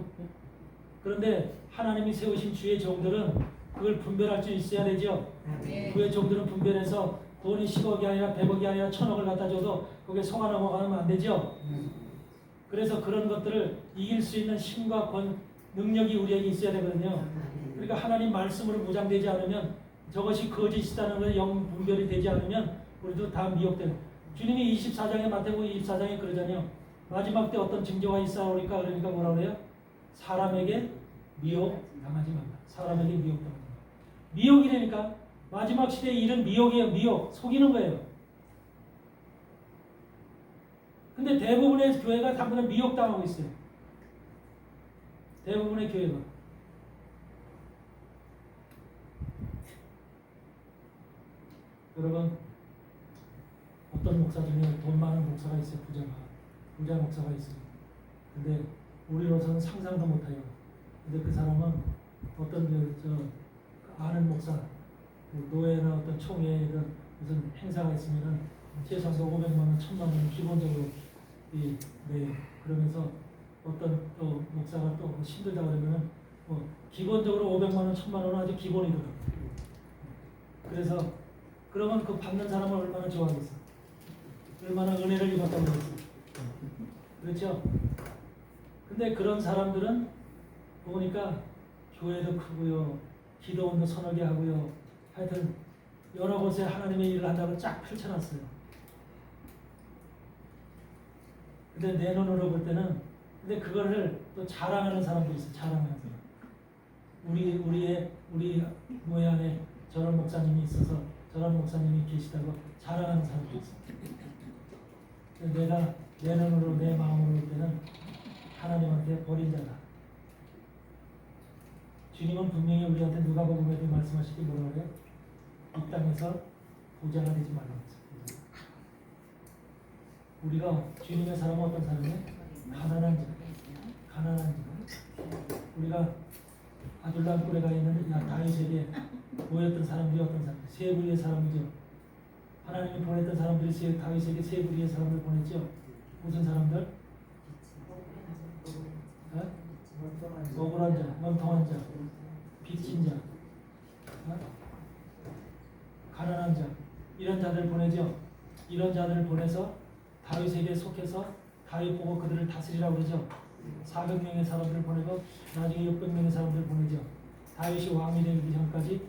그런데 하나님이 세우신 주의 종들은 그걸 분별할 수 있어야 되죠. 그의 종들은 분별해서 돈이 10억이 아니라 100억이 아니라 1000억을 갖다 줘도 거기에 속아 넘어가면 안 되죠. 그래서 그런 것들을 이길 수 있는 힘과 능력이 우리에게 있어야 되거든요. 그러니까 하나님 말씀으로 무장되지 않으면 저것이 거짓이라는 걸 영 분별이 되지 않으면 우리도 다 미혹되는. 주님이 24장에 마태복음 24장에 그러잖아요. 마지막 때 어떤 징조가 있어오리까 그러니까 뭐라 그래요? 사람에게 미혹 당하지 말라. 사람에게 미혹 당하지 말라. 미혹이라니까 마지막 시대의 일은 미혹이에요. 미혹. 속이는 거예요. 근데 대부분의 교회가 다 그냥 미혹당하고 있어요. 대부분의 교회가. 여러분 어떤 목사 중에 돈 많은 목사가 있어요. 부자 목사가 있어요. 근데 우리로서는 상상도 못해요. 근데 그 사람은 어떤 아는 목사, 노예나 어떤 총회나 무슨 행사가 있으면은 최소한 500만 원, 1000만 원 기본적으로 네. 그러면서 어떤 또 목사가 또 힘들다 그러면은 기본적으로 500만 원, 1000만 원은 아주 기본이더라고요. 그래서 그러면 그 받는 사람은 얼마나 좋아하겠어? 얼마나 은혜를 입었다고 그랬어? 그렇죠? 근데 그런 사람들은 보니까 교회도 크고요, 기도원도 서너 개 하고요, 하여튼 여러 곳에 하나님의 일을 한다고 쫙 펼쳐놨어요. 근데 내 눈으로 볼 때는 근데 그거를 또 자랑하는 사람도 있어. 자랑하는 사람. 우리 교회 안에 저런 목사님이 있어서 저런 목사님이 계시다고 자랑하는 사람도 있어. 근데 내가 내 눈으로 내 마음으로 볼 때는 하나님한테 버린 자다. 주님은 분명히 우리한테 누가복음에도 말씀하실 때 뭐라고 그래요? 이 땅에서 부자가 되지 말라고 했어요. 우리가 주님의 사람은 어떤 사람이에요? 가난한 자. 가난한 자. 우리가 아둘람 굴에 가 있는 다윗에게 보였던 사람들이 어떤 사람들? 세 부류의 사람이죠. 하나님이 보냈던 사람들이 다윗에게 세 부류의 사람을 보냈죠. 무슨 사람들? 억울한 자, 원통한 자, 빚진 자, 가난한 자, 이런 자들을 보내죠. 이런 자들을 보내서 다윗에게 속해서 다윗 보고 그들을 다스리라고 그러죠. 400명의 사람들을 보내고 나중에 600명의 사람들을 보내죠. 다윗이 왕이 되기 전까지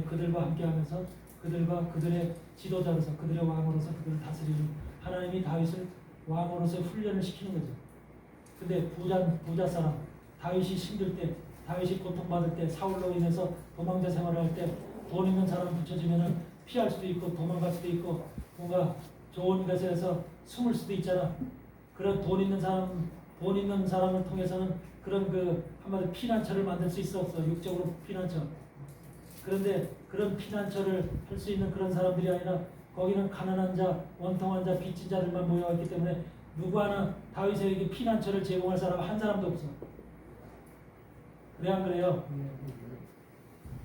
그들과 함께하면서 그들과 그들의 지도자로서 그들의 왕으로서 그들을 다스리는 하나님이 다윗을 왕으로서 훈련을 시키는 거죠. 근데 부자 사람 다윗이 힘들 때, 다윗이 고통받을 때, 사울로 인해서 도망자 생활을 할 때 돈 있는 사람 붙여주면은 피할 수도 있고 도망갈 수도 있고 뭔가 좋은 곳에 서 숨을 수도 있잖아. 그런 돈 있는 사람을 통해서는 그런 한마디로 피난처를 만들 수 있어 없어? 육적으로 피난처. 그런데 그런 피난처를 할 수 있는 그런 사람들이 아니라 거기는 가난한 자, 원통한 자, 빚진 자들만 모여있기 때문에 누구 하나 다윗에게 피난처를 제공할 사람 한 사람도 없어. 그래 안 그래요?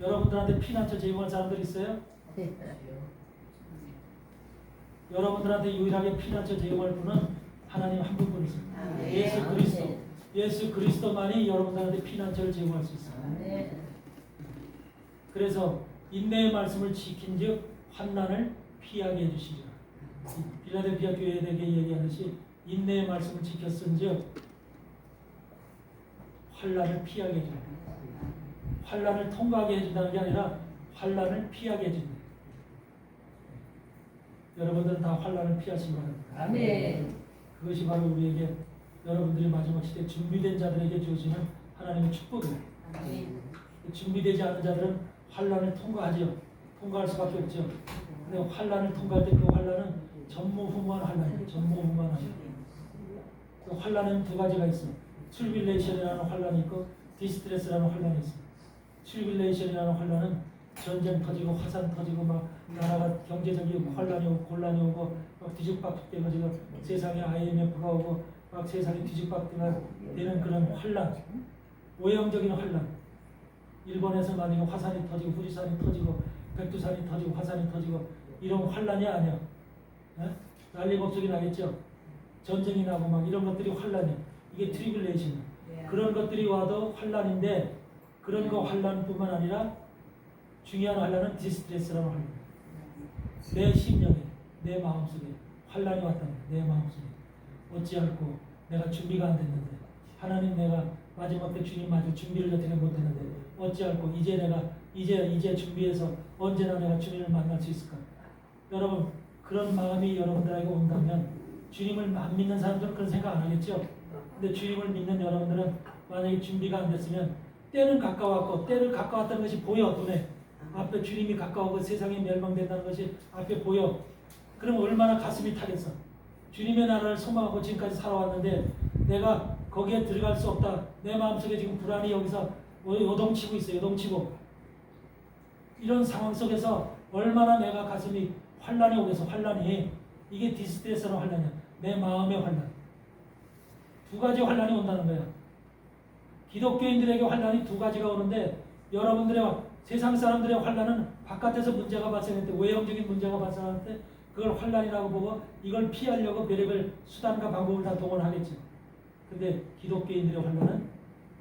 여러분들한테 피난처 제공할 사람들 있어요? 여러분들한테 유일하게 피난처 제공할 분은 하나님 한 분뿐 있습니다. 예수 그리스도. 예수 그리스도만이 여러분들한테 피난처를 제공할 수 있습니다. 그래서 인내의 말씀을 지킨즉 환난을 피하게 해주시리라. 빌라델피아 교회에게 얘기하듯이 인내의 말씀을 지켰은즉 환난을 피하게 해준다. 환난을 통과하게 해준다는 게 아니라 환난을 피하게 해준다. 여러분들은 다 환난을 피하시기 바랍니다. 아멘. 그것이 바로 우리에게 여러분들이 마지막 시대 준비된 자들에게 주어지는 하나님의 축복이에요. 준비되지 않은 자들은 환난을 통과하지요. 통과할 수밖에 없죠. 근데 환난을 통과할 때 그 환난은 전무후무한 환난이에요. 전무후무한 환난. 그 환난은 두 가지가 있어. 트리빌레이션이라는 환난이 있고 디스트레스라는 환난이 있어. 트리빌레이션이라는 환난은 전쟁 터지고 화산 터지고 막 나라가 경제적인 환란이 오고 곤란이 오고 막 뒤죽박죽되고 세상에 IMF가 오고 막 세상이 뒤죽박죽가 되는 그런 환란, 오형적인 환란. 일본에서 만약에 화산이 터지고 후지산이 터지고 백두산이 터지고 화산이 터지고 이런 환란이 아니야. 난리 법석이 나겠죠. 전쟁이 나고 막 이런 것들이 환란이야. 이게 트리빌레이션. 그런 것들이 와도 환란인데 그런 거 환란뿐만 아니라 중요한 환란은 디스트레스라는 환란. 내 심령에, 내 마음속에 환란이 왔다. 내 마음속에 어찌할꼬 내가 준비가 안 됐는데 하나님 내가 마지막 때 주님 마주 준비를 어떻게 못했는데 어찌할꼬 이제 준비해서 언제나 내가 주님을 만날 수 있을까? 여러분 그런 마음이 여러분들에게 온다면 주님을 안 믿는 사람들은 그런 생각 안 하겠죠? 근데 주님을 믿는 여러분들은 만약에 준비가 안 됐으면 때는 가까웠고 때를 가까웠다는 것이 보여. 눈에 앞에 주님이 가까워서 세상이 멸망된다는 것이 앞에 보여. 그럼 얼마나 가슴이 타겠어. 주님의 나라를 소망하고 지금까지 살아왔는데 내가 거기에 들어갈 수 없다. 내 마음속에 지금 불안이 여기서 요동치고 있어요. 요동치고 이런 상황 속에서 얼마나 내가 가슴이 환란이 오겠어. 환란이. 이게 디스트레스라는 환란이야. 내 마음의 환란. 두 가지 환란이 온다는 거야. 기독교인들에게 환란이 두 가지가 오는데 여러분들의 세상 사람들의 환란은 바깥에서 문제가 발생할 때 외형적인 문제가 발생할 때 그걸 환란이라고 보고 이걸 피하려고 별의별 수단과 방법을 다 동원하겠죠. 근데 기독교인들의 환란은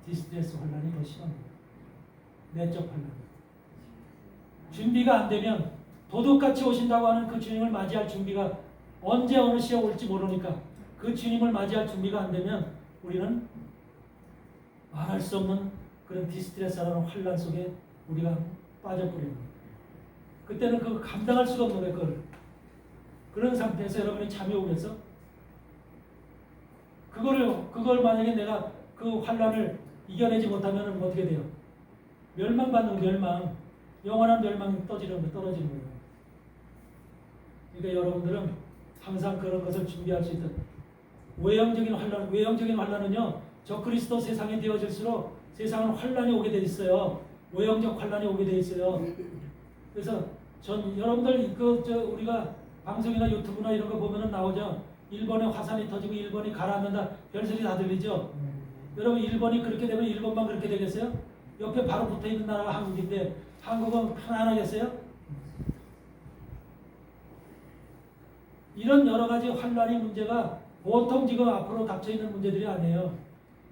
디스트레스 환란이 더 심합니다. 내적 환란. 준비가 안 되면 도둑같이 오신다고 하는 그 주님을 맞이할 준비가 언제 어느 시에 올지 모르니까 그 주님을 맞이할 준비가 안 되면 우리는 말할 수 없는 그런 디스트레스라는 환란 속에 우리가 빠져버리는 거예요. 그때는 그 감당할 수가 없는 거예요. 그런 상태에서 여러분이 잠이 오겠어? 그걸 만약에 내가 그 환란을 이겨내지 못하면 어떻게 돼요? 멸망받는 멸망, 영원한 멸망이 떨어지는 거예요. 그러니까 여러분들은 항상 그런 것을 준비할 수 있다. 외형적인 환란은요, 저 그리스도 세상에 되어질수록 세상은 환란이 오게 돼 있어요. 외형적 환란이 오게 돼 있어요. 그래서 여러분들 우리가 방송이나 유튜브나 이런 거 보면은 나오죠. 일본에 화산이 터지고 일본이 가라앉는다 별소리 다 들리죠. 여러분 일본이 그렇게 되면 일본만 그렇게 되겠어요? 옆에 바로 붙어 있는 나라가 한국인데 한국은 편안하겠어요? 이런 여러 가지 환란의 문제가 보통 지금 앞으로 닥쳐 있는 문제들이 아니에요.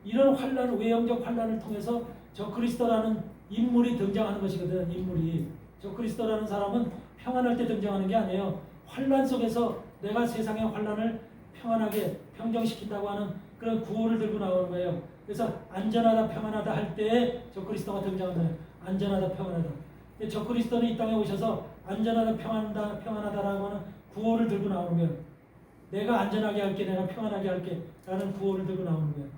이런 환란, 외형적 환란을 통해서 저 그리스도라는 인물이 등장하는 것이거든. 인물이. 저 그리스도라는 사람은 평안할 때 등장하는 게 아니에요. 환란 속에서 내가 세상의 환란을 평안하게 평정시킨다고 하는 그런 구호를 들고 나오는 거예요. 그래서 안전하다 평안하다 할 때에 저 그리스도가 등장하는 거예요. 안전하다 평안하다. 저 그리스도는 이 땅에 오셔서 안전하다 평안하다라고 하는 구호를 들고 나오는 거예요. 내가 안전하게 할게, 내가 평안하게 할게 라는 구호를 들고 나오는 거예요.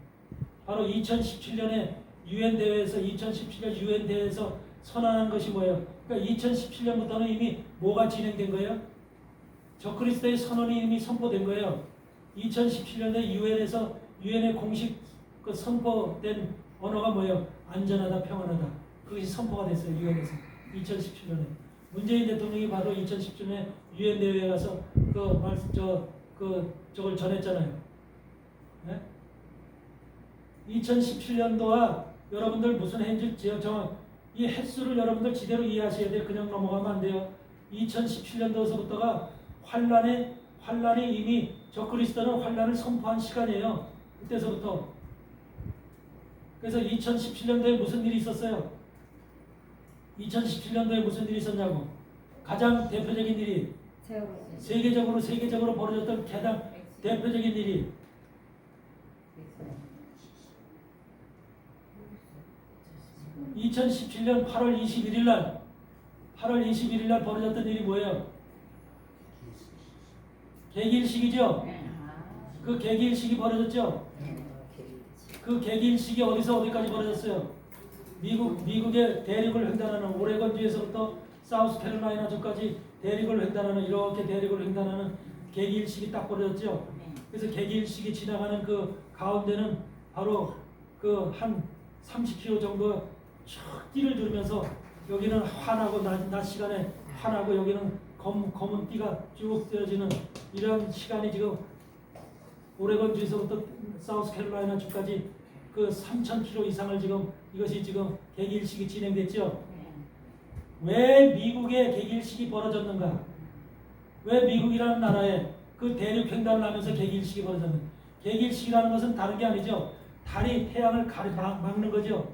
바로 2017년에 유엔 대회에서 선언한 것이 뭐예요? 그러니까 2017년부터는 이미 뭐가 진행된 거예요? 저 그리스도의 선언이 이미 선포된 거예요. 2017년에 유엔의 공식 선포된 언어가 뭐예요? 안전하다, 평안하다. 그것이 선포가 됐어요. 유엔에서 2017년에. 문재인 대통령이 바로 2017년에 유엔 대회에 가서 저걸 전했잖아요. 네? 2017년도와 여러분들 무슨 해인지 이 횟수를 여러분들 제대로 이해하셔야 돼요. 그냥 넘어가면 안 돼요. 2017년도서부터가 환란이 이미 저 그리스도는 환란을 선포한 시간이에요. 그때서부터. 그래서 2017년도에 무슨 일이 있었어요? 2017년도에 무슨 일이 있었냐고. 가장 대표적인 일이 세계적으로 벌어졌던 가장 대표적인 일이 2017년 8월 21일 날 벌어졌던 일이 뭐예요? 개기일식이죠? 그 개기일식이 벌어졌죠? 그 개기일식이 어디서 어디까지 벌어졌어요? 미국의 대륙을 횡단하는 오레곤주에서부터 사우스캐롤라이나주까지 대륙을 횡단하는 이렇게 대륙을 횡단하는 개기일식이 딱 벌어졌죠? 그래서 개기일식이 지나가는 그 가운데는 바로 그 한 30km 정도 쭉 띠를 두르면서 여기는 환하고 낮 시간에 환하고 여기는 검은 띠가 쭉 떼어지는 이런 시간이 지금 오레곤주에서부터 사우스캐롤라이나 주까지 그 3,000km 이상을 지금 이것이 지금 개기일식이 진행됐죠. 왜 미국의 개기일식이 벌어졌는가? 왜 미국이라는 나라에 그 대륙 횡단을 하면서 개기일식이 벌어졌는가? 개기일식이라는 것은 다른 게 아니죠. 달이 태양을 막는 거죠.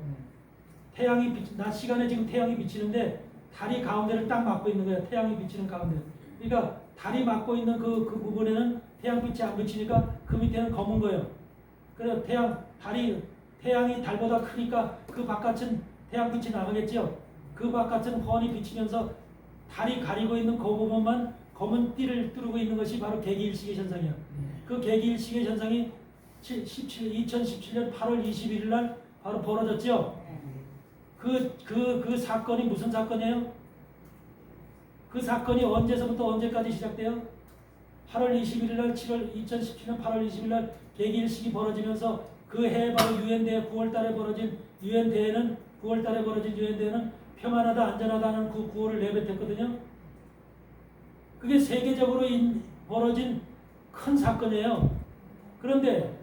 낮 시간에 지금 태양이 비치는데 달이 가운데를 딱 막고 있는 거예요. 태양이 비치는 가운데. 그러니까 달이 막고 있는 그 부분에는 태양빛이 안 비치니까 그 밑에는 검은 거예요. 그래서 태양이 달보다 크니까 그 바깥은 태양빛이 나가겠죠. 그 바깥은 훤히 비치면서 달이 가리고 있는 그 부분만 검은 띠를 뚫고 있는 것이 바로 개기일식의 현상이야. 그 개기일식의 현상이 2017년 8월 21일 날 바로 벌어졌죠. 그 사건이 무슨 사건이에요? 그 사건이 언제서부터 언제까지 시작돼요? 8월 21일 날 2017년 8월 20일 날 개기일식이 벌어지면서 그 해 바로 유엔대회 9월달에 벌어진 유엔대회는 평안하다 안전하다는 그 구호를 내뱉었거든요. 그게 세계적으로 벌어진 큰 사건이에요. 그런데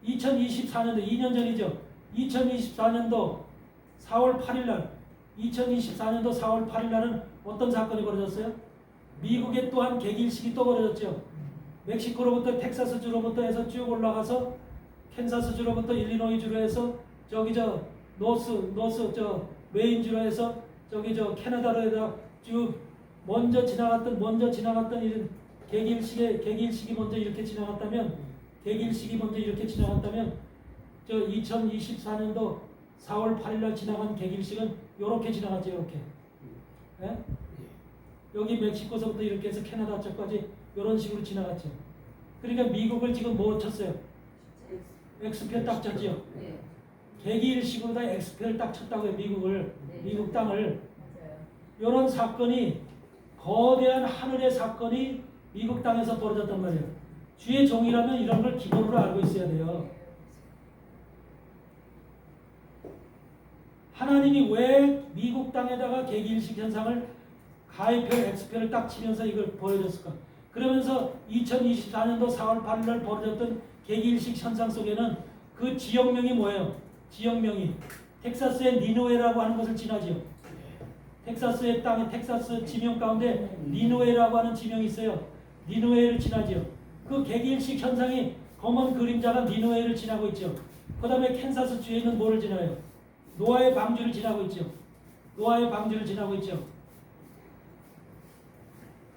2024년도 2년 전이죠. 2024년도 4월 8일 날 2024년도 4월 8일 날은 어떤 사건이 벌어졌어요? 미국에 또한 개기일식이 또 벌어졌죠. 멕시코로부터 텍사스주로부터 해서 쭉 올라가서 캔사스주로부터 일리노이주로 해서 저기 저 노스 저 메인주로 해서 저기 저 캐나다로 쭉 먼저 지나갔던 이런 개기일식이 먼저 이렇게 지나갔다면 저 2024년도 4월 8일 날 지나간 개기일식은 이렇게 지나갔죠. 이렇게. 예? 여기 멕시코서부터 이렇게 해서 캐나다 쪽까지 이런 식으로 지나갔죠. 그러니까 미국을 지금 뭐 쳤어요? X표 딱 쳤죠. 네. 개기일식으로 다 X표를 딱 쳤다고요. 미국을. 네. 미국 땅을. 맞아요. 이런 사건이 거대한 하늘의 사건이 미국 땅에서 벌어졌단 말이에요. 주의 종이라면 이런 걸 기본으로 알고 있어야 돼요. 하나님이 왜 미국 땅에다가 개기일식 현상을 가위표, X표를 딱 치면서 이걸 보여줬을까? 그러면서 2024년도 4월 8일 날 벌어졌던 개기일식 현상 속에는 그 지역명이 뭐예요? 지역명이 텍사스의 니노에라고 하는 것을 지나지요. 텍사스의 땅에 텍사스 지명 가운데 니노에라고 하는 지명이 있어요. 니노에를 지나지요. 그 개기일식 현상이 검은 그림자가 니노에를 지나고 있죠. 그 다음에 캔사스 주에 있는 뭐를 지나요? 노아의 방주를 지나고 있죠. 노아의 방주를 지나고 있죠.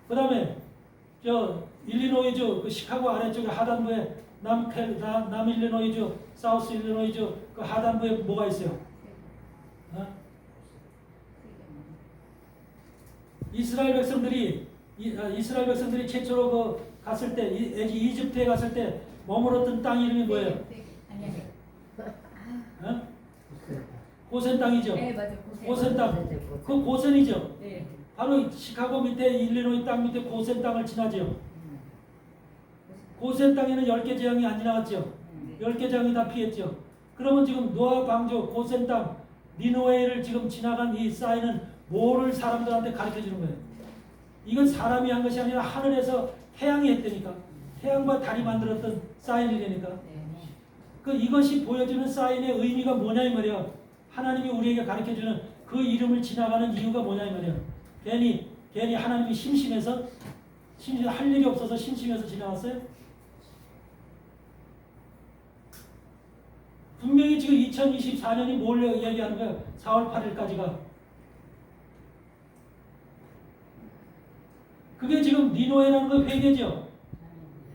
그 다음에 저 일리노이주 그 시카고 아래쪽에 하단부에 남일리노이주 사우스 일리노이주 그 하단부에 뭐가 있어요? 어? 이스라엘 백성들이 최초로 그 갔을 때 이집트에 갔을 때 머물렀던 땅 이름이 뭐예요? 아니. 어? 고센 땅이죠. 네, 맞아요. 고센 땅. 그 고센이죠. 네. 바로 시카고 밑에 일리노이 땅 밑에 고센 땅을 지나죠. 고센 땅에는 10개 재앙이 안 지나갔죠. 10개 재앙이 다 피했죠. 그러면 지금 노아 방주 고센 땅 니노웨를 지금 지나간 이 사인은 뭐를 사람들한테 가르쳐 주는 거예요? 이건 사람이 한 것이 아니라 하늘에서 태양이 했다니까. 태양과 달이 만들었던 사인이 되니까. 그 이것이 보여주는 사인의 의미가 뭐냐 이 말이야. 하나님이 우리에게 가르쳐 주는 그 이름을 지나가는 이유가 뭐냐 이 말이야. 괜히 하나님이 심심해서 할 일이 없어서 심심해서 지나갔어요? 분명히 지금 2024년이 뭘 얘기하는 거예요? 4월 8일까지가. 그게 지금 니노에라는 거 회개죠.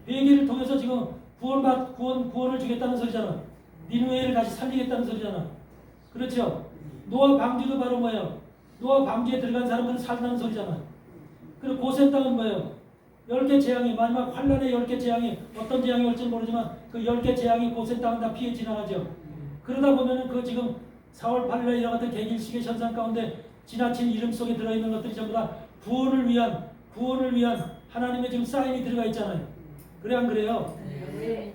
회개를 통해서 지금 구원을 주겠다는 소리잖아. 니노에를 다시 살리겠다는 소리잖아. 그렇죠? 노아 방주도 바로 뭐예요? 노아 방주에 들어간 사람들은 살다는 소리잖아. 그리고 고센 땅은 뭐예요? 10개 재앙이 마지막 환란의 10개 재앙이 어떤 재앙이 올지는 모르지만 그 10개 재앙이 고센 땅은 다 피해 지나가죠. 그러다 보면은 그 지금 4월 8일에 일어났던 개기일식의 현상 가운데 지나친 이름 속에 들어있는 것들이 전부 다 구원을 위한 하나님의 지금 사인이 들어가 있잖아요. 그래 안 그래요? 네.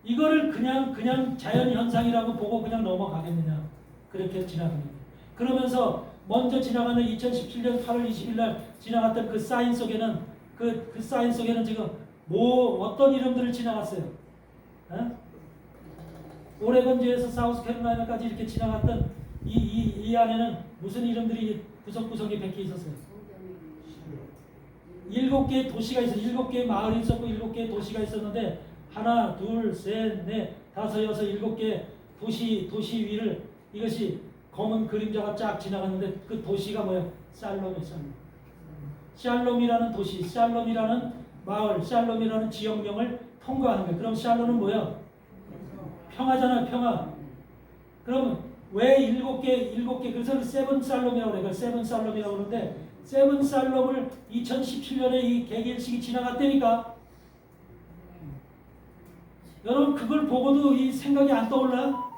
이거를 그냥 자연 현상이라고 보고 그냥 넘어가겠느냐? 그렇게 지나갑니다. 그러면서 먼저 지나가는 2017년 8월 20일 날 지나갔던 그 사인 속에는 그 사인 속에는 지금 어떤 이름들을 지나갔어요? 어? 오레곤주에서 사우스캐롤라이나까지 이렇게 지나갔던 이 안에는 무슨 이름들이 구석구석에 베껴 있었어요? 7개의 도시가 있어요. 7개의 마을이 있었고 7개의 도시가 있었는데 하나, 둘, 셋, 넷, 다섯, 여섯, 7개 도시 위를 이것이 검은 그림자가 쫙 지나갔는데 그 도시가 뭐예요? 샬롬이에요. 샬롬이라는 도시, 샬롬이라는 마을, 샬롬이라는 지역명을 통과하는 거예요. 그럼 샬롬은 뭐예요? 평화잖아요. 평화. 그럼 왜 7개 그래서 세븐 살롬이라고 그래요. 세븐 살롬이라고 그러는데 세븐 살롬을 2017년에 이 개기일식이 지나갔다니까. 여러분 그걸 보고도 이 생각이 안 떠올라?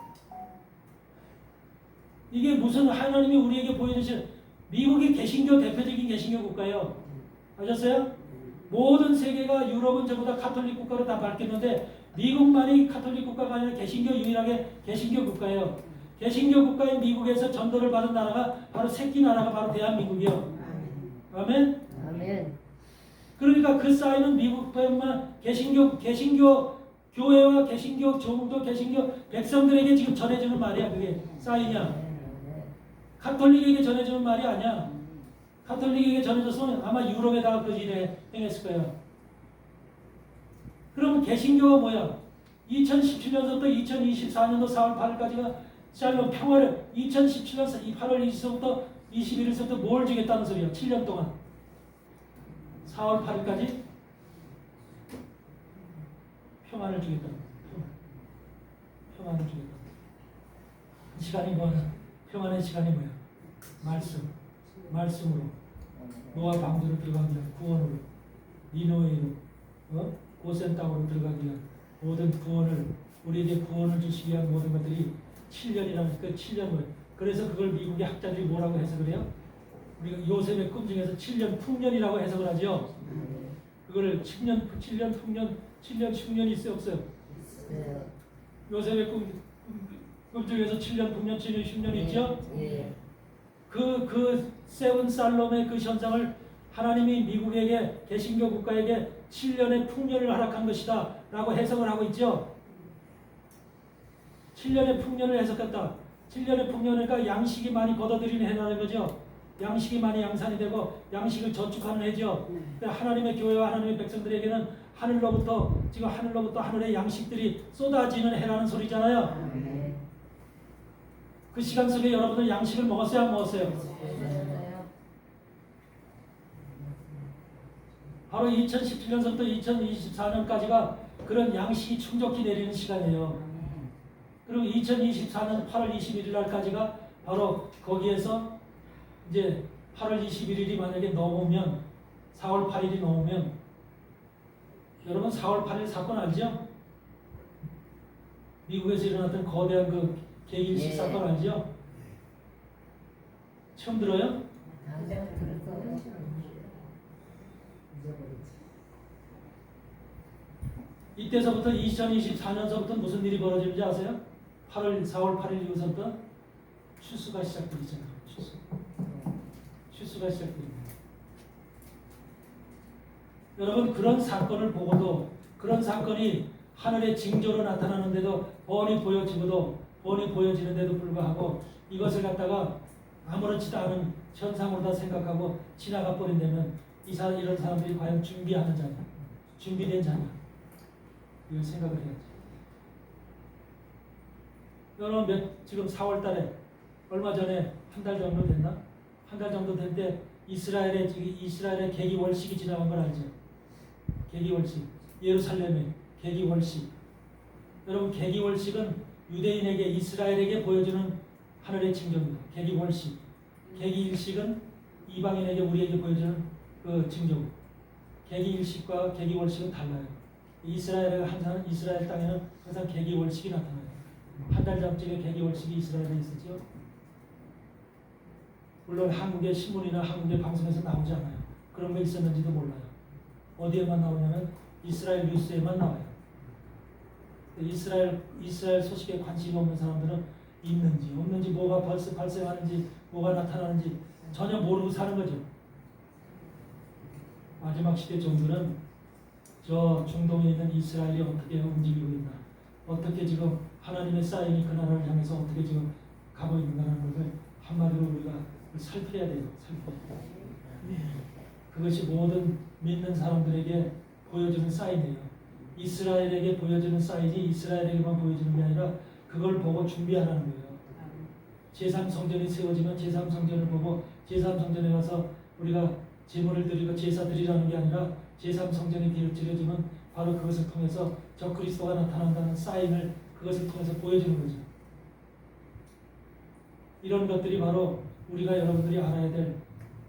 이게 무슨 하나님이 우리에게 보여주신 미국이 개신교 대표적인 개신교 국가예요. 아셨어요? 모든 세계가 유럽은 전부 다 카톨릭 국가로 다 바뀌었는데 미국만이 카톨릭 국가가 아니라 개신교 유일하게 개신교 국가예요. 개신교 국가인 미국에서 전도를 받은 나라가 바로 새끼 나라가 바로 대한민국이요. 아멘. 아멘. 그러니까 그 사인은 미국뿐만 개신교 교회와 개신교 종도 개신교 백성들에게 지금 전해주는 말이야. 그게 사인이야. 카톨릭에게 전해주는 말이 아니야. 카톨릭에게 전해줬으면 아마 유럽에다가 그 일에 행했을 거야. 그러면 개신교가 뭐야? 2017년부터 2024년도 4월 8일까지가 샬롬 평화를 2017년 8월 20일부터 21일부터 뭘 주겠다는 소리야? 7년 동안 4월 8일까지 평안을 주겠다. 평안을 주겠다. 그 시간이 뭐야? 평안의 시간이 뭐야? 말씀으로 노아 방주로 들어가기 위한 구원으로 니노웨로 고센 땅으로 들어가기 위한 모든 구원을 우리에게 구원을 주시기 위한 모든 것들이 7년이라는 그 7년을 그래서 그걸 미국의 학자들이 뭐라고 해석을 해요? 우리가 요셉의 꿈 중에서 7년 풍년이라고 해석을 하죠. 그거를 7년 풍년 7년 충년이 있어요 없어요? 요셉의 꿈 중에서 7년 풍년 7년 10년 있죠? 그 세븐 살롬의 그 현상을 하나님이 미국에게 개신교 국가에게 7년의 풍년을 허락한 것이다 라고 해석을 하고 있죠. 7년의 풍년을 해석했다. 7년의 풍년이니까 양식이 많이 걷어들이는 해라는 거죠. 양식이 많이 양산이 되고 양식을 저축하는 해죠. 하나님의 교회와 하나님의 백성들에게는 하늘로부터 하늘의 양식들이 쏟아지는 해라는 소리잖아요. 그 시간 속에 여러분들 양식을 먹었어요? 안 먹었어요? 바로 2017년부터 2024년까지가 그런 양식이 충족히 내리는 시간이에요. 그리고 2024년 8월 21일 날까지가 바로 거기에서 이제 8월 21일이 만약에 넘으면 4월 8일이 넘으면 여러분 4월 8일 사건 알죠? 미국에서 일어났던 거대한 그 개일식 사건 알죠? 처음 들어요? 이때서부터 2024년서부터 무슨 일이 벌어지는지 아세요? 4월 8일 이후서부터 추수가 시작되잖아요. 추수가 시작됩니다. 여러분 그런 사건을 보고도 그런 사건이 하늘의 징조로 나타나는데도 뻔히 보여지는데도 불구하고 이것을 갖다가 아무렇지도 않은 현상으로 다 생각하고 지나가 버린다면 이런 사람들이 과연 준비하는 자냐? 준비된 자냐? 이걸 생각을 해야지. 여러분 지금 4월 달에 얼마 전에 한 달 정도 됐나? 한 달 정도 된 때 이스라엘의 계기월식이 지나간 걸 알죠? 계기월식. 예루살렘의 계기월식. 여러분 계기월식은 유대인에게 이스라엘에게 보여주는 하늘의 징조입니다. 계기월식. 계기일식은 이방인에게 우리에게 보여주는 그 징조고 계기일식과 계기월식은 달라요. 이스라엘 땅에는 항상 계기월식이 나타나요. 한 달 전쯤에 계기월식이 이스라엘에 있었죠. 물론 한국의 신문이나 한국의 방송에서 나오지 않아요. 그런 거 있었는지도 몰라요. 어디에만 나오냐면 이스라엘 뉴스에만 나와요. 이스라엘 소식에 관심이 없는 사람들은 있는지 없는지 뭐가 발생하는지 뭐가 나타나는지 전혀 모르고 사는 거죠. 마지막 시대 종들은 저 중동에 있는 이스라엘이 어떻게 움직이고 있나, 어떻게 지금 하나님의 사인이 그 나라를 향해서 어떻게 지금 가고 있는가라는 것을 한마디로 우리가 살펴야 돼요. 그것이 모든 믿는 사람들에게 보여주는 사인이에요. 이스라엘에게 보여주는 사인이 이스라엘에게만 보여주는 게 아니라 그걸 보고 준비하라는 거예요. 제3성전이 세워지면 제3성전을 보고 제3성전에 가서 우리가 제물을 드리고 제사 드리라는 게 아니라 제3성전이 드려지면 바로 그것을 통해서 저 그리스도가 나타난다는 사인을 그것을 통해서 보여주는 거죠. 이런 것들이 바로 우리가 여러분들이 알아야 될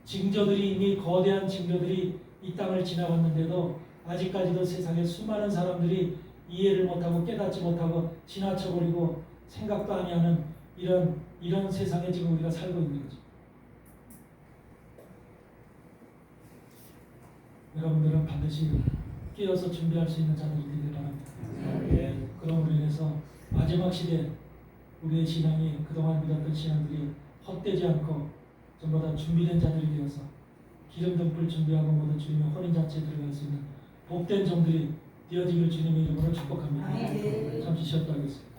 징조들이, 이미 거대한 징조들이 이 땅을 지나갔는데도 아직까지도 세상에 수많은 사람들이 이해를 못하고 깨닫지 못하고 지나쳐버리고 생각도 아니하는 이런 세상에 지금 우리가 살고 있는 거죠. 여러분들은 반드시 깨어서 준비할 수 있는 자들이 되길 바랍니다. 그럼으로 인해서 마지막 시대 우리의 신앙이 그동안 믿었던 신앙들이 헛되지 않고 전부 다 준비된 자들이 되어서 기름 등불 준비하고 모든 주님의 혼인 잔치에 들어갈 수 있는 복된 종들이 되어지길 주님의 이름으로 축복합니다. 아멘. 잠시 쉬었다 하겠습니다.